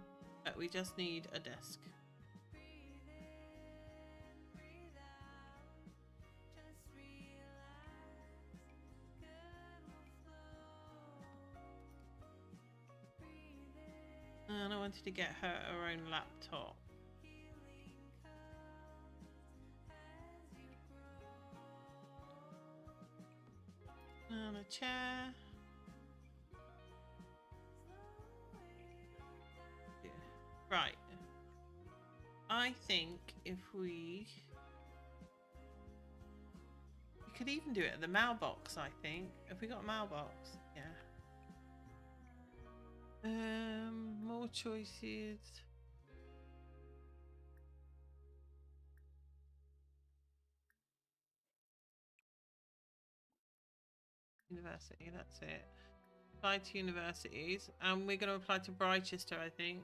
Speaker 1: but we just need a desk. And I wanted to get her her own laptop. And a chair. Right. I think if we could even do it at the mailbox, I think. Have we got a mailbox? Yeah. More choices. University, that's it. Apply to universities. And we're going to apply to Britechester, I think.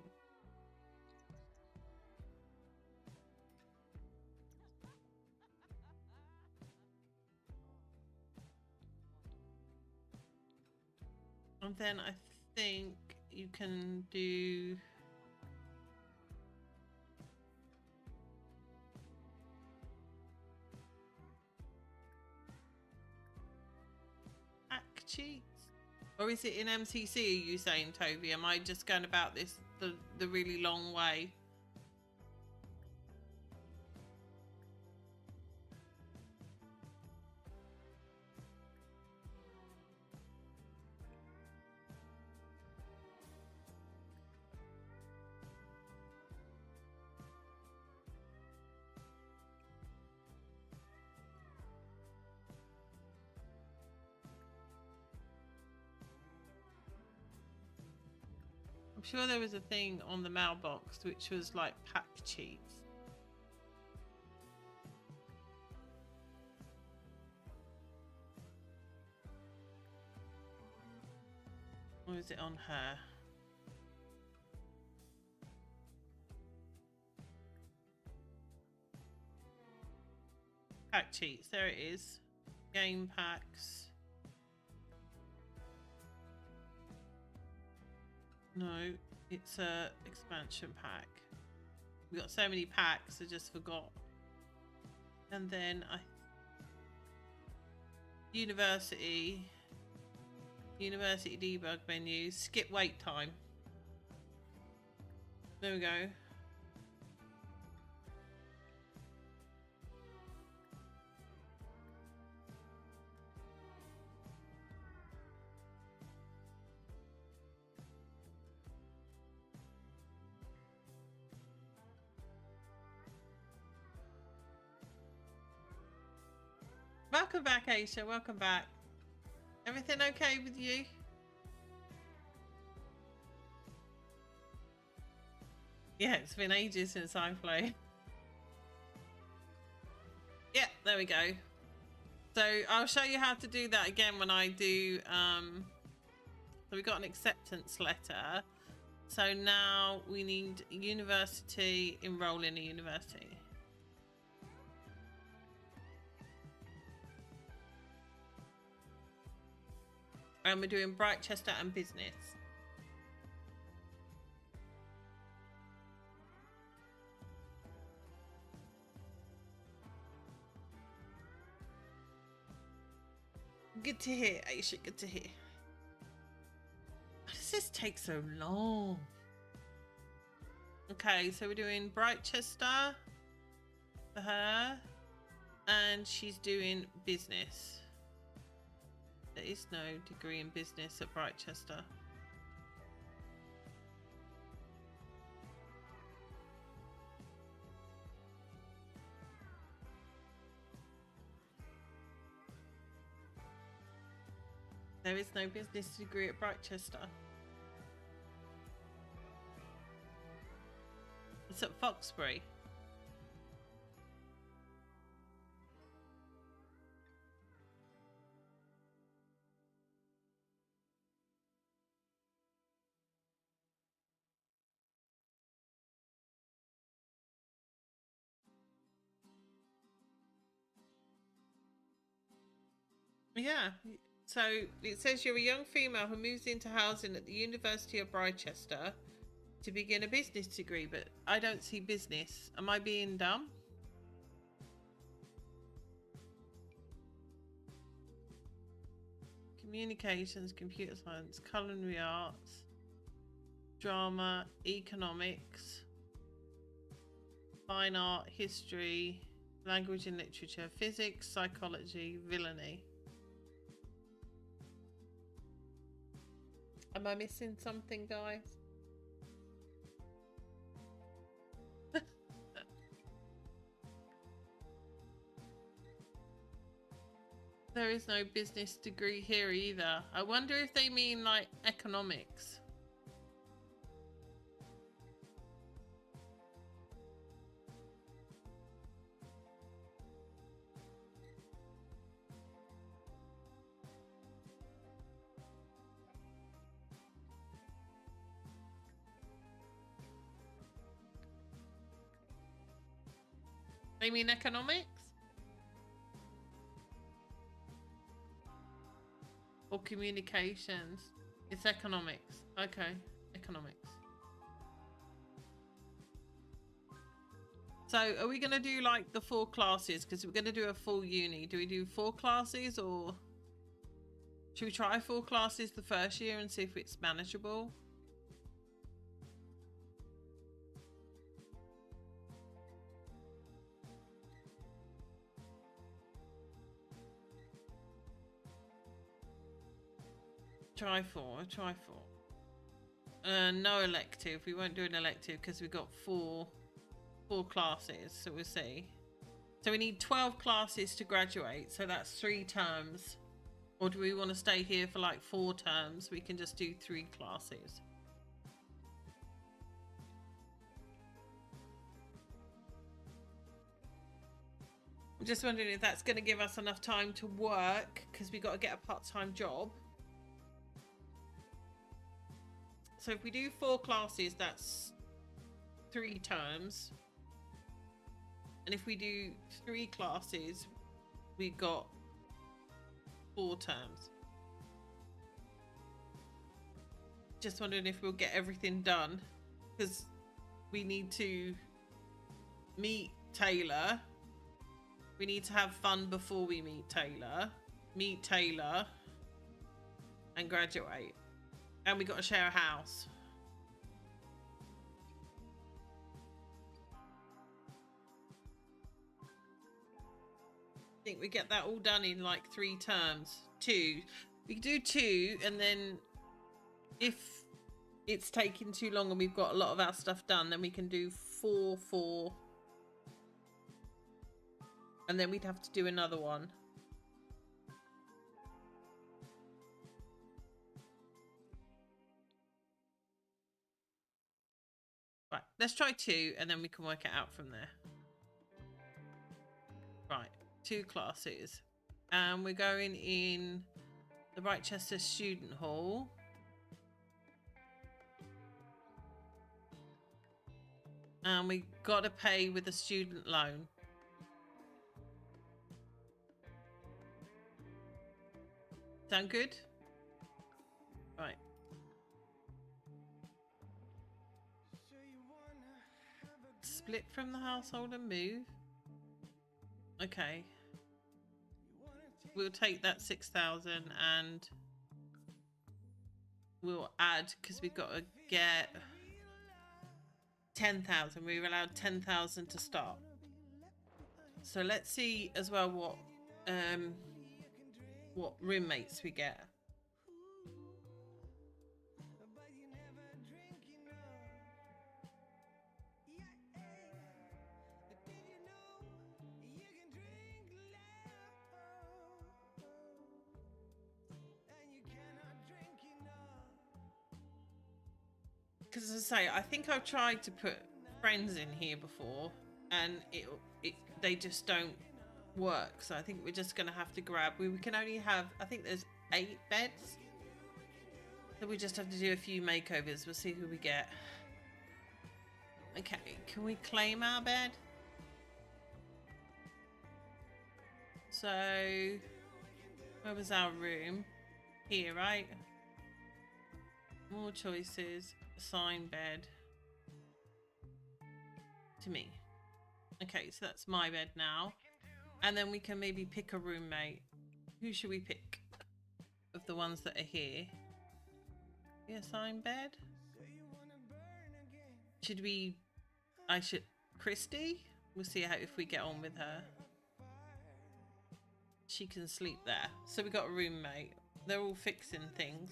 Speaker 1: And then I think you can do... Act cheats? Or is it in MCC, are you saying, Toby? Am I just going about this the really long way? I'm sure there was a thing on the mailbox which was like pack cheats. Or is it on her? Pack cheats, there it is. Game packs. No, it's a expansion pack. We got so many packs, I just forgot. And then University debug menu, skip wait time. There we go. Welcome back, Aisha. Welcome back. Everything okay with you? Yeah, it's been ages since I played. Yeah, there we go. So I'll show you how to do that again when I do. So we got an acceptance letter. So now we need university, enroll in a university. And we're doing Britechester and business. Good to hear, Aisha, good to hear. Why does this take so long? Okay, so we're doing Britechester for her. And she's doing business. There is no degree in business at Britechester. There is no business degree at Britechester. It's at Foxbury. Yeah, so it says you're a young female who moves into housing at the University of Britechester to begin a business degree, but I don't see business. Am I being dumb? Communications, computer science, culinary arts, drama, economics, fine art, history, language and literature, physics, psychology, villainy. Am I missing something, guys? There is no business degree here either. I wonder if they mean like economics. They mean economics? Or communications? It's economics. Okay, economics. So are we going to do like the 4 classes? Because we're going to do a full uni. Do we do 4 classes or should we try 4 classes the first year and see if it's manageable? Try 4. No elective. We won't do an elective because we've got 4 classes, so we'll see. So we need 12 classes to graduate, so that's 3 terms. Or do we want to stay here for like 4 terms? We can just do 3 classes. I'm just wondering if that's going to give us enough time to work, because we got to get a part-time job. So if we do 4 classes, that's 3 terms. And if we do 3 classes, we got 4 terms. Just wondering if we'll get everything done, because we need to meet Taylor. We need to have fun before we meet Taylor, and graduate. And we got to share a house. I think we get that all done in like 3 terms. 2. We can do 2, and then if it's taking too long and we've got a lot of our stuff done, then we can do 4. And then we'd have to do another one. Right, let's try 2 and then we can work it out from there. Right, 2 classes. And we're going in the Britechester Student Hall. And we got to pay with a student loan. Sound good? Right. Split from the household and move. Okay. We'll take that 6,000 and we'll add, because we've got to get 10,000. We were allowed 10,000 to start. So let's see as well what roommates we get. Because as I say, I think I've tried to put friends in here before and they just don't work. So I think we're just going to have to grab, we can only have, I think there's 8 beds. So we just have to do a few makeovers. We'll see who we get. Okay, can we claim our bed? So, where was our room? Here, right? More choices. Assign bed to me. Okay, so that's my bed now. And then we can maybe pick a roommate. Who should we pick of the ones that are here? The assigned bed? Should we... Christy? We'll see how if we get on with her. She can sleep there. So we got a roommate. They're all fixing things.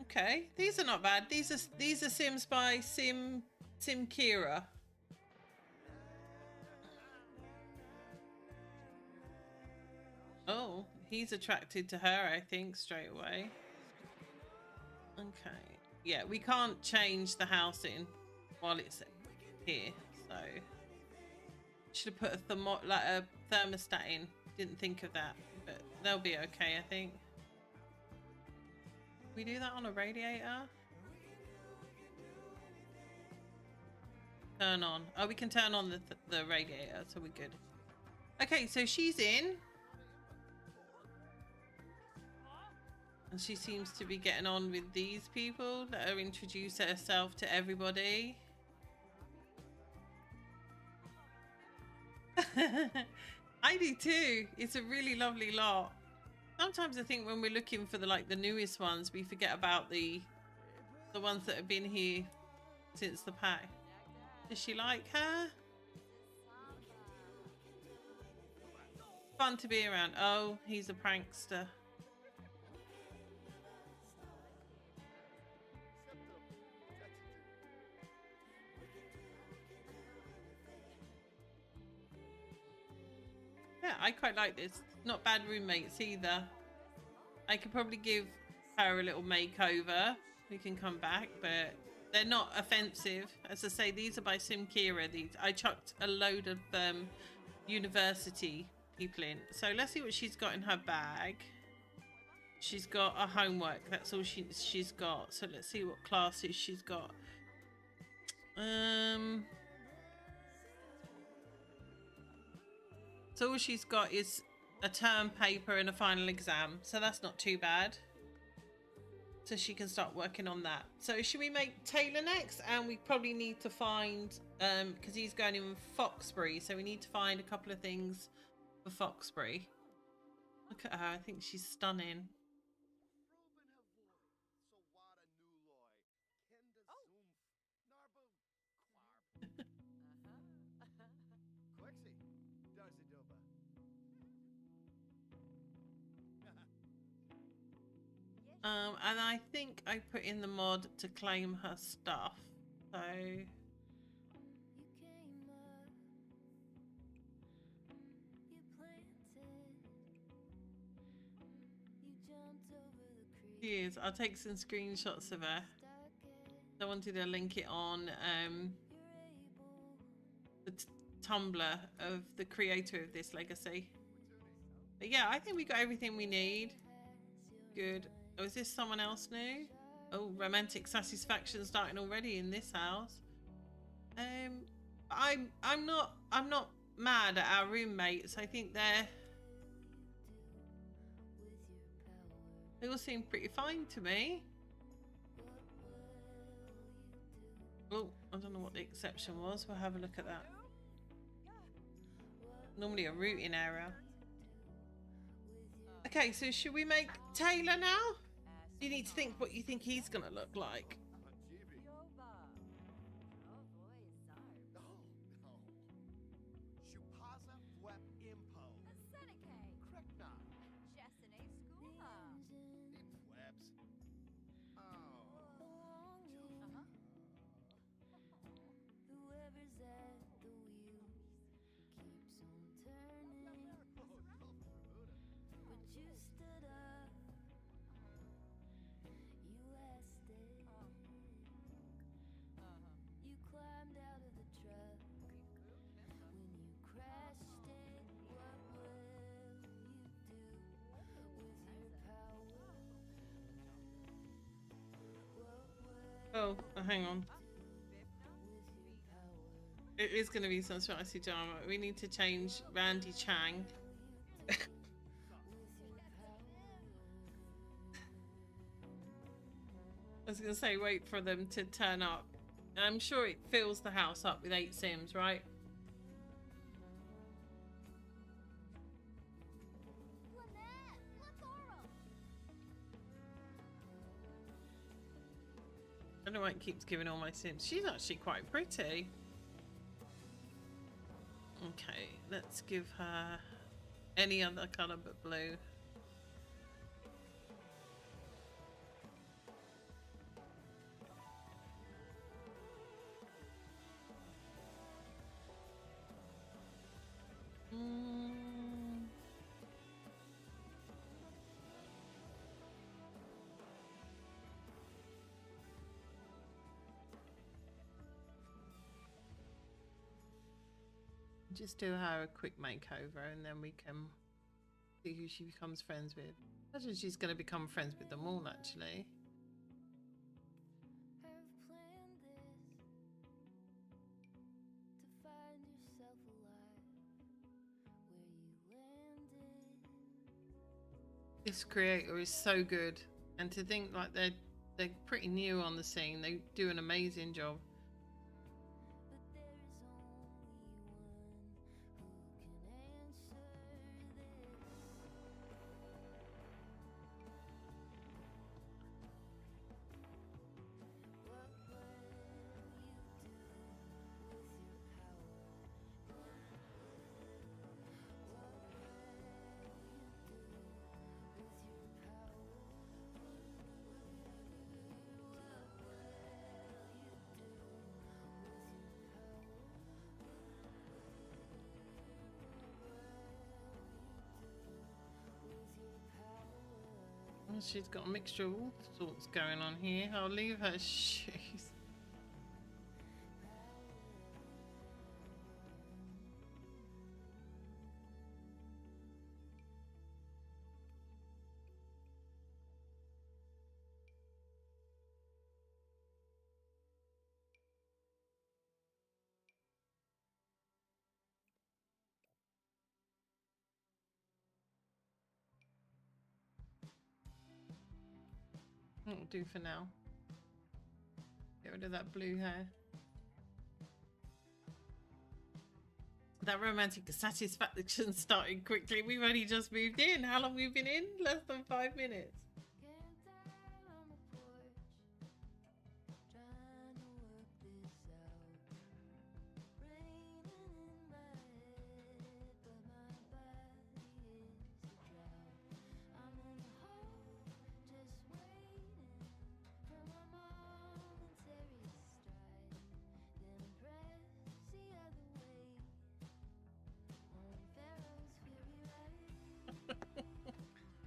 Speaker 1: Okay, these are not bad. These are Sims by Sim Kira. Oh, he's attracted to her, I think, straight away. Okay. Yeah, we can't change the house in while it's here, so should have put a thermostat in. Didn't think of that, but they'll be okay, I think. We do that on a radiator? Turn on. Oh, we can turn on the radiator, so we're good. Okay, so she's in. And she seems to be getting on with these people. Let her introduce herself to everybody. I do too. It's a really lovely lot. Sometimes I think when we're looking for the newest ones, we forget about the ones that have been here since the pack. Does she like her? Fun to be around. Oh, he's a prankster. Yeah, I quite like this. Not bad roommates either. I could probably give her a little makeover. We can come back, but They're not offensive. As I say, these are by Sim Kira. These I chucked a load of university people in. So let's see what she's got in her bag. She's got a homework. That's all she's got. So let's see what classes she's got. So all she's got is a term paper and a final exam. So that's not too bad. So she can start working on that. So should we make Taylor next? And we probably need to find, because he's going in Foxbury. So we need to find a couple of things for Foxbury. Look at her. I think she's stunning. And I think I put in the mod to claim her stuff. So she is. I'll take some screenshots of her. I wanted to link it on the Tumblr of the creator of this legacy. But yeah, I think we got everything we need. Good. Oh, is this someone else new? Oh, romantic satisfaction starting already in this house. I'm not mad at our roommates. I think they all seem pretty fine to me. Oh, I don't know what the exception was. We'll have a look at that. Normally a routing error. Okay, so should we make Taylor now? You need to think what you think he's gonna look like. Oh, hang on. It is going to be some spicy drama. We need to change Randy Chang. I was going to say wait for them to turn up. I'm sure it fills the house up with 8 Sims, right? I don't know why it keeps giving all my Sims. She's actually quite pretty. Okay, let's give her any other colour but blue. Just do her a quick makeover and then we can see who she becomes friends with. I imagine she's going to become friends with them all actually. This creator is so good, and to think like they're pretty new on the scene, they do an amazing job. She's got a mixture of all sorts going on here. I'll leave her shoes. will do for now. Get rid of that blue hair. That romantic satisfaction started quickly. We've only just moved in. How long have we been in? Less than 5 minutes.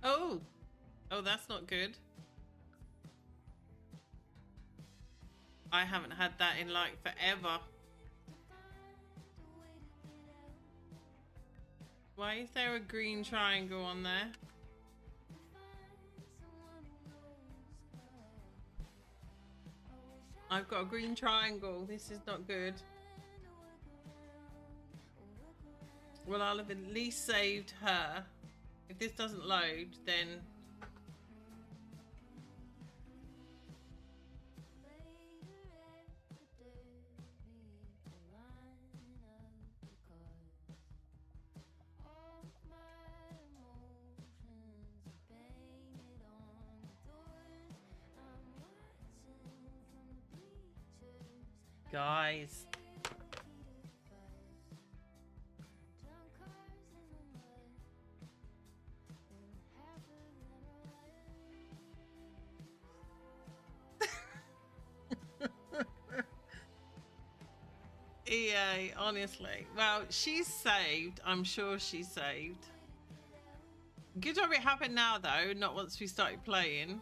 Speaker 1: Oh, oh, that's not good. I haven't had that in like forever. Why is there a green triangle on there? I've got a green triangle. This is not good. Well, I'll have at least saved her. If this doesn't load, then... Guys. EA, honestly. Well, she's saved. I'm sure she's saved. Good job it happened now, though, not once we started playing.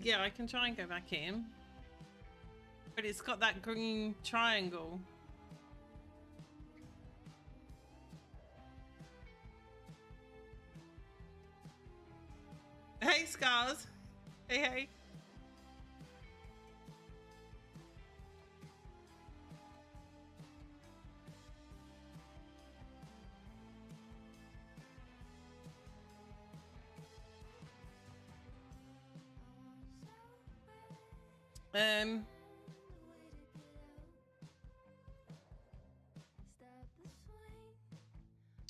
Speaker 1: Yeah, I can try and go back in. But it's got that green triangle. Hey, Scars. Hey, hey.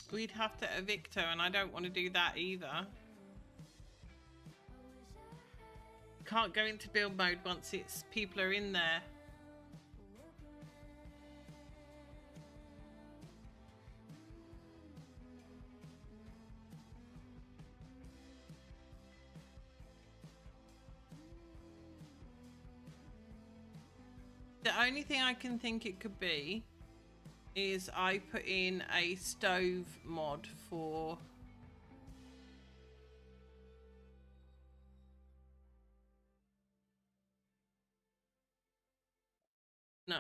Speaker 1: We'd have to evict her, and I don't want to do that either. Can't go into build mode once it's people are in there. The only thing I can think it could be is I put in a stove mod for... No,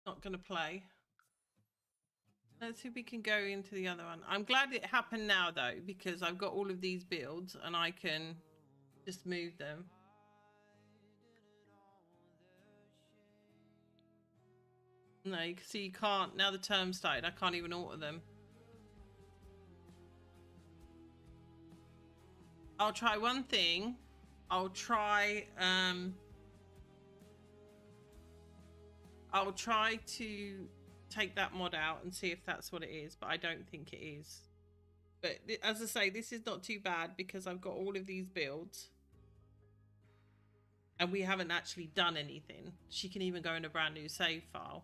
Speaker 1: not gonna play. Let's see if we can go into the other one. I'm glad it happened now though, because I've got all of these builds and I can just move them. No, you can see you can't, now the term started, I can't even alter them. I'll try one thing. I'll try to take that mod out and see if that's what it is, but I don't think it is. But as I say, this is not too bad because I've got all of these builds. And we haven't actually done anything. She can even go in a brand new save file.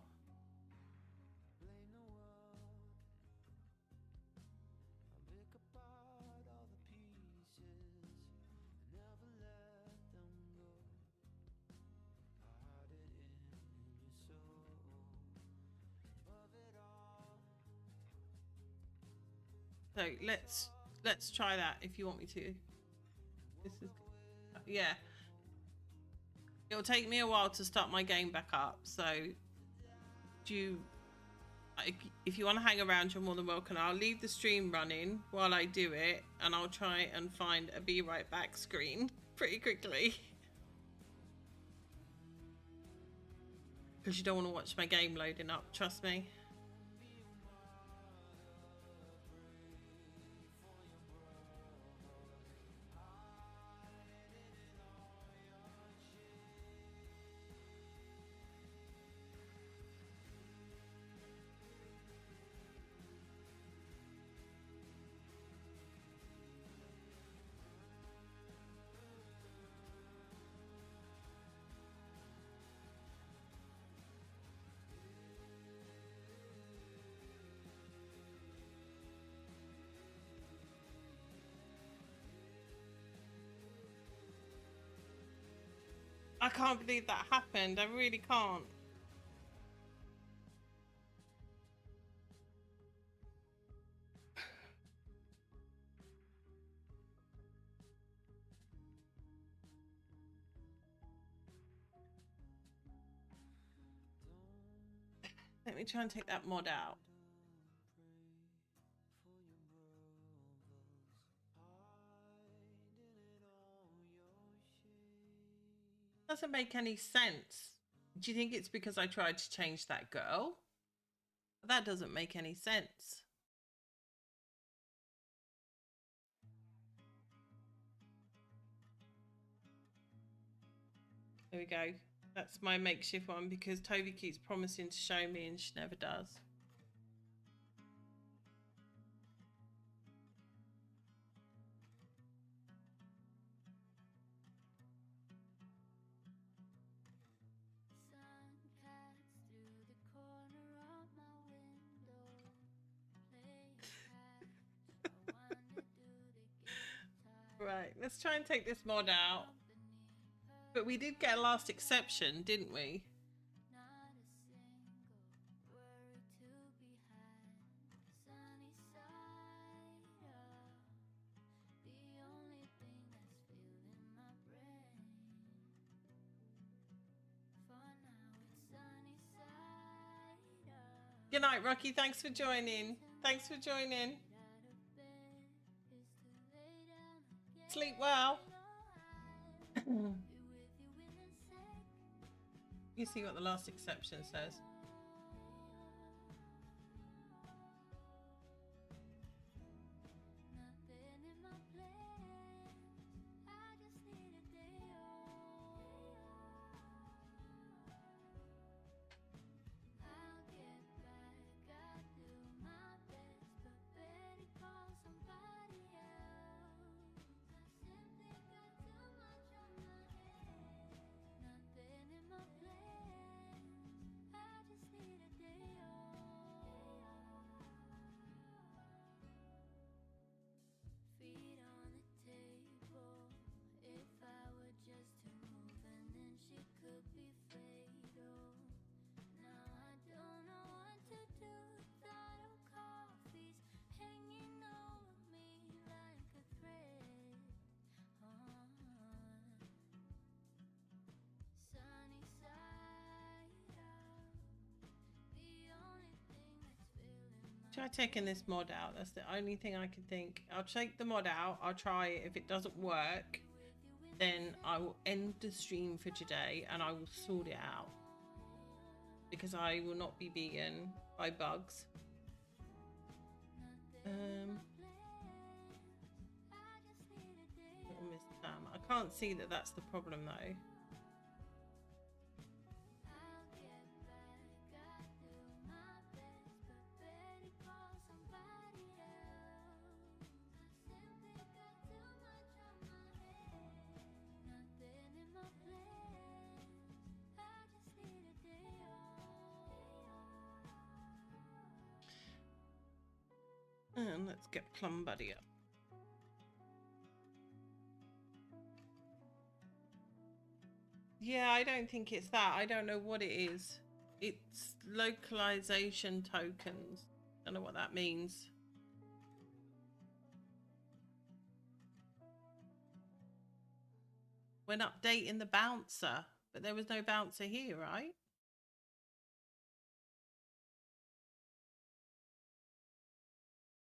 Speaker 1: So let's try that if you want me to. This is, yeah. It'll take me a while to start my game back up, so if you want to hang around, you're more than welcome. I'll leave the stream running while I do it, and I'll try and find a be right back screen pretty quickly. Because you don't want to watch my game loading up, trust me. I can't believe that happened. I really can't. Let me try and take that mod out. Doesn't make any sense. Do you think it's because I tried to change that girl? That doesn't make any sense. There we go. That's my makeshift one because Toby keeps promising to show me and she never does. Right, let's try and take this mod out. But we did get a last exception, didn't we? Good night, Rocky. Thanks for joining. Thanks for joining. Sleep well. You see what the last exception says. Try taking this mod out. That's the only thing I can think. I'll take the mod out. I'll try it. If it doesn't work, then I will end the stream for today and I will sort it out. Because I will not be beaten by bugs. I can't see that that's the problem though. And let's get Plum Buddy up. Yeah, I don't think it's that. I don't know what it is. It's localization tokens. Don't know what that means. When updating the bouncer, but there was no bouncer here, right?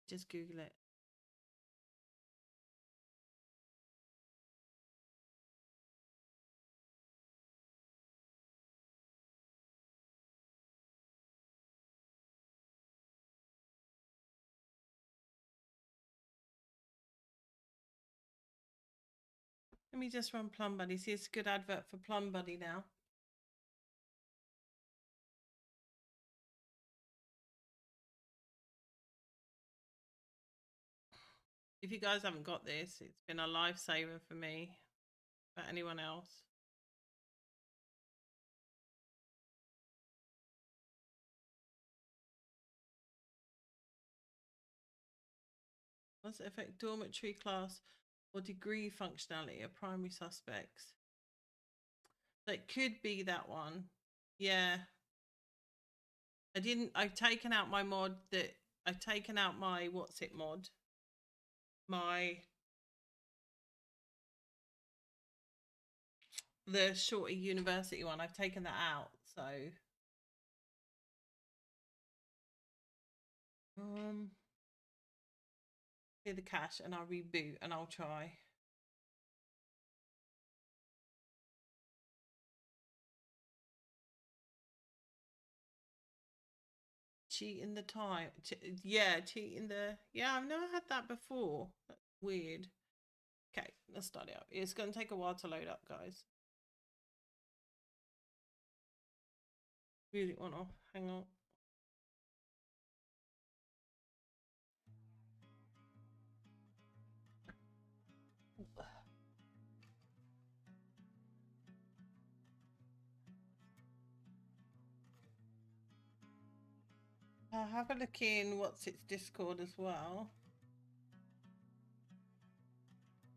Speaker 1: Just Google it. Let me just run Plum Buddy. See, it's a good advert for Plum Buddy now. If you guys haven't got this, it's been a lifesaver for me. For anyone else. What's it affect dormitory class or degree functionality of primary suspects? So it could be that one. Yeah. I've taken out my mod that I've taken out my what's it mod. The shorter university one. I've taken that out. So clear the cache and I'll reboot and I'll try. Cheating the time. Yeah, cheating the. Yeah, I've never had that before. That's weird. Okay, let's start it up. It's going to take a while to load up, guys. Music went off. Hang on. Have a look in what's its Discord as well.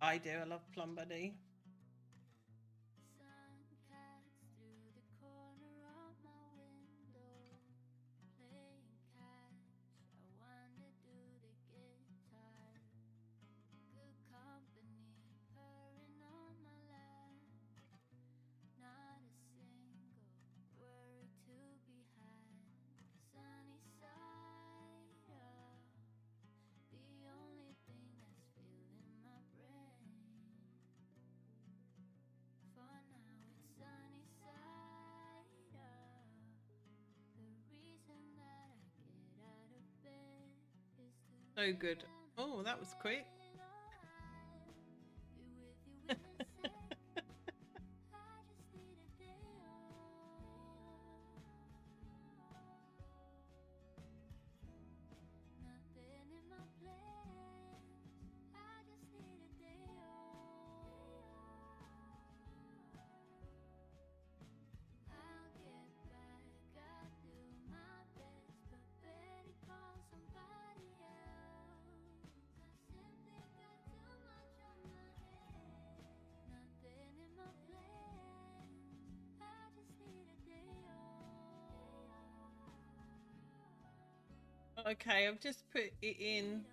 Speaker 1: I do. I love Plum Buddy.
Speaker 3: Sun cuts through the corner of my window, playing catch. I wonder, do they get tired? Good company purring on my lap. Not a single worry to be had. Sunny side up, the only thing that's filling my brain. For now it's sunny side up. The reason that I get out of bed is to
Speaker 1: So good. Oh, that was quick.
Speaker 3: be with you in a sec. I just need a day off. Nothing in my plans. I just need a day off. I'll get back, I do my best, but better call somebody else. I simply got too much on my head. Nothing in my plans. I just need a day off.
Speaker 1: Okay, I've just put it in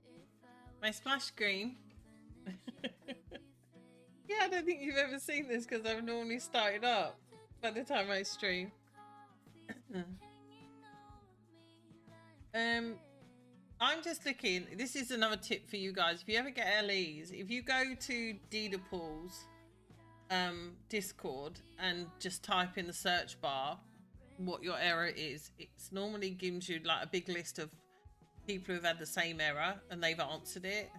Speaker 3: On the table, if I
Speaker 1: my
Speaker 3: was
Speaker 1: splash screen.
Speaker 3: then she could be fake.
Speaker 1: Yeah, I don't think you've ever seen this because I've normally started up by the time I stream. I'm just looking. This is another tip for you guys. If you ever get LEs, if you go to Deedapul's Discord and just type in the search bar what your error is, it's normally gives you like a big list of people who've had the same error and they've answered it.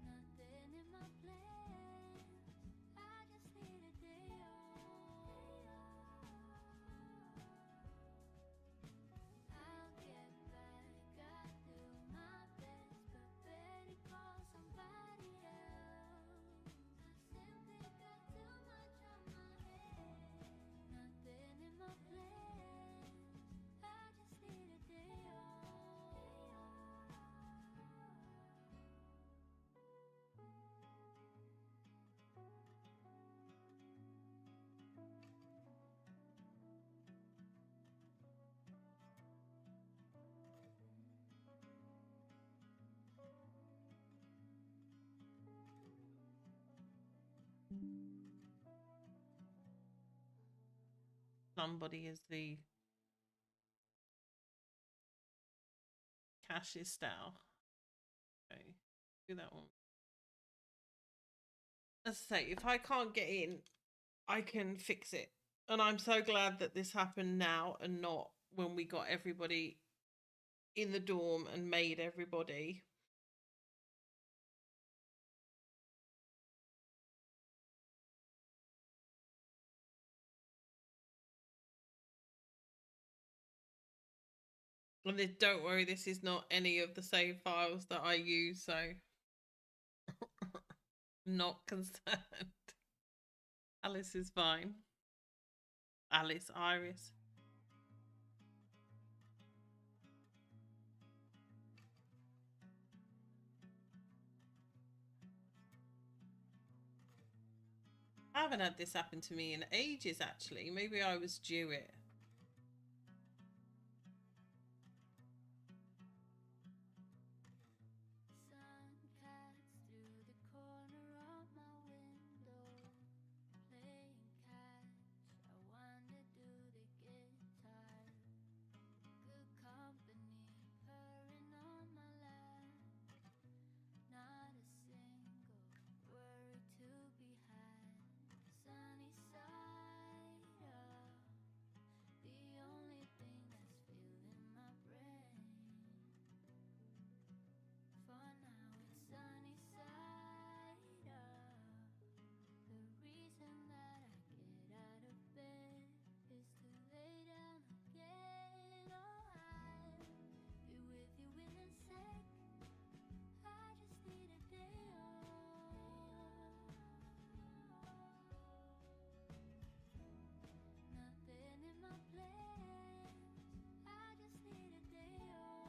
Speaker 3: Nothing in my plans. I just need a day off. I'll get back, I do my best, but better call somebody else. I simply got too much on my head.
Speaker 1: somebody as the cache is style. Okay, do that one. As I say, if I can't get in, I can fix it. And I'm so glad that this happened now and not when we got everybody in the dorm and made everybody. And this, don't worry, this is not any of the save files that I use, so not concerned. Alice is fine. Alice, Iris. I haven't had this happen to me in ages, actually. Maybe I was due it.
Speaker 3: Sun cuts through the corner of my window, playing catch. I wonder, do they get tired? Good company purring on my lap. Not a single worry to be had. Sunny side up, the only thing that's filling my brain. For now it's sunny side up. The reason that I get out of bed is to lay down again. Oh, I'll be with you in a sec. I just need a day off. Nothing in my plans. I just need a day off.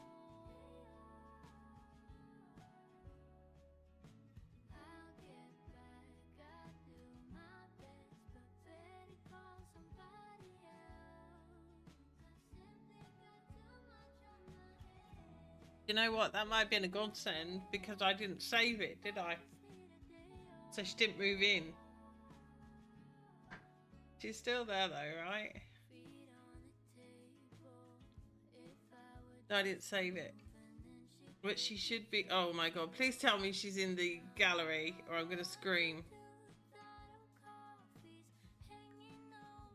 Speaker 3: I'll get back, I do my best, but better call somebody else. I simply got too much on my head.
Speaker 1: You know what? That might have been a godsend because I didn't save it, did I? So she didn't move in. She's still there though, right?
Speaker 3: Feet on the table. If I were
Speaker 1: No, I didn't save it.
Speaker 3: then she
Speaker 1: But she should be. Oh my god. Please tell me she's in the gallery or I'm going to scream.
Speaker 3: coffee's hanging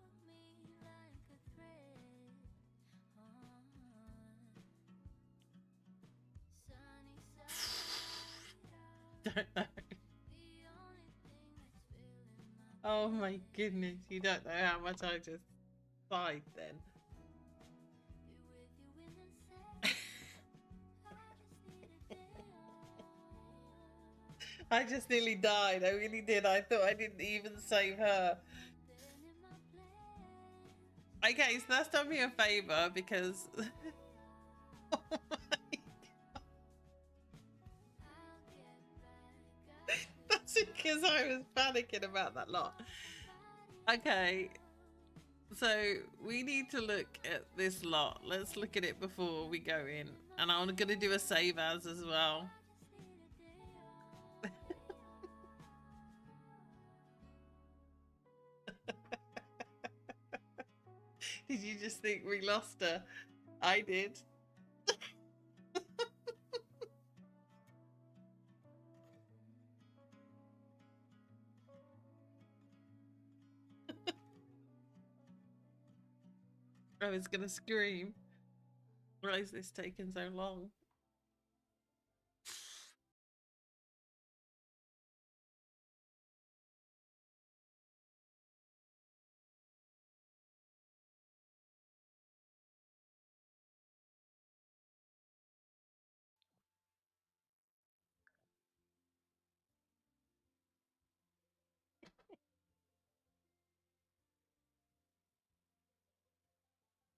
Speaker 3: over me like a thread. Sunny side up,
Speaker 1: Don't know.
Speaker 3: the only thing that's filling my
Speaker 1: Oh my goodness. You don't know how much I just sighed then.
Speaker 3: be with you in a sec. I just need a day off.
Speaker 1: I just nearly died. I really did. I thought I didn't even save her.
Speaker 3: Then in my plans,
Speaker 1: Okay, so that's done me a favour because. Oh my God.
Speaker 3: I'll get back.
Speaker 1: That's because I was panicking about that lot. Okay, so we need to look at this lot. Let's look at it before we go in. And I'm going to do a save as well. Did you just think we lost her? I did. I was gonna scream. Why is this taking so long?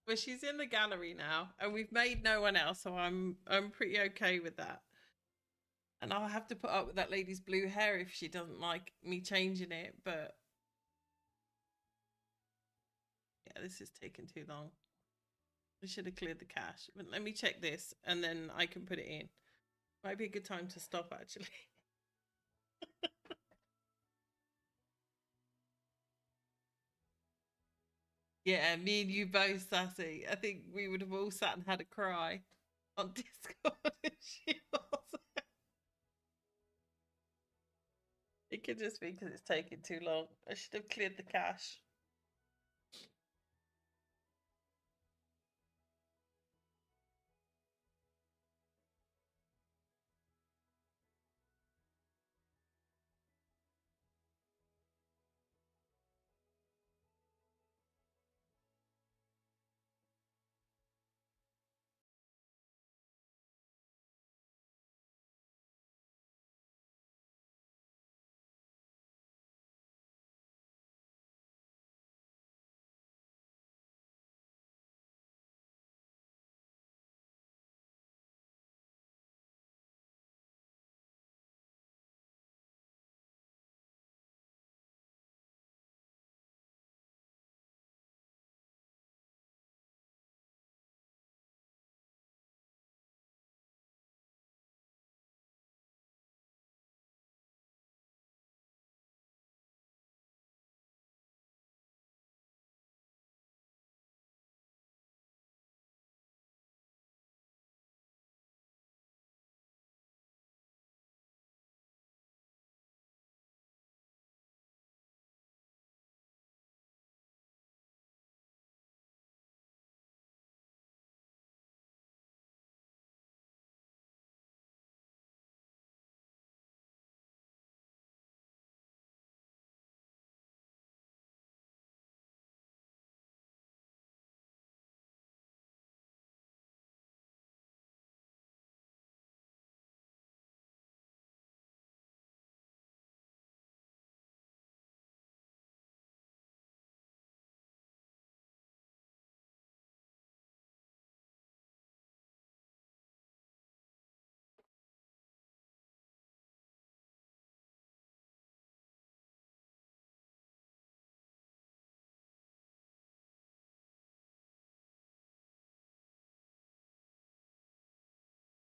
Speaker 1: Well, she's in the gallery now, and we've made no one else, so I'm pretty okay with that. And I'll have to put up with that lady's blue hair if she doesn't like me changing it, but yeah, this is taking too long. I should have cleared the cache. But let me check this and then I can put it in. Might be a good time to stop actually. Yeah, me and you both, Sassy. I think we would have all sat and had a cry on Discord if she was. It could just be because it's taking too long. I should have cleared the cache.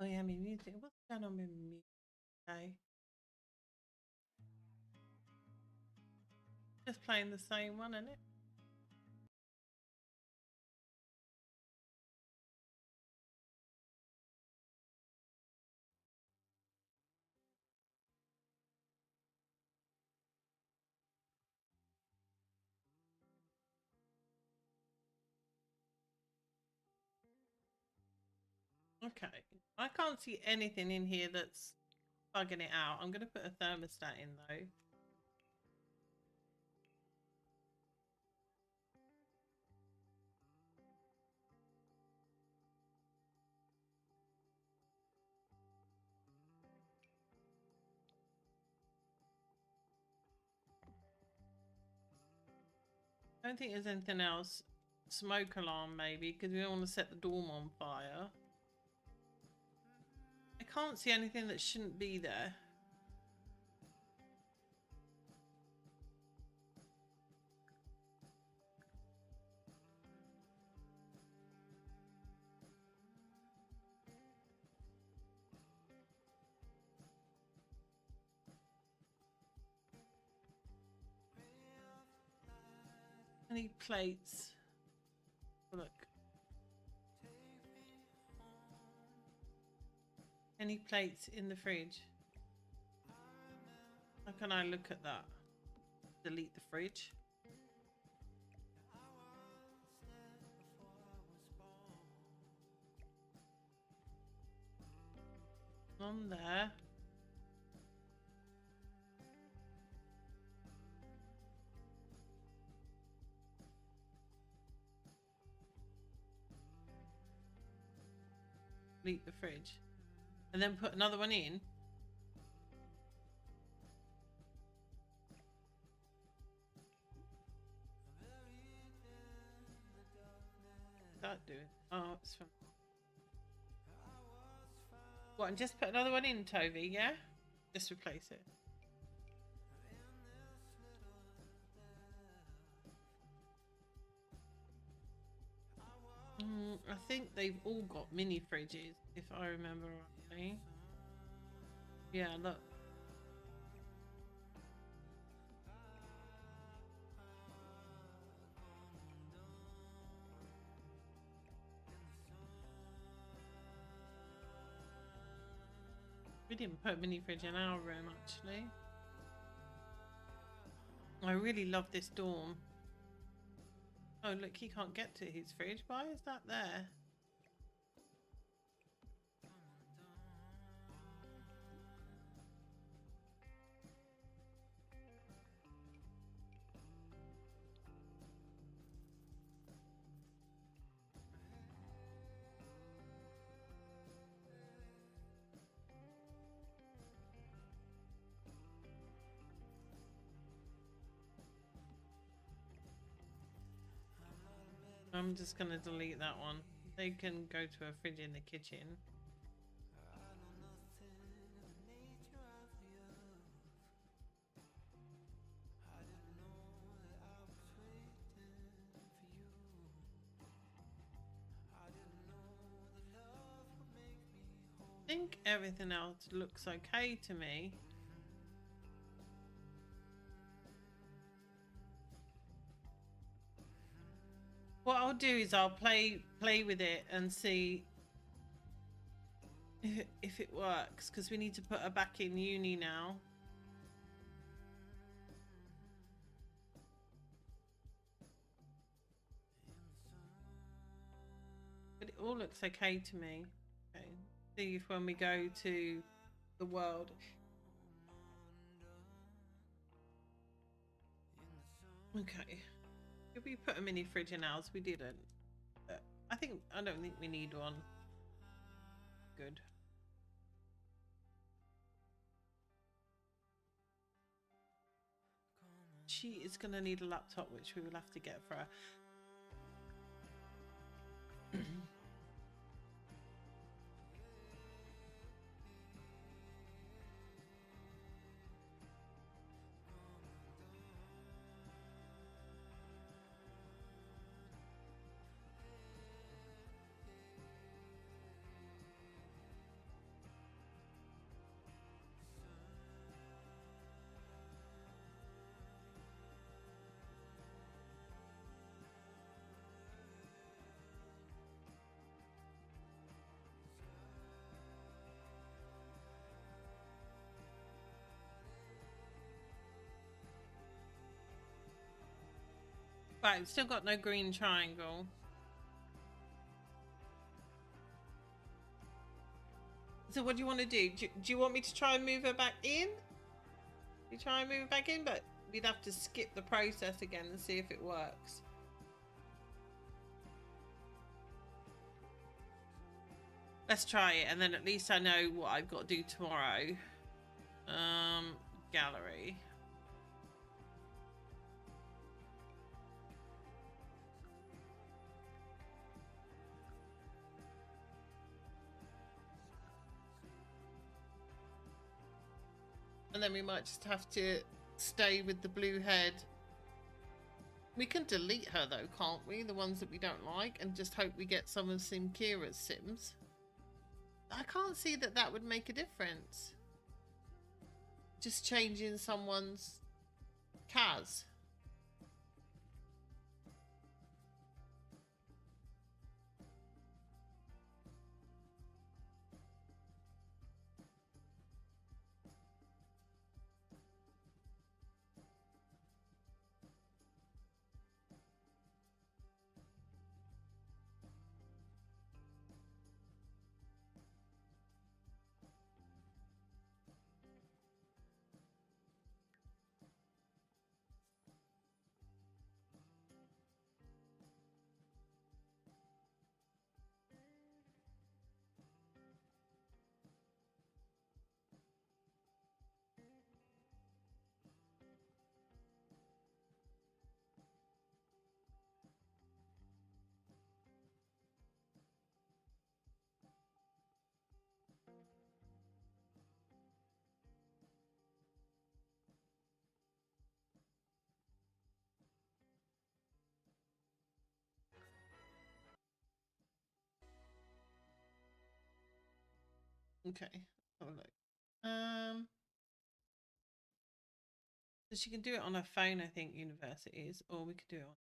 Speaker 1: Oh yeah, me music. What's going on with music? Okay. Just playing the same one, isn't it? Okay. I can't see anything in here that's bugging it out. I'm going to put a thermostat in though. I don't think there's anything else. Smoke alarm maybe, because we don't want to set the dorm on fire. I can't see anything that shouldn't be there. Any plates? Look. Any plates in the fridge? How can I look at that? Delete the fridge. On there. Delete the fridge. And then put another one in. That do it. Oh, it's from. What, and just put another one in, Toby, yeah? Just replace it. I think they've all got mini fridges, if I remember rightly. Yeah, look. We didn't put a mini fridge in our room actually. I really love this dorm. Oh look, he can't get to his fridge. Why is that there? I'm just gonna delete that one. They can go to a fridge in the kitchen. I think everything else looks okay to me. What I'll do is I'll play with it and see if it works, because we need to put her back in uni now. But it all looks okay to me. Okay. See if when we go to the world. Okay. Did we put a mini fridge in ours? We didn't. I don't think we need one. Good. She is going to need a laptop, which we will have to get for her. Right, still got no green triangle. So what do you want to do? Do you want me to try and move her back in? You try and move her back in, but we'd have to skip the process again and see if it works. Let's try it, and then at least I know what I've got to do tomorrow. Gallery. And then we might just have to stay with the blue head. We can delete her though, can't we? The ones that we don't like, and just hope we get some of Kira's Sims. I can't see that that would make a difference. Just changing someone's Kaz. Okay, have a look. So she can do it on her phone, I think, universities, or we could do it on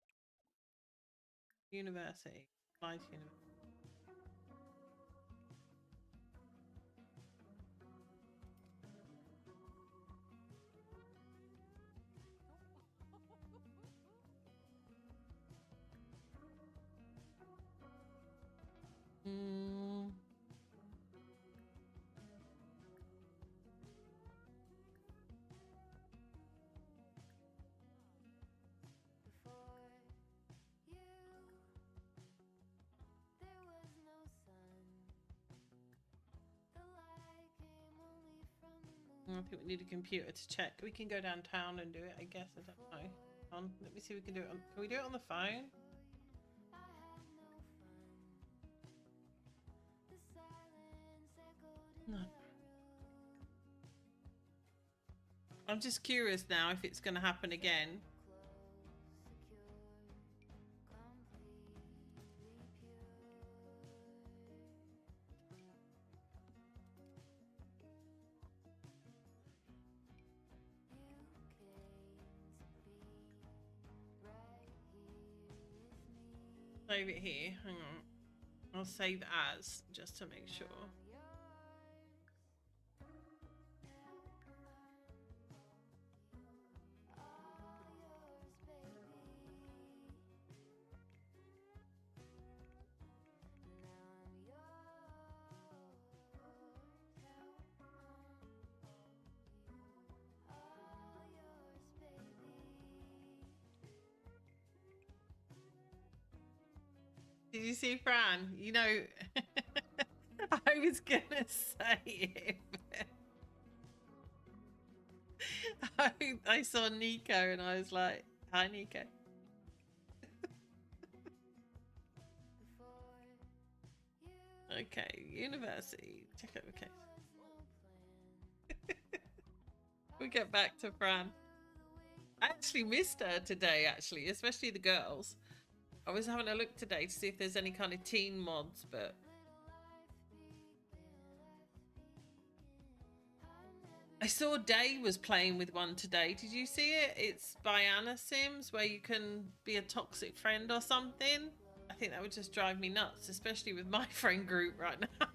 Speaker 1: university. Apply to university. I think we need a computer to check. We can go downtown and do it, I guess. I don't know. Let me see if we can do it on... Can we do it on the phone? No. I'm just curious now if it's going to happen again. Save it here. Hang on. I'll save as just to make sure. Did you see Fran? You know, I was gonna say it. I saw Nico and I was like, hi Nico. Okay, university. Check out the case. We'll get back to Fran. I actually missed her today, actually, especially the girls. I was having a look today to see if there's any kind of teen mods, but I saw Day was playing with one today. Did you see it? It's by Anna Sims, where you can be a toxic friend or something. I think that would just drive me nuts, especially with my friend group right now.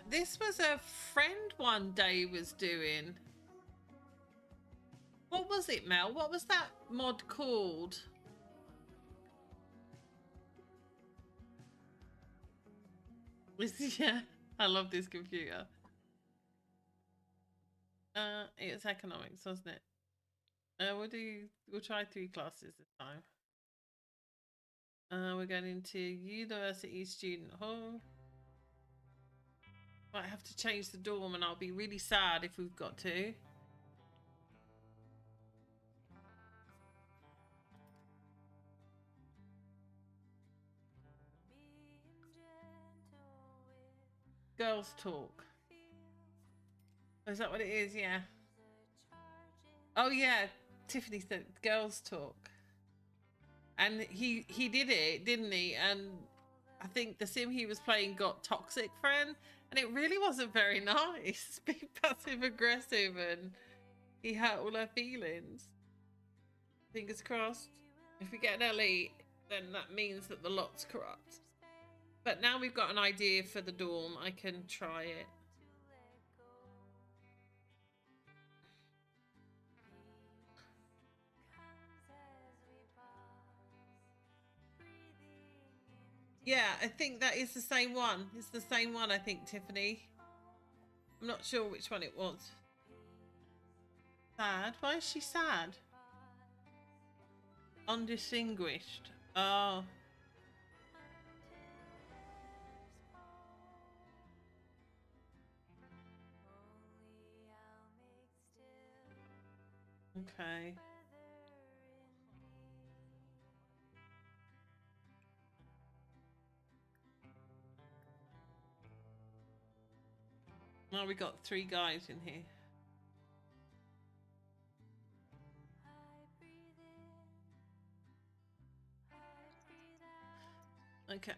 Speaker 1: This was a friend one Day was doing. What was it, Mel? What was that mod called? Yeah, I love this computer. It was economics, wasn't it? We'll try 3 classes this time. We're going into university student hall. Might have to change the dorm and I'll be really sad if we've got to. Girls talk. Is that what it is? Yeah. Oh yeah, Tiffany said girls talk. And he did it, didn't he? And I think the sim he was playing got toxic friend, and it really wasn't very nice. Being passive aggressive, and he hurt all her feelings. Fingers crossed. If we get an elite, then that means that the lot's corrupt. But now we've got an idea for the dorm, I can try it. Yeah, I think that is the same one. It's the same one, I think, Tiffany. I'm not sure which one it was. Sad? Why is she sad? Undistinguished. Oh. Okay. Now we got 3 guys in here. Okay.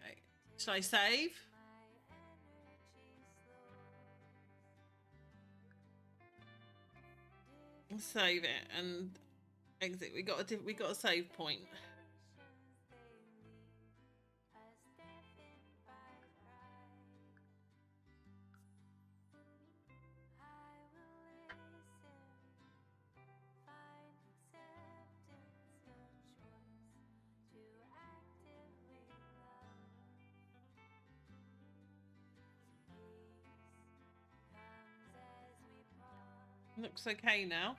Speaker 1: Shall I save? Save it, and Exit. We got a save point. Looks okay now.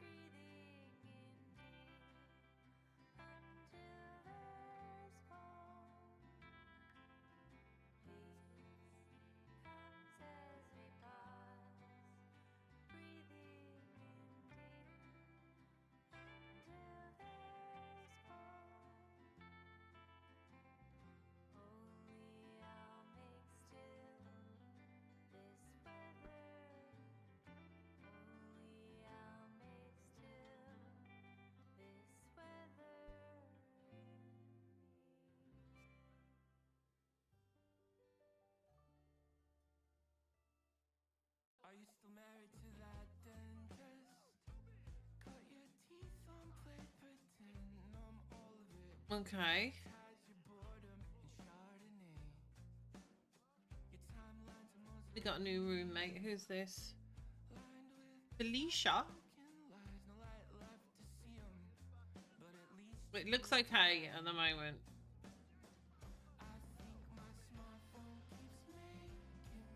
Speaker 2: Are you still married to that dentist? Cut your teeth on play pretend I'm all of it.
Speaker 1: Okay.
Speaker 2: Ties your boredom in Chardonnay. Your timeline's a most
Speaker 1: We got a new roommate. Who's this?
Speaker 2: lined with
Speaker 1: Felicia.
Speaker 2: broken lies, no light left to see 'em. But at least
Speaker 1: It looks okay at the moment.
Speaker 2: I think my smartphone keeps making me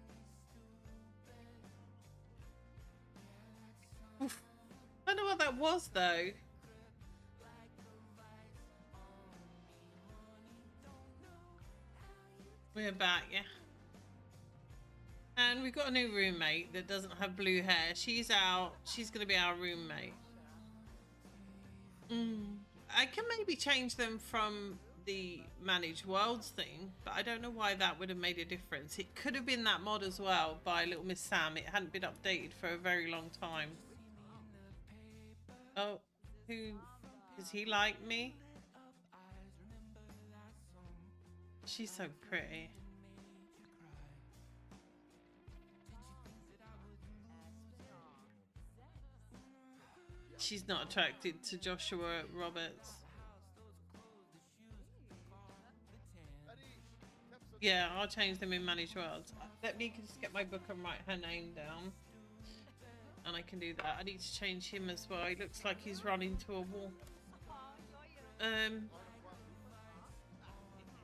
Speaker 2: stupid.
Speaker 1: Oof. I don't know what that was though. We're back, yeah. And we've got a new roommate that doesn't have blue hair. She's out. She's going to be our roommate. I can maybe change them from the managed worlds thing, but I don't know why that would have made a difference. It could have been that mod as well by Little Miss Sam. It hadn't been updated for a very long time. Oh, who does he like me? She's so pretty. She's not attracted to Joshua Roberts. Yeah, I'll change them in managed worlds. Let me just get my book and write her name down. And I can do that. I need to change him as well. He looks like he's run into a wall.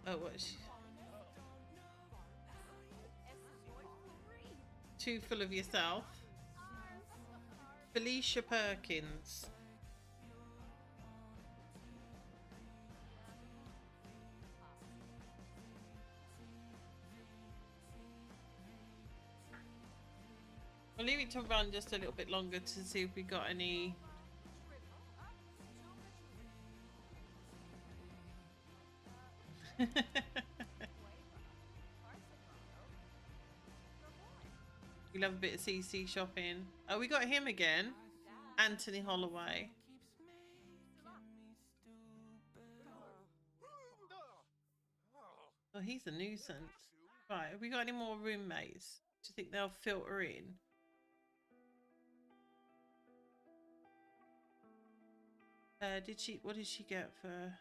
Speaker 1: Oh, what is she? Too full of yourself. Felicia Perkins. I'll leave it to run just a little bit longer to see if we got any. We love a bit of CC shopping. Oh, we got him again. Anthony Holloway. Oh, he's a nuisance. Right, have we got any more roommates? Do you think they'll filter in? What did she get for?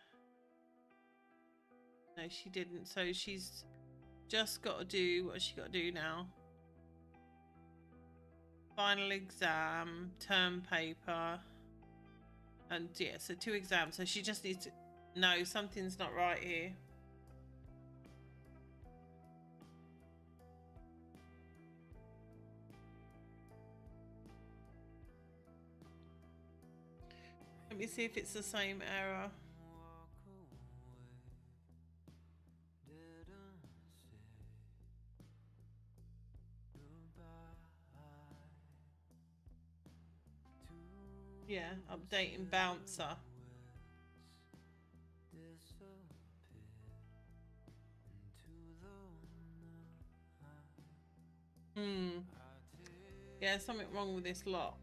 Speaker 1: No, she didn't. So she's just got to do, what has she got to do now? Final exam, term paper, and yeah, so 2 exams. So she just needs to, no, something's not right here. Let me see if it's the same error. Yeah, updating bouncer. Yeah, something wrong with this lot.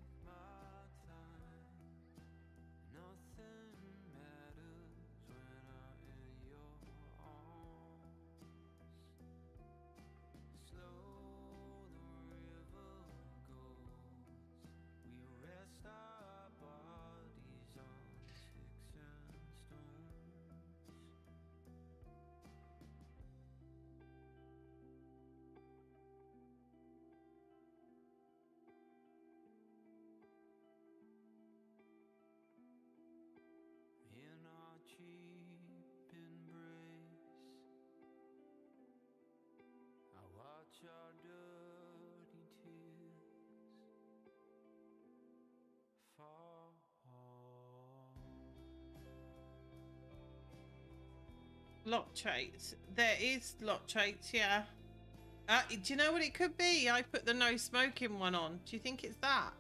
Speaker 1: Lock traits. There is lock traits, yeah. Do you know what it could be? I put the no smoking one on. Do you think it's that?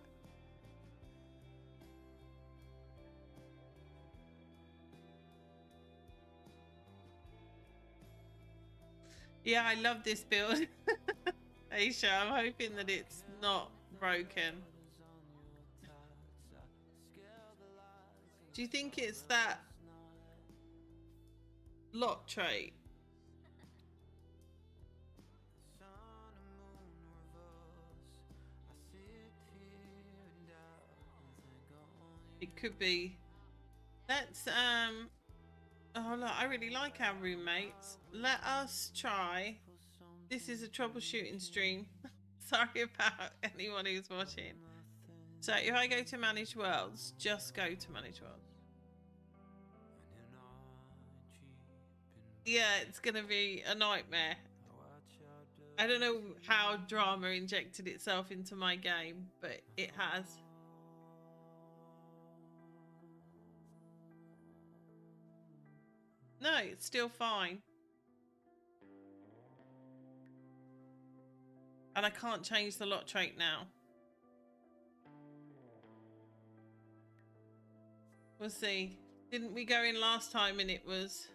Speaker 1: Yeah, I love this build. Aisha, I'm hoping that it's not broken. Do you think it's that lock trait? It could be. Let's oh look, I really like our roommates. Let us try. This is a troubleshooting stream. Sorry about anyone who's watching. So if I go to manage worlds, just go to manage worlds. Yeah, it's gonna be a nightmare. I don't know how drama injected itself into my game, but it has. No, it's still fine. And I can't change the lot trait now. We'll see. Didn't we go in last time and it was...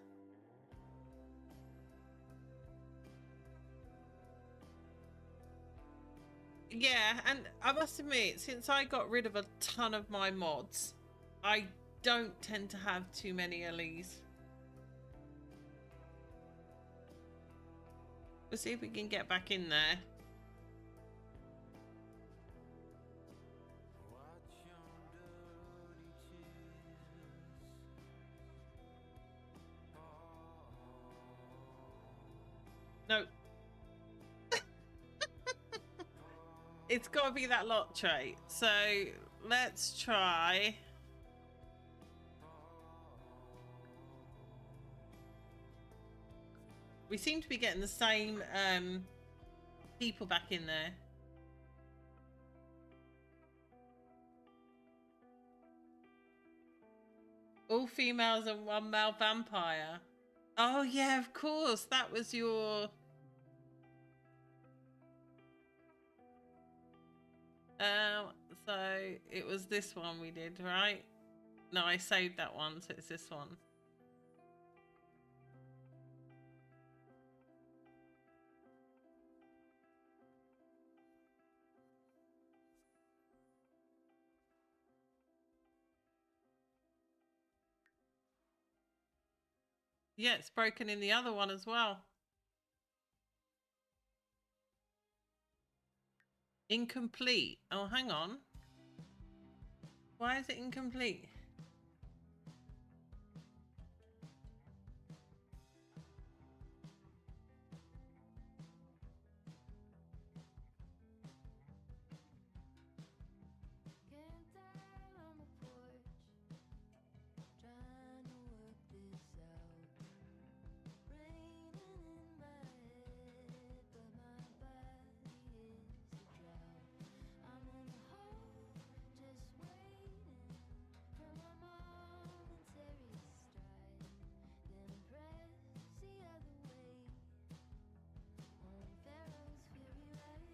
Speaker 1: Yeah, and I must admit, since I got rid of a ton of my mods, I don't tend to have too many Ellies. We'll see if we can get back in there. No. It's got to be that lot trait. So let's try. We seem to be getting the same people back in there. All females and one male vampire. Oh yeah, of course. That was your... so it was this one we did, right? No, I saved that one, so it's this one. Yeah, it's broken in the other one as well. Incomplete. Oh, hang on. Why is it incomplete?
Speaker 3: Camped out on the porch, trying to work this out. Raining in my head, but my body is a drought. I'm in a hole, just waiting for my momentary stride. Then press the other way on Pharaoh's fury ride.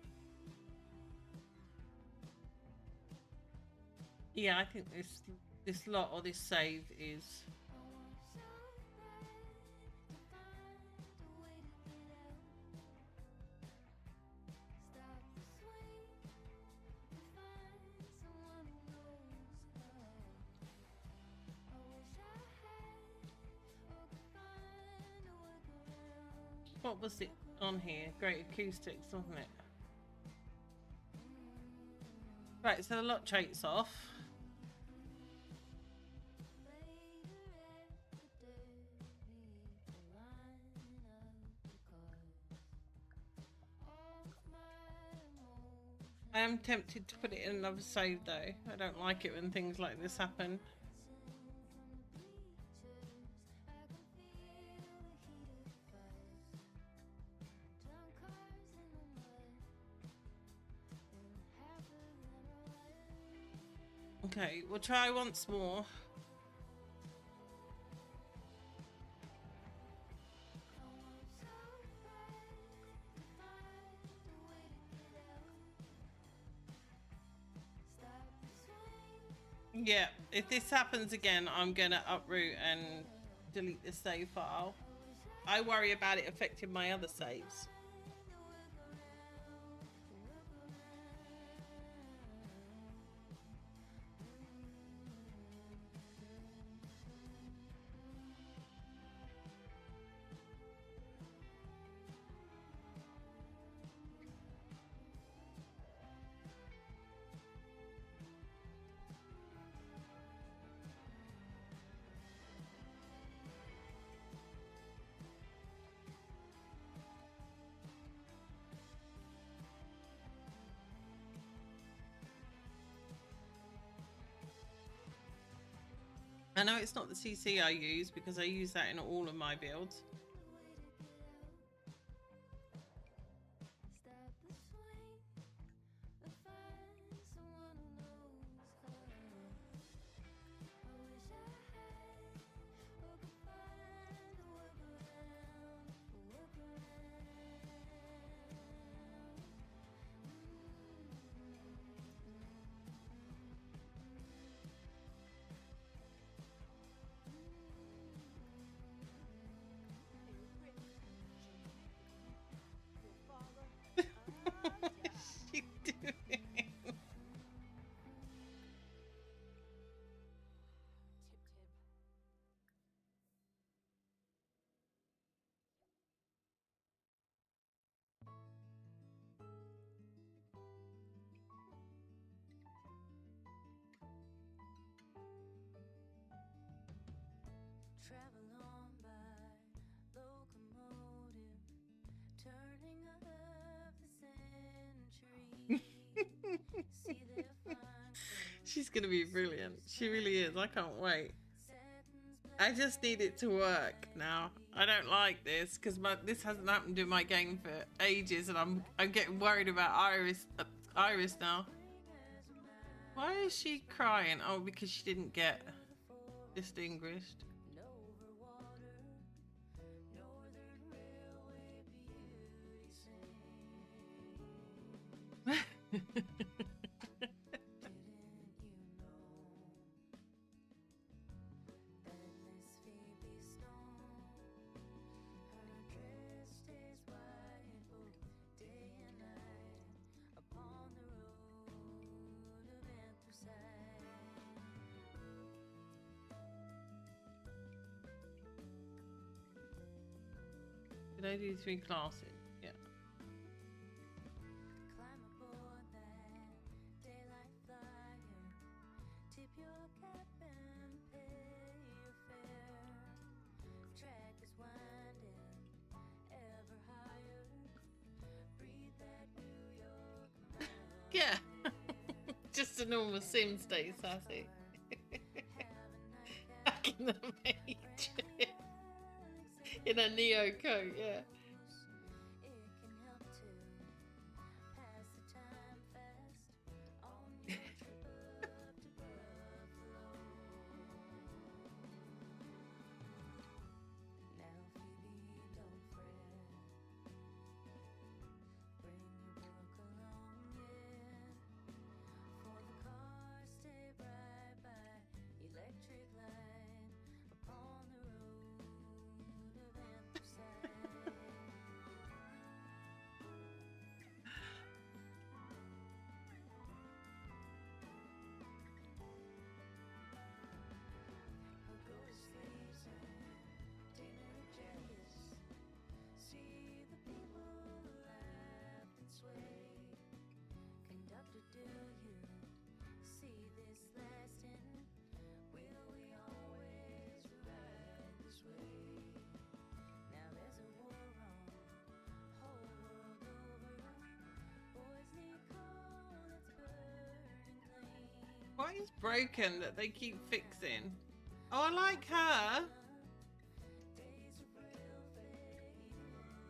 Speaker 1: Yeah, I think this lot or this save is...
Speaker 3: I want so bad to find a way to get out. Stop the swing and find someone who knows how. I wish I had or could find a workaround.
Speaker 1: What was it on here? Great acoustics, wasn't it? Right, so the lot trait's off. I am tempted to put it in another save though. I don't like it when things like this happen. Okay, we'll try once more. Yeah, if this happens again, I'm gonna uproot and delete the save file. I worry about it affecting my other saves. I know it's not the CC I use because I use that in all of my builds. She doing?
Speaker 3: Travel on by locomotive, turning of the century. See their fine
Speaker 1: She's gonna be brilliant. She really is. I can't wait.
Speaker 3: satins
Speaker 1: I just need it to work now. I don't like this because this hasn't happened in my game for ages, and I'm getting worried about Iris now. Why is she crying? Oh, because she didn't get distinguished.
Speaker 3: over water, Northern Railway beauty sing. Didn't you know that Miss Phoebe Stone, her dress stays white both day and night upon the road of anthracite?
Speaker 1: Did I do 3 classes? Yeah.
Speaker 3: Climb aboard that daylight flyer, tip your cap and pay your fare. Track is winding ever higher, breathe that New York mile.
Speaker 1: Yeah. Just a normal sim stay sassy. Back in the Matrix. In a Neo coat, yeah.
Speaker 3: It can help to pass the time fast on your trip up to Buffalo. Now, Phoebe, don't fret. Bring your book along, yeah. For the cars stay right by electric light upon the road of anthracite. Her go to sleeps and dinner jealous. See the people laugh and sway. Conductor, do you see this lasting? Will we always ride this way? Now there's a war on whole world over. Boys need coal that's burning clean.
Speaker 1: What is broken that they keep fixing? Oh, I like her.
Speaker 3: Days of real fade into dreams.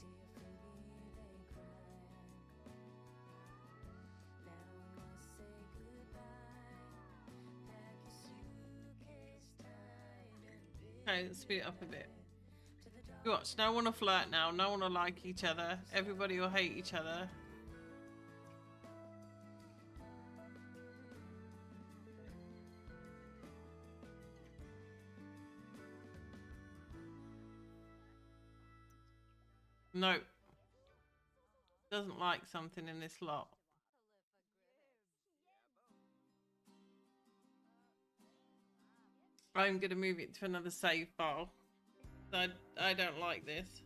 Speaker 3: Dear Phoebe, they cry. Now we must say goodbye. Pack your suitcase tight and big
Speaker 1: Okay, let's speed it up a bit.
Speaker 3: to the dark.
Speaker 1: You watch, no one will flirt now, no one will like each other, everybody will hate each other. No. Doesn't like something in this lot. I'm going to move it to another save file. I don't like this.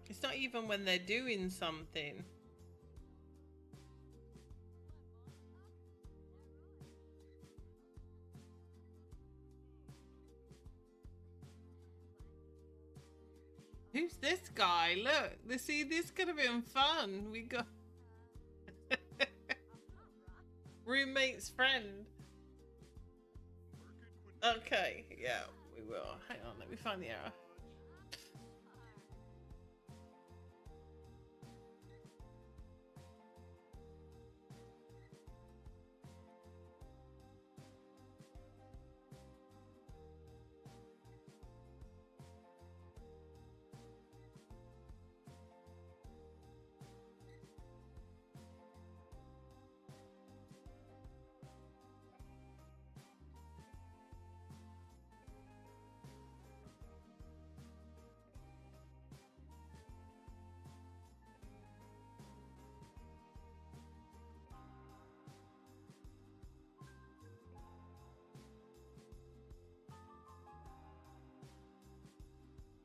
Speaker 1: It's not even when they're doing something. Who's this guy? Look, see, this could have been fun. We got roommate's friend. Okay, yeah, we will. Hang on, let me find the error.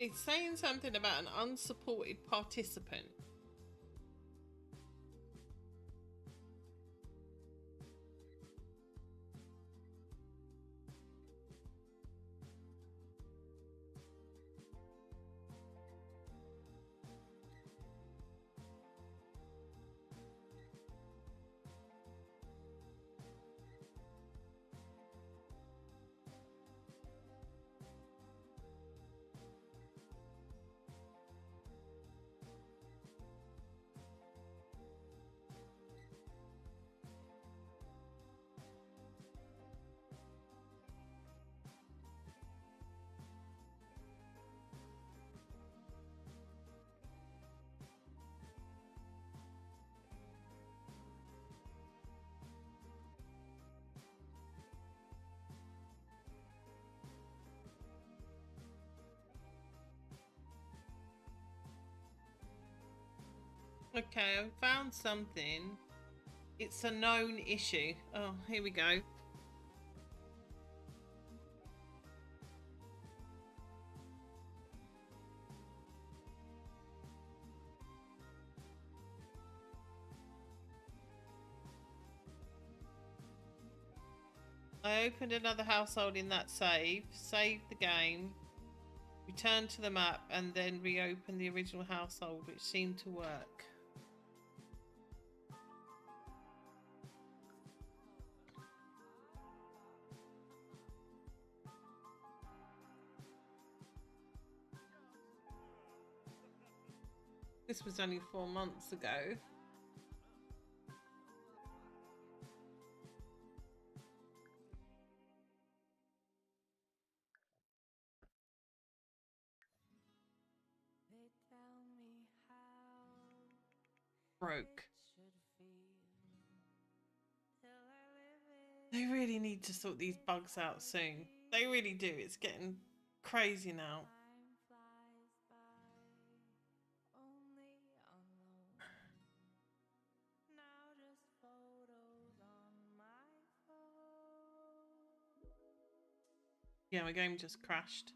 Speaker 1: It's saying something about an unsupported participant. Okay, I found something. It's a known issue. Oh, here we go. I opened another household in that save, saved the game, returned to the map, and then reopened the original household, which seemed to work. This was only 4 months ago.
Speaker 3: They tell me how
Speaker 1: Broke.
Speaker 3: it should feel till I live it.
Speaker 1: They really need to sort these bugs out soon. They really do. It's getting crazy now.
Speaker 3: Time flies by, only alone. Now just photos on my phone.
Speaker 1: Yeah, my game just crashed.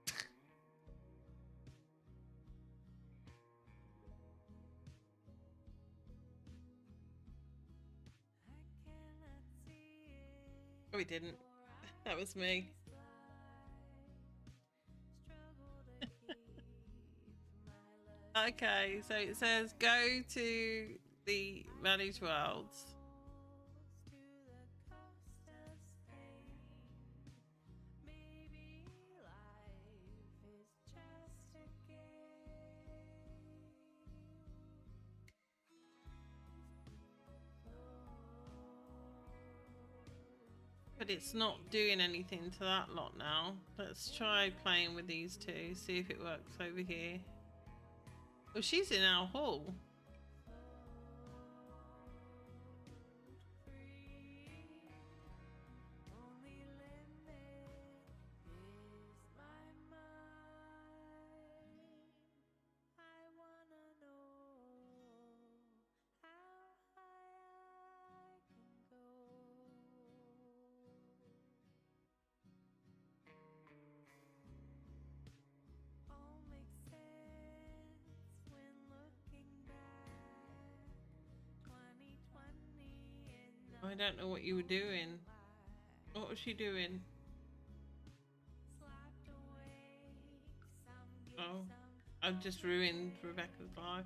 Speaker 3: I cannot see it.
Speaker 1: Oh, it didn't. That was me.
Speaker 3: Struggle to keep my love
Speaker 1: Okay, so it says go to the manage worlds.
Speaker 3: to the coast of Spain. Maybe life is just a game.
Speaker 1: But it's not doing anything to that lot now. Let's try playing with these two, see if it works over here. Well, she's in our hall. don't know what you were doing. What was she doing? Oh, I've just ruined Rebecca's life.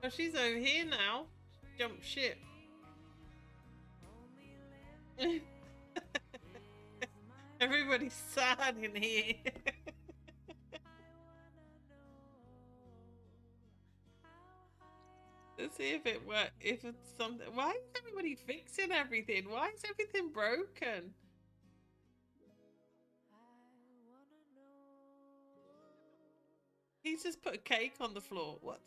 Speaker 1: Oh, she's over here now. Jump ship. Everybody's sad in here. Let's see if it works. If it's something. Why is everybody fixing everything? Why is everything broken? He's just put a cake on the floor. What?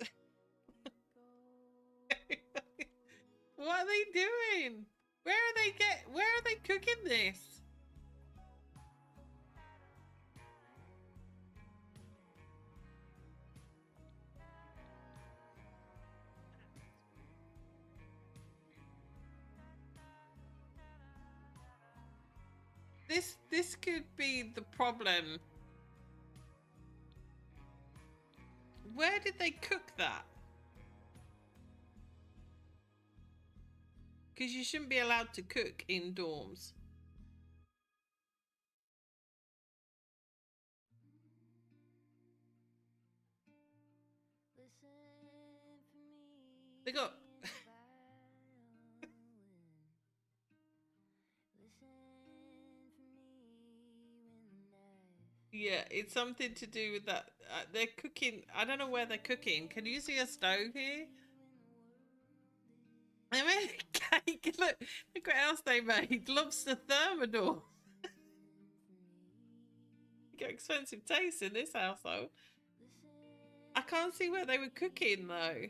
Speaker 1: What are they doing? Where are they cooking this? This could be the problem. Where did they cook that? Because you shouldn't be allowed to cook in dorms. They got... Yeah, it's something to do with that. They're cooking. I don't know where they're cooking. Can you see a stove here? They made a cake. Look what else they made. Lobster thermidor. You got expensive taste in this household. I can't see where they were cooking though.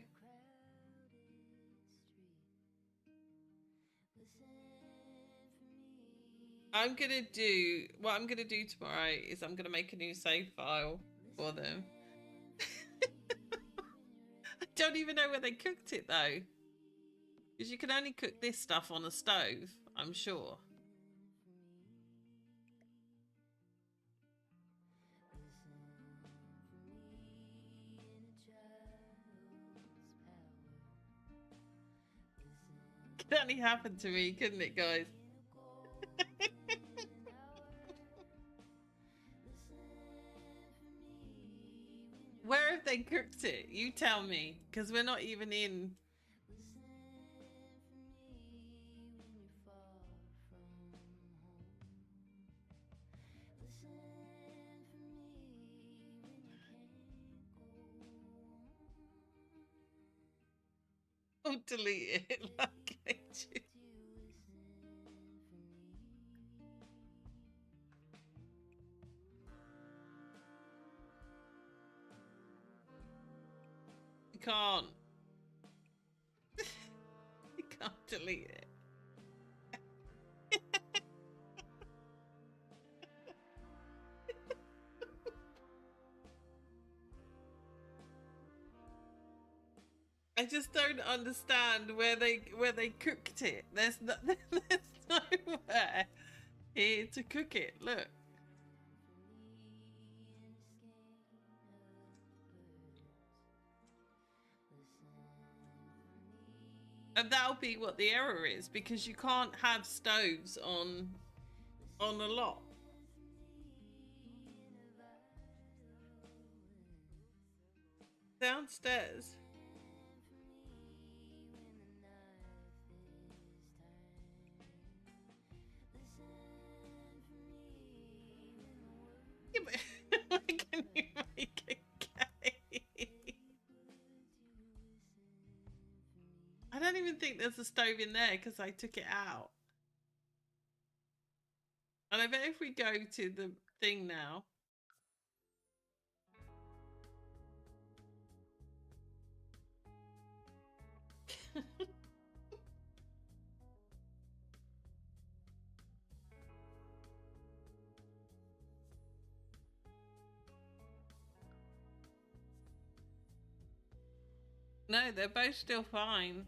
Speaker 1: What I'm gonna do tomorrow is I'm gonna make a new save file for them. I don't even know where they cooked it though. Because you can only cook this stuff on a stove, I'm sure. It could only happen to me, couldn't it, guys? Where have they cooked it? You tell me, because we're not even in. Oh, delete it. Like I do. You can't. You can't delete it. I just don't understand where they cooked it. There's nowhere here to cook it. Look. And that'll be what the error is, because you can't have stoves on a lot. Downstairs. Yeah, but why can you make a cake? I don't even think there's a stove in there because I took it out. And I bet if we go to the thing now. No, they're both still fine.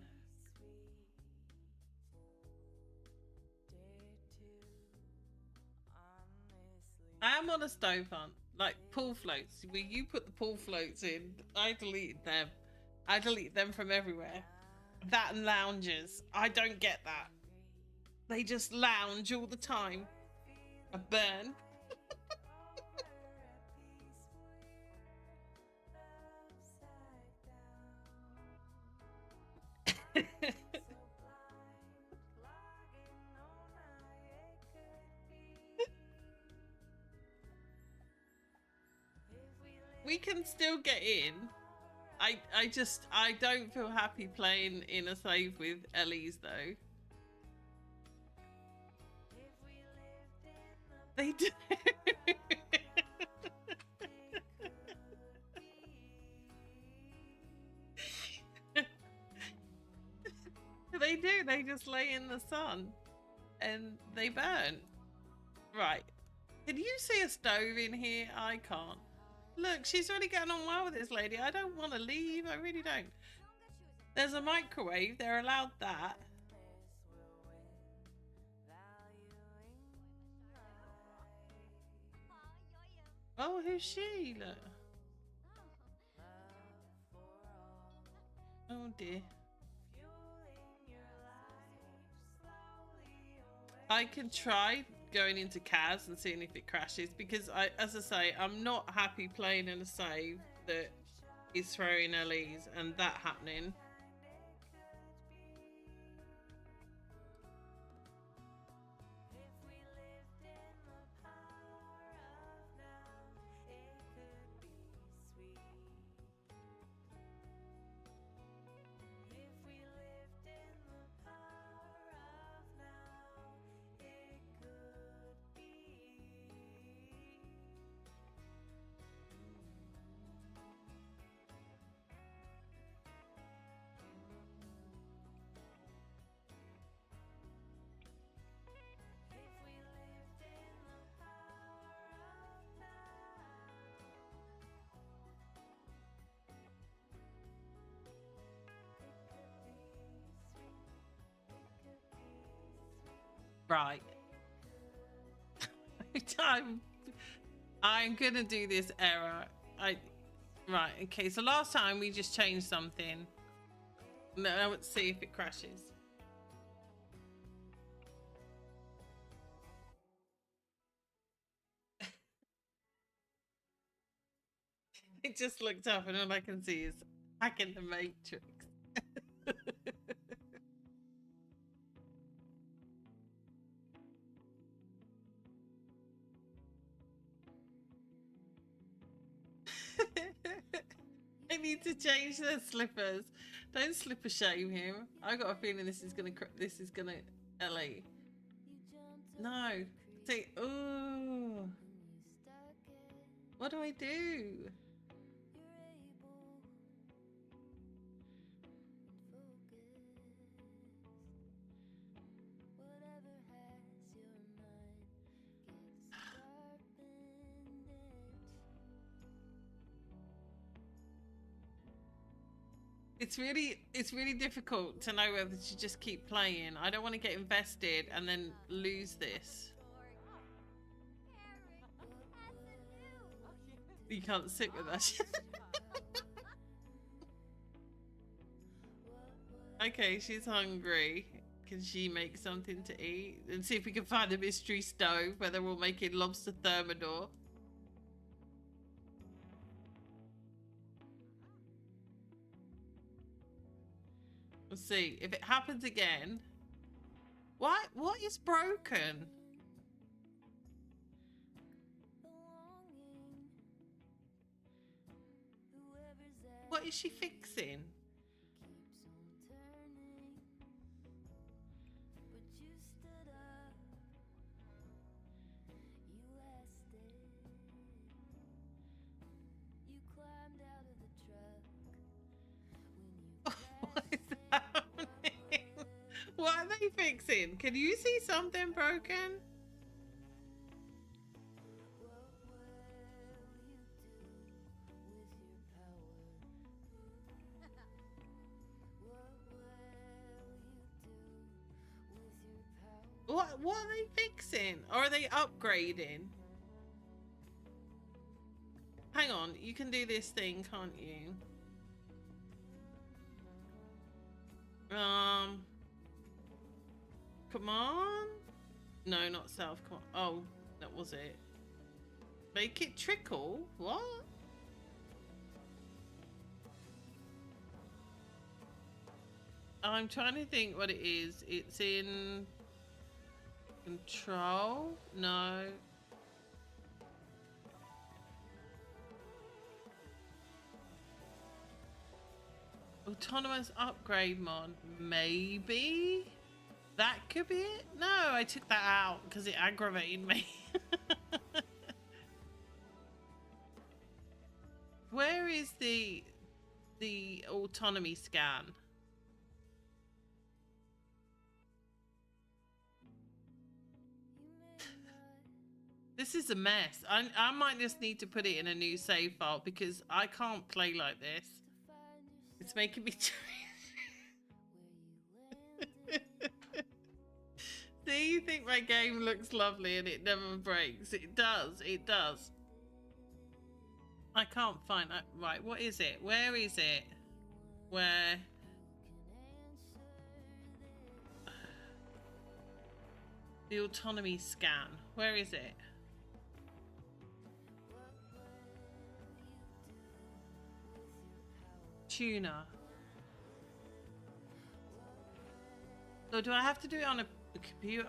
Speaker 1: I am on a stove hunt. Like pool floats. Where you put the pool floats in, I deleted them. I delete them from everywhere. That and lounges. I don't get that. They just lounge all the time. A burn. We can still get in. I don't feel happy playing in a save with Ellie's though. They do. They do. They just lay in the sun and they burn. Right. Can you see a stove in here? I can't. Look, she's really getting on well with this lady. I don't want to leave. I really don't. There's a microwave. They're allowed that. Oh, who's she? Look. Oh dear. I can try going into CAS and seeing if it crashes because as I say, I'm not happy playing in a save that is throwing LEs and that happening. Right. I'm gonna do this error. Right, okay, so last time we just changed something. Now let's see if it crashes. It just looked up and all I can see is hack in the matrix. I need to change the slippers. Don't slipper shame him. I got a feeling this is gonna LA. No. See, ooh. What do I do? It's really difficult to know whether to just keep playing. I don't want to get invested and then lose this. You can't sit with us. Okay, she's hungry. Can she make something to eat? And see if we can find a mystery stove where they're all making lobster thermidor. We'll see. If it happens again... What is broken? What is she fixing? What is happening? What are they fixing? Can you see something broken? What are they fixing? Or are they upgrading? Hang on, you can do this thing, can't you? Come on. No, not self. Oh, that was it. Make it trickle? What? I'm trying to think what it is. It's in control? No. Autonomous upgrade mod. Maybe? That could be it? No, I took that out because it aggravated me. Where is the autonomy scan? This is a mess. I might just need to put it in a new save file because I can't play like this. It's making me See, you think my game looks lovely and it never breaks. It does. It does. I can't find that. Right, what is it? Where is it? Where? The autonomy scan. Where is it? Tuner. So do I have to do it on a computer?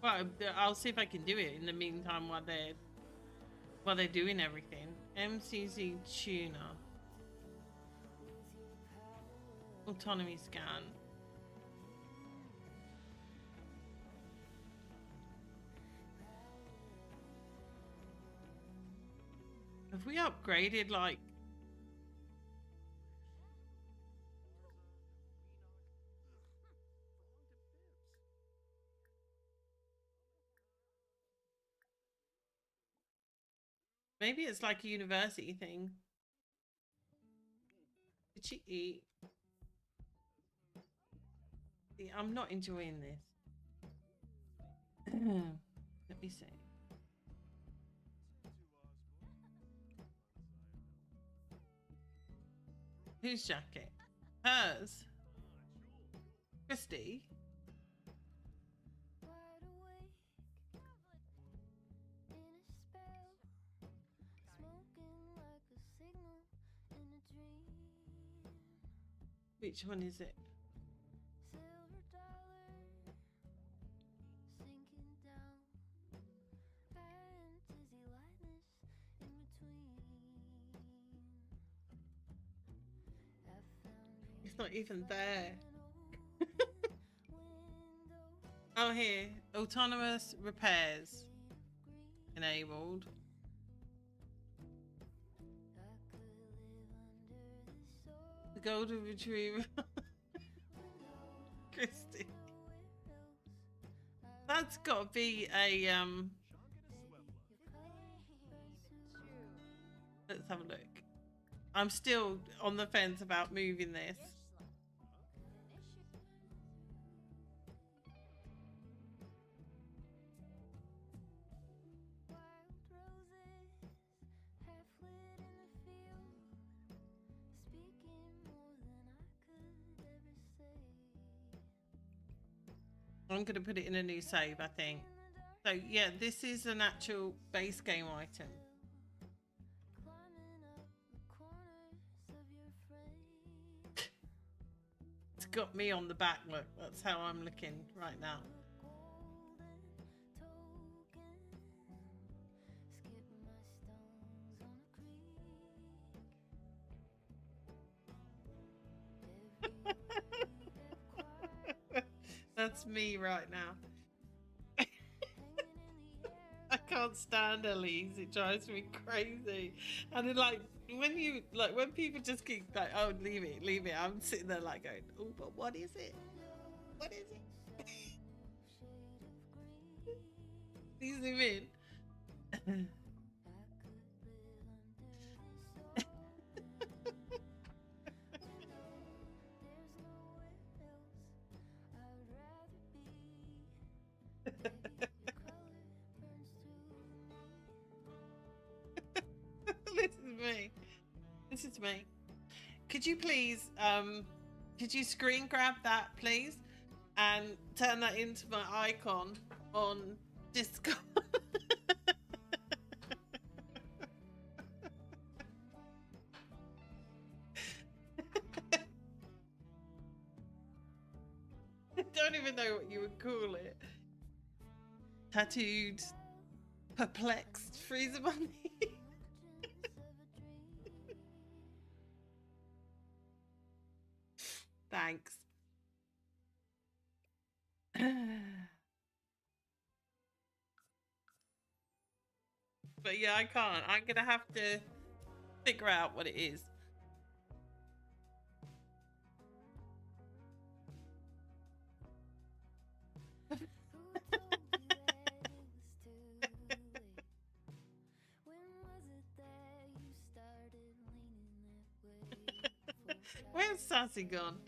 Speaker 1: Well, I'll see if I can do it in the meantime while they're doing everything. MCZ tuner. Autonomy scan. Have we upgraded like maybe it's like a university thing. Did she eat? See, I'm not enjoying this. Let me see. Whose jacket? Hers. Christy. Which one is it? It's not even there. Oh, here. Autonomous repairs. Enabled. The golden retriever. Christy. That's got to be a let's have a look. I'm still on the fence about moving this. I'm going to put it in a new save, I think. So yeah, this is an actual base game item. It's got me on the back, look. That's how I'm looking right now. That's me right now. I can't stand Elise. It drives me crazy. And then like when people just keep like, oh, leave it. I'm sitting there like going, oh, but what is it? What is it? Please zoom in. This is me. Could you please, could you screen grab that, please? And turn that into my icon on Discord. I don't even know what you would call it. Tattooed, perplexed freezer bunny. Thanks. But yeah, I can't. I'm gonna have to figure out what it is. Where's Sassy gone?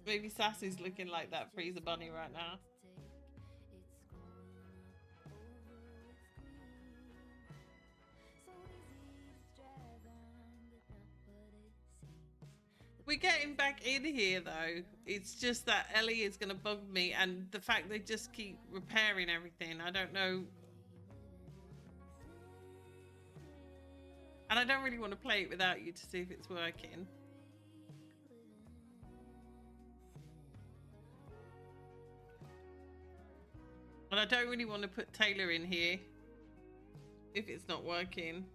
Speaker 1: Maybe Sassy's looking like that freezer bunny right now. We're getting back in here though. It's just that Ellie is going to bug me, and the fact they just keep repairing everything. I don't know. And I don't really want to play it without you to see if it's working. And I don't really want to put Taylor in here if it's not working.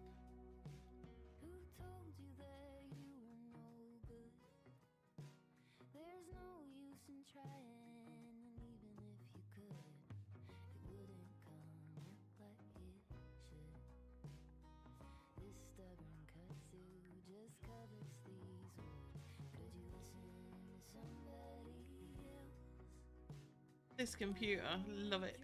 Speaker 1: This computer, love it.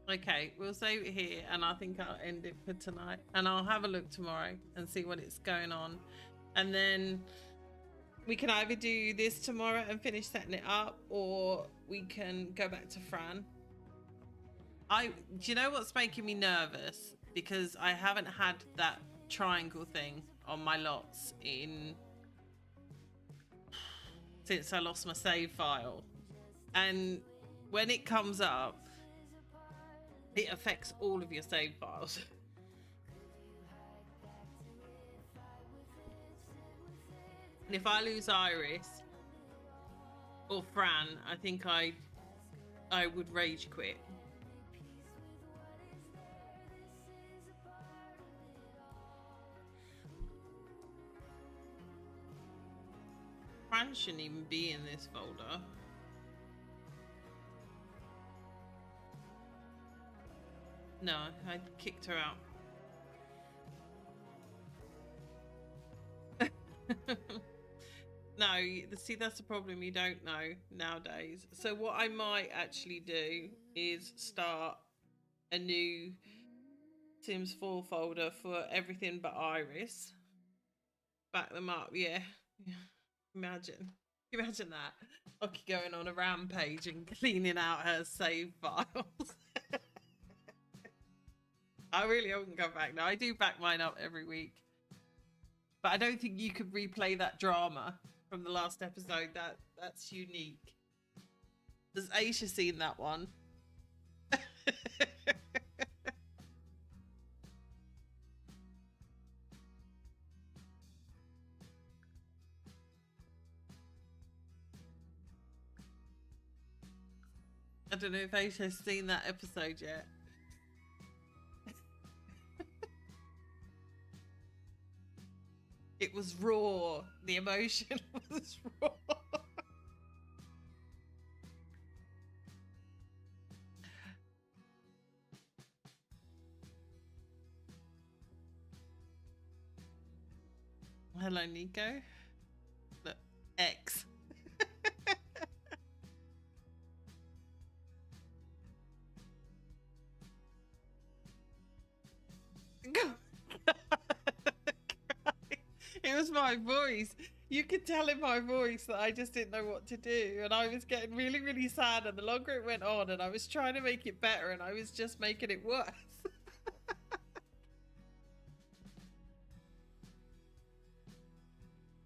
Speaker 1: Okay, we'll save it here, and I think I'll end it for tonight, and I'll have a look tomorrow and see what is going on, and then we can either do this tomorrow and finish setting it up, or we can go back to Fran. Do you know what's making me nervous? Because I haven't had that triangle thing on my lots since I lost my save file. And when it comes up, it affects all of your save files. And if I lose Iris or Fran, I think I would rage quit. Fran shouldn't even be in this folder. No, I kicked her out. No, see, that's the problem. You don't know nowadays. So what I might actually do is start a new Sims 4 folder for everything but Iris. Back them up, yeah. Imagine that. Oki going on a rampage and cleaning out her save files. I really haven't gone back now. I do back mine up every week. But I don't think you could replay that drama from the last episode. That's unique. Has Aisha seen that one? I don't know if Aisha's seen that episode yet. It was raw. The emotion was raw. Hello, Nico. Look, X. was my voice. You could tell in my voice that I just didn't know what to do, and I was getting really, really sad. And the longer it went on, and I was trying to make it better, and I was just making it worse.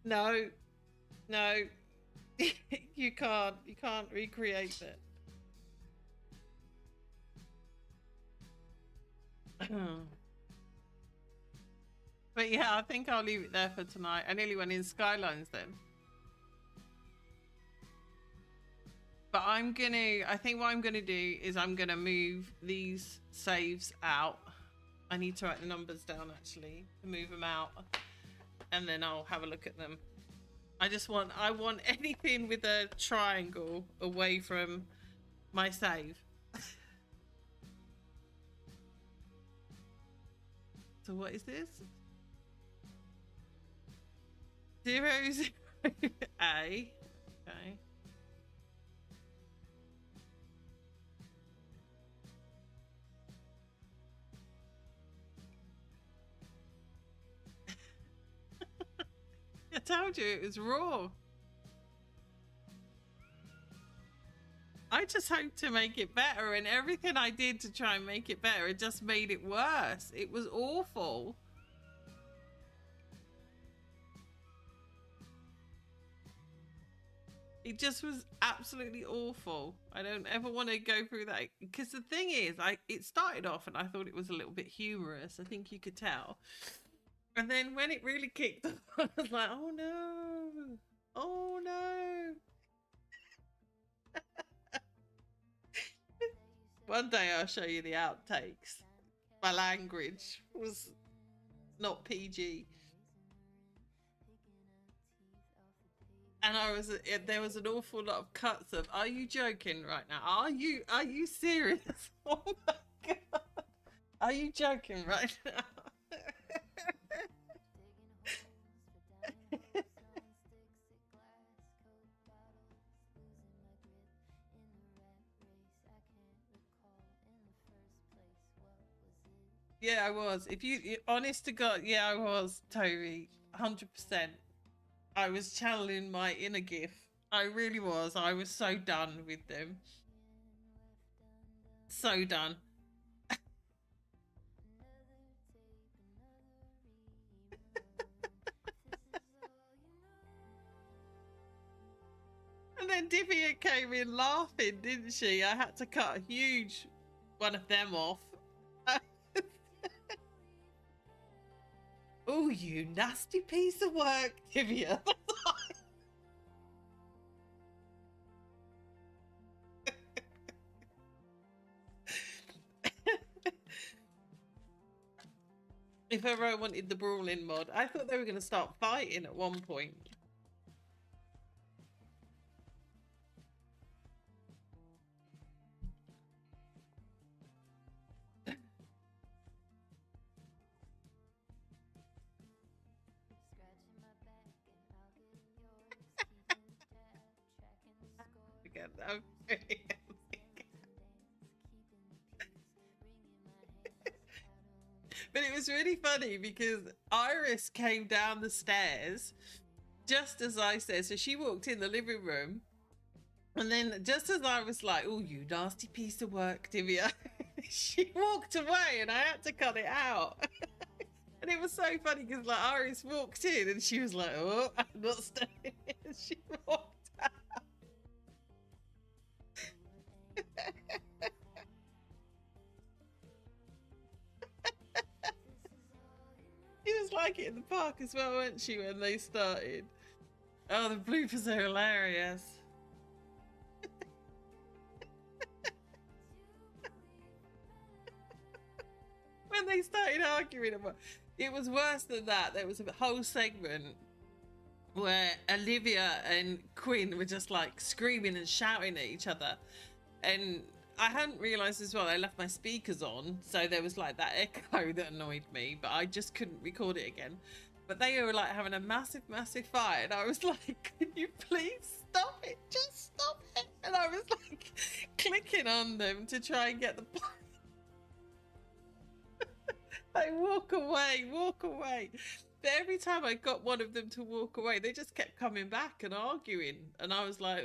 Speaker 1: No, no, you can't recreate it. But yeah, I think I'll leave it there for tonight. I nearly went in Skylines then. But I think what I'm gonna do is I'm gonna move these saves out. I need to write the numbers down actually to move them out, and then I'll have a look at them. I want anything with a triangle away from my save. So what is this? 0, 0, A. Okay. I told you it was raw. I just hope to make it better, and everything I did to try and make it better, it just made it worse. It was awful. It just was absolutely awful. I don't ever want to go through that, because the thing is, it started off and I thought it was a little bit humorous. I think you could tell. And then when it really kicked off, I was like, oh no, oh no. One day I'll show you the outtakes. My language was not PG. And there was an awful lot of cuts of, are you joking right now? Are you serious? Oh my God. Are you joking right now? Yeah, I was. If you honest to God, yeah, I was, Toby. 100%. I was channeling my inner GIF. I really was. I was so done with them. So done. And then Divya came in laughing, didn't she? I had to cut a huge one of them off. Oh, you nasty piece of work, Divya. If ever I wanted the brawling mod, I thought they were going to start fighting at one point. Again, but it was really funny because Iris came down the stairs just as I said. So she walked in the living room, and then just as I was like, oh, you nasty piece of work, Divya, she walked away and I had to cut it out. And it was so funny because like Iris walked in and she was like, oh, I'm not staying. And she walked out. She was like it in the park as well, wasn't she, when they started? Oh, the bloopers are hilarious. When they started arguing about it, was worse than that. There was a whole segment where Olivia and Quinn were just like screaming and shouting at each other, and I hadn't realised as well I left my speakers on, so there was like that echo that annoyed me, but I just couldn't record it again. But they were like having a massive fight, and I was like, can you please stop it? Just stop it. And I was like clicking on them to try and get the like walk away. But every time I got one of them to walk away, they just kept coming back and arguing. And I was like,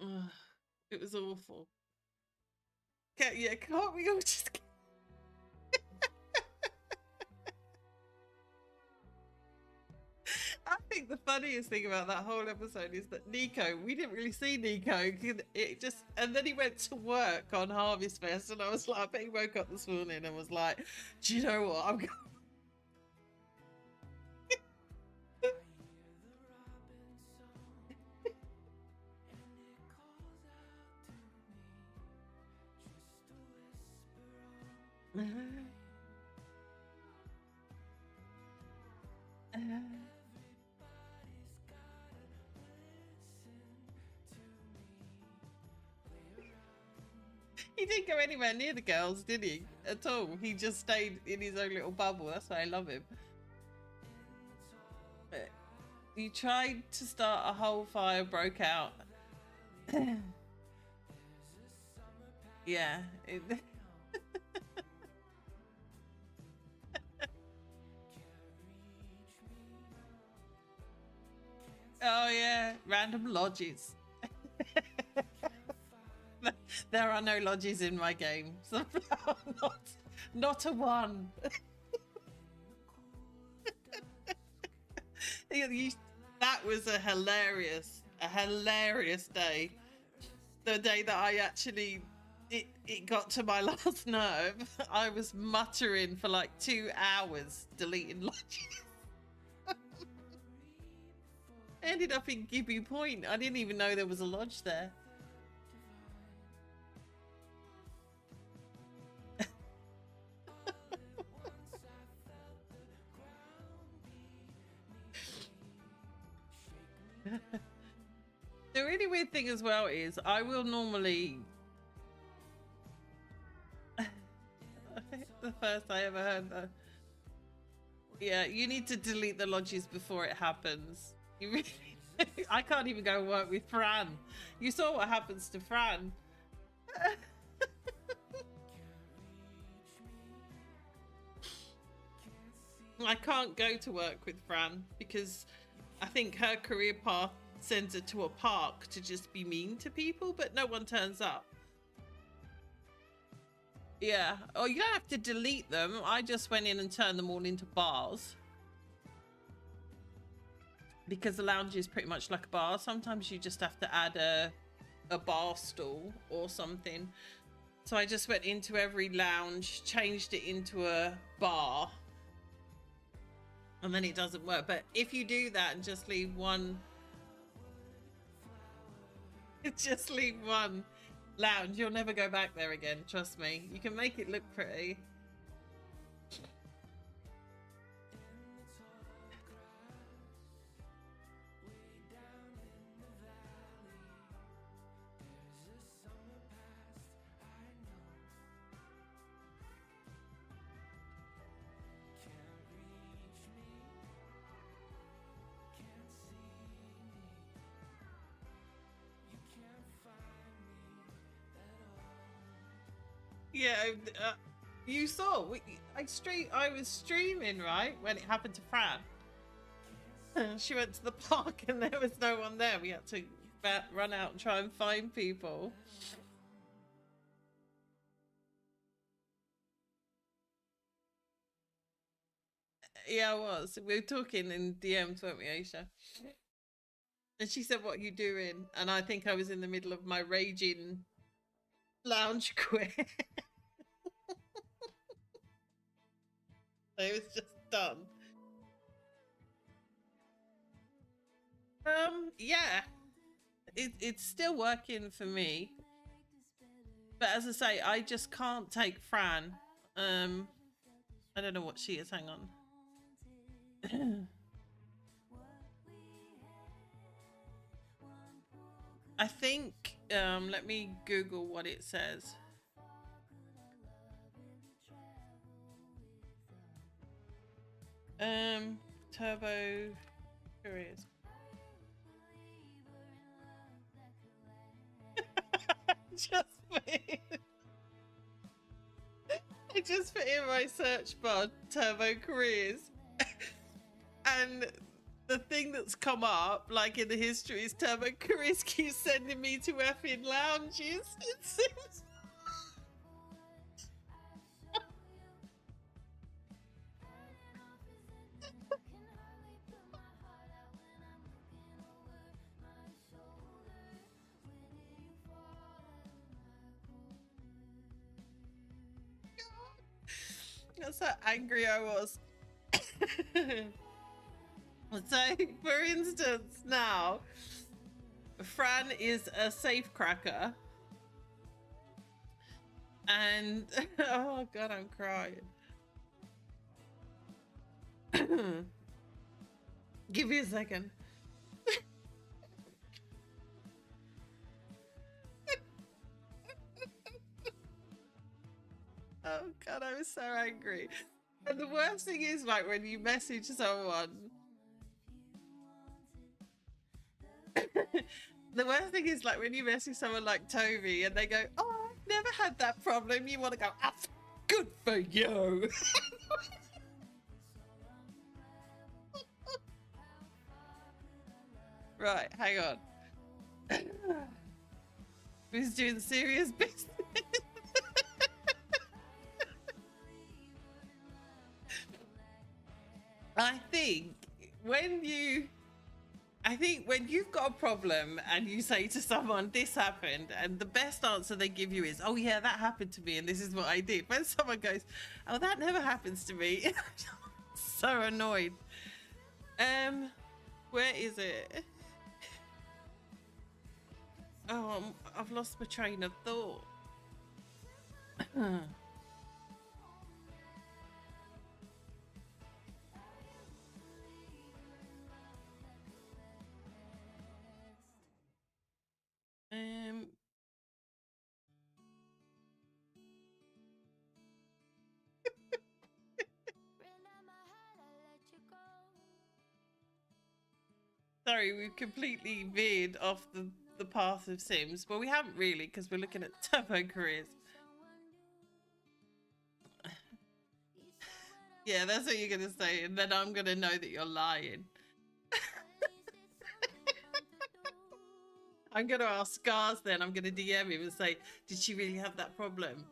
Speaker 1: ugh, it was awful. Can't we all just... I think the funniest thing about that whole episode is that Nico, we didn't really see Nico. It just, and then he went to work on Harvest Fest, and I was like, I bet he woke up this morning and was like, do you know what? I'm going... He didn't go anywhere near the girls, did he? At all. He just stayed in his own little bubble. That's why I love him. But he tried to start a whole fire, broke out. Yeah. Oh yeah, random lodges. There are no lodges in my game. So not a one. That was a hilarious day. The day that I actually it got to my last nerve. I was muttering for like 2 hours deleting lodges. I ended up in Gibby Point. I didn't even know there was a lodge there. The really weird thing as well is I will normally... The first I ever heard that. Yeah, you need to delete the lodges before it happens. You really... I can't even go work with Fran. You saw what happens to Fran. I can't go to work with Fran because I think her career path sends her to a park to just be mean to people, but no one turns up. Yeah. Oh, you don't have to delete them. I just went in and turned them all into bars. Because the lounge is pretty much like a bar. Sometimes you just have to add a bar stool or something. So I just went into every lounge, changed it into a bar. And then it doesn't work. But if you do that and just leave one... just leave one lounge, you'll never go back there again. Trust me. You can make it look pretty. Yeah, you saw. I was streaming right when it happened to Fran. She went to the park and there was no one there. We had to run out and try and find people. Yeah, I was. We were talking in DMs, weren't we, Aisha? And she said, "What are you doing?" And I think I was in the middle of my raging lounge quit. It was just done. Yeah, it's still working for me, but as I say, I just can't take Fran. I don't know what she is. Hang on. I think let me Google what it says. Turbo Curious. Just me. I just put in my search bar turbo careers, and the thing that's come up, like in the history, is turbo careers keeps sending me to effing lounges. It seems. That's how angry I was. So, for instance, now, Fran is a safecracker. And, oh God, I'm crying. Give me a second. Oh God, I was so angry. And the worst thing is, like, when you message someone, the worst thing is, like, when you message someone like Toby and they go, "Oh, I've never had that problem," you want to go, "Ah, good for you." Right, hang on. Who's doing serious business? I think when you've got a problem and you say to someone, "This happened," and the best answer they give you is, "Oh yeah, that happened to me and this is what I did." When someone goes, "Oh, that never happens to me," I'm so annoyed. Where is it? Oh, I've lost my train of thought. Sorry, we've completely veered off the path of Sims. Well, we haven't really, because we're looking at turbo careers. Yeah, that's what you're going to say, and then I'm going to know that you're lying. I'm going to ask Scars then. I'm going to DM him and say, "Did she really have that problem?"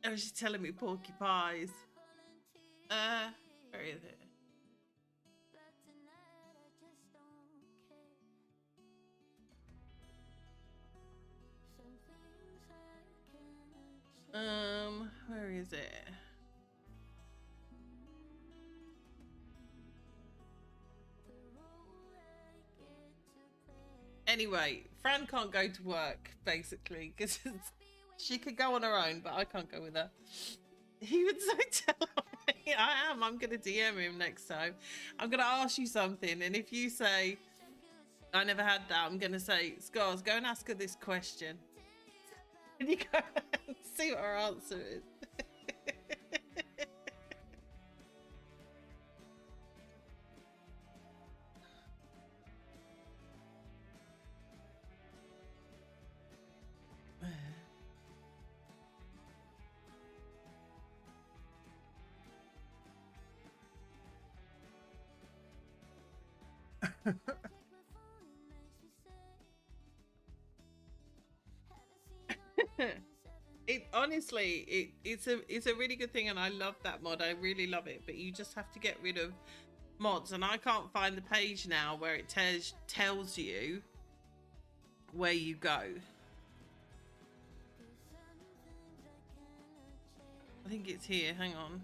Speaker 1: Oh, she's telling me porcupines. Where is it? Where is it? Anyway, Fran can't go to work, basically, because she could go on her own, but I can't go with her. He would so tell me. I'm going to DM him next time. I'm going to ask you something, and if you say, "I never had that," I'm going to say, "Scars, go and ask her this question." And you go and see what her answer is. It honestly, it's a really good thing, and I love that mod. I really love it, but you just have to get rid of mods, and I can't find the page now where it tells you where you go. I think it's here. Hang on.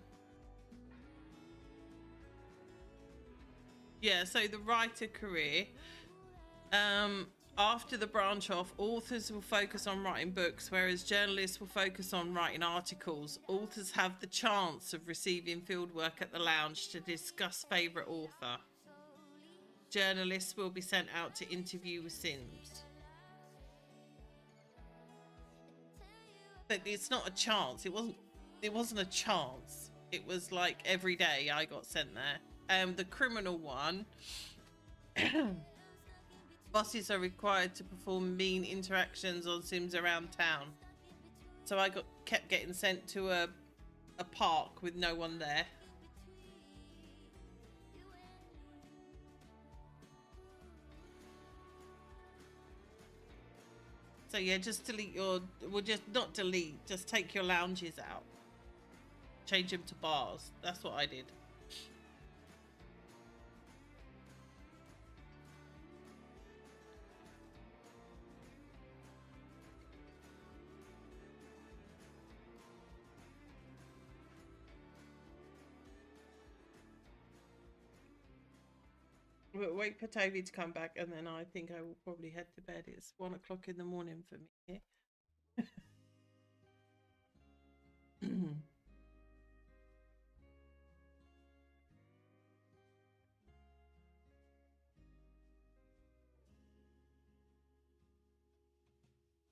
Speaker 1: Yeah, so the writer career. After the branch off, authors will focus on writing books, whereas journalists will focus on writing articles. Authors have the chance of receiving fieldwork at the lounge to discuss favourite author. Journalists will be sent out to interview with Sims. But it's not a chance. It wasn't a chance. It was like every day I got sent there. The criminal one. Bosses are required to perform mean interactions on Sims around town. So I kept getting sent to a park with no one there. So yeah, just delete your, well, just not delete, just take your lounges out. Change them to bars. That's what I did. We'll wait for Toby to come back, and then I think I will probably head to bed. It's 1 o'clock in the morning for me here.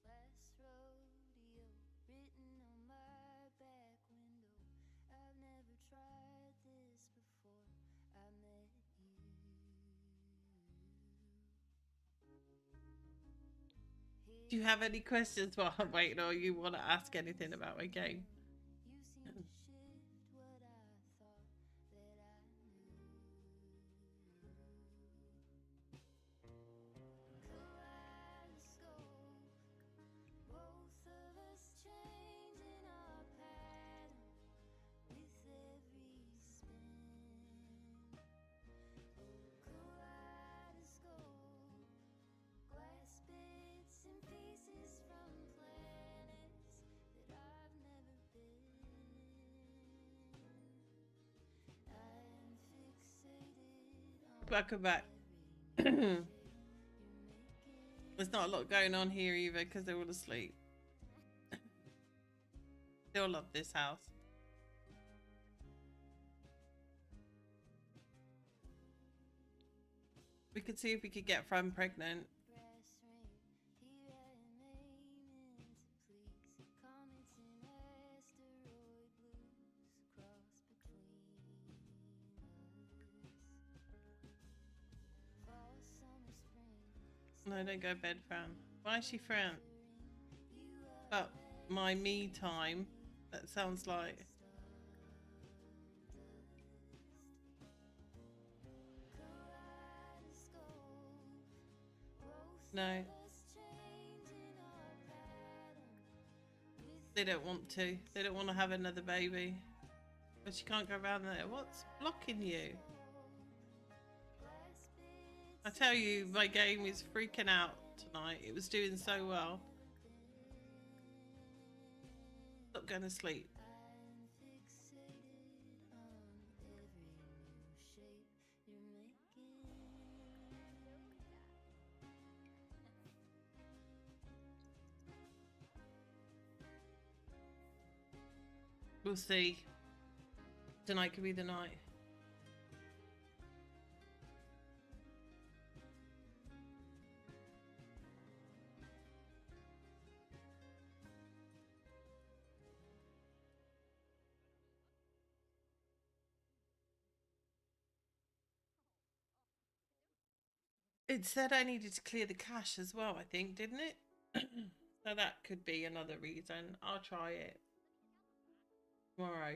Speaker 3: Last rodeo written on my back window. I've never tried this before. I met you.
Speaker 1: Do you have any questions while I'm waiting, or you want to ask anything about my game?
Speaker 3: You seem to shift what I thought that I knew. Kaleidoscope, both of us changing our pattern with every spin. Kaleidoscope, glass bits and pieces from planets that I've never been. I'm fixated on
Speaker 1: Welcome back. There's not a lot going on here either because they're all asleep. Still love this house. We could see if we could get Fran pregnant.
Speaker 3: brass ring. Here I am aiming to please. Comets and asteroid blues cross between us. Fall, summer, spring.
Speaker 1: No, don't go to bed, Fran. Why is she Fran? But my me time. That sounds like. No. They don't want to. They don't want to have another baby. But she can't go around there. What's blocking you? I tell you, my game is freaking out tonight. It was doing so well. Stop going to sleep. We'll see. Tonight could be the night. It said I needed to clear the cache as well, I think, didn't it? So that could be another reason. I'll try it tomorrow.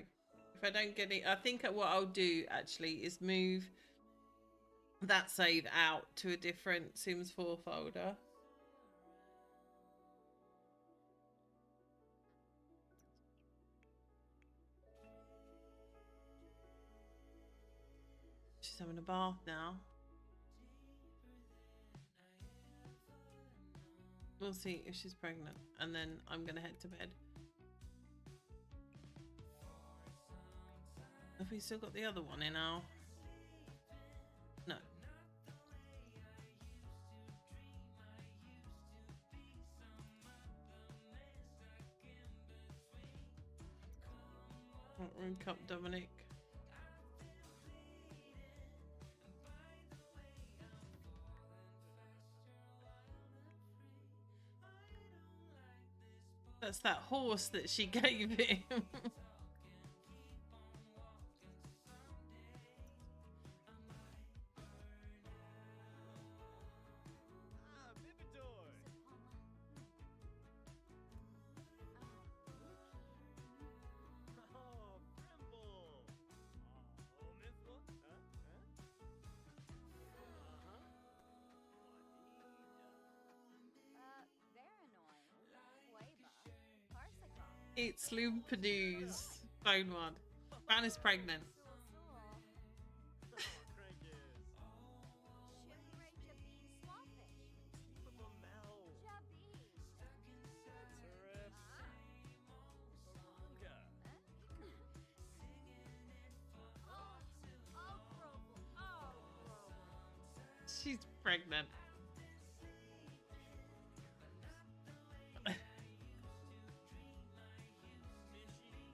Speaker 1: If I don't get it, I think what I'll do actually is move that save out to a different Sims 4 folder. She's having a bath now. We'll see if she's pregnant, and then I'm gonna head to bed. Have we still got the other one in our... No. Room Cup Dominic. That's that horse that she gave him. It's Lumpadoo's phone one. Fran is pregnant. She's pregnant.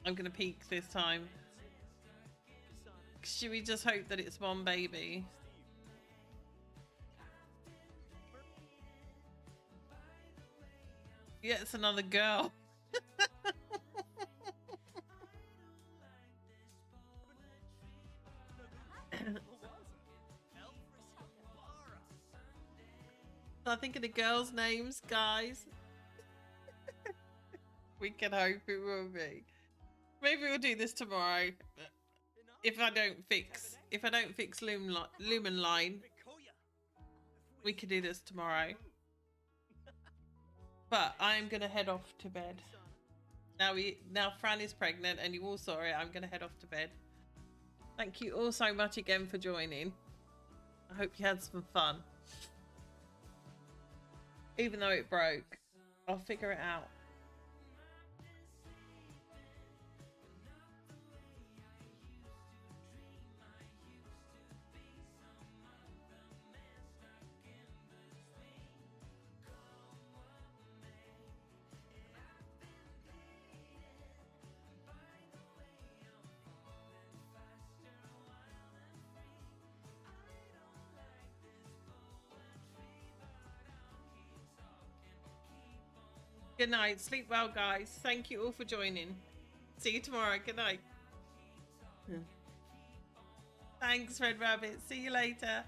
Speaker 1: I'm gonna peek this time. Should we just hope that it's one baby? Yeah, it's another girl. Not thinking of girls' names, guys. We can hope it will be. Maybe we'll do this tomorrow. If I don't fix Lumenline, we could do this tomorrow. But I'm gonna head off to bed. Now Fran is pregnant and you all saw it. I'm gonna head off to bed. Thank you all so much again for joining. I hope you had some fun. Even though it broke, I'll figure it out. Good night. Sleep well, guys. Thank you all for joining. See you tomorrow. Good night. Thanks, Red Rabbit. See you later.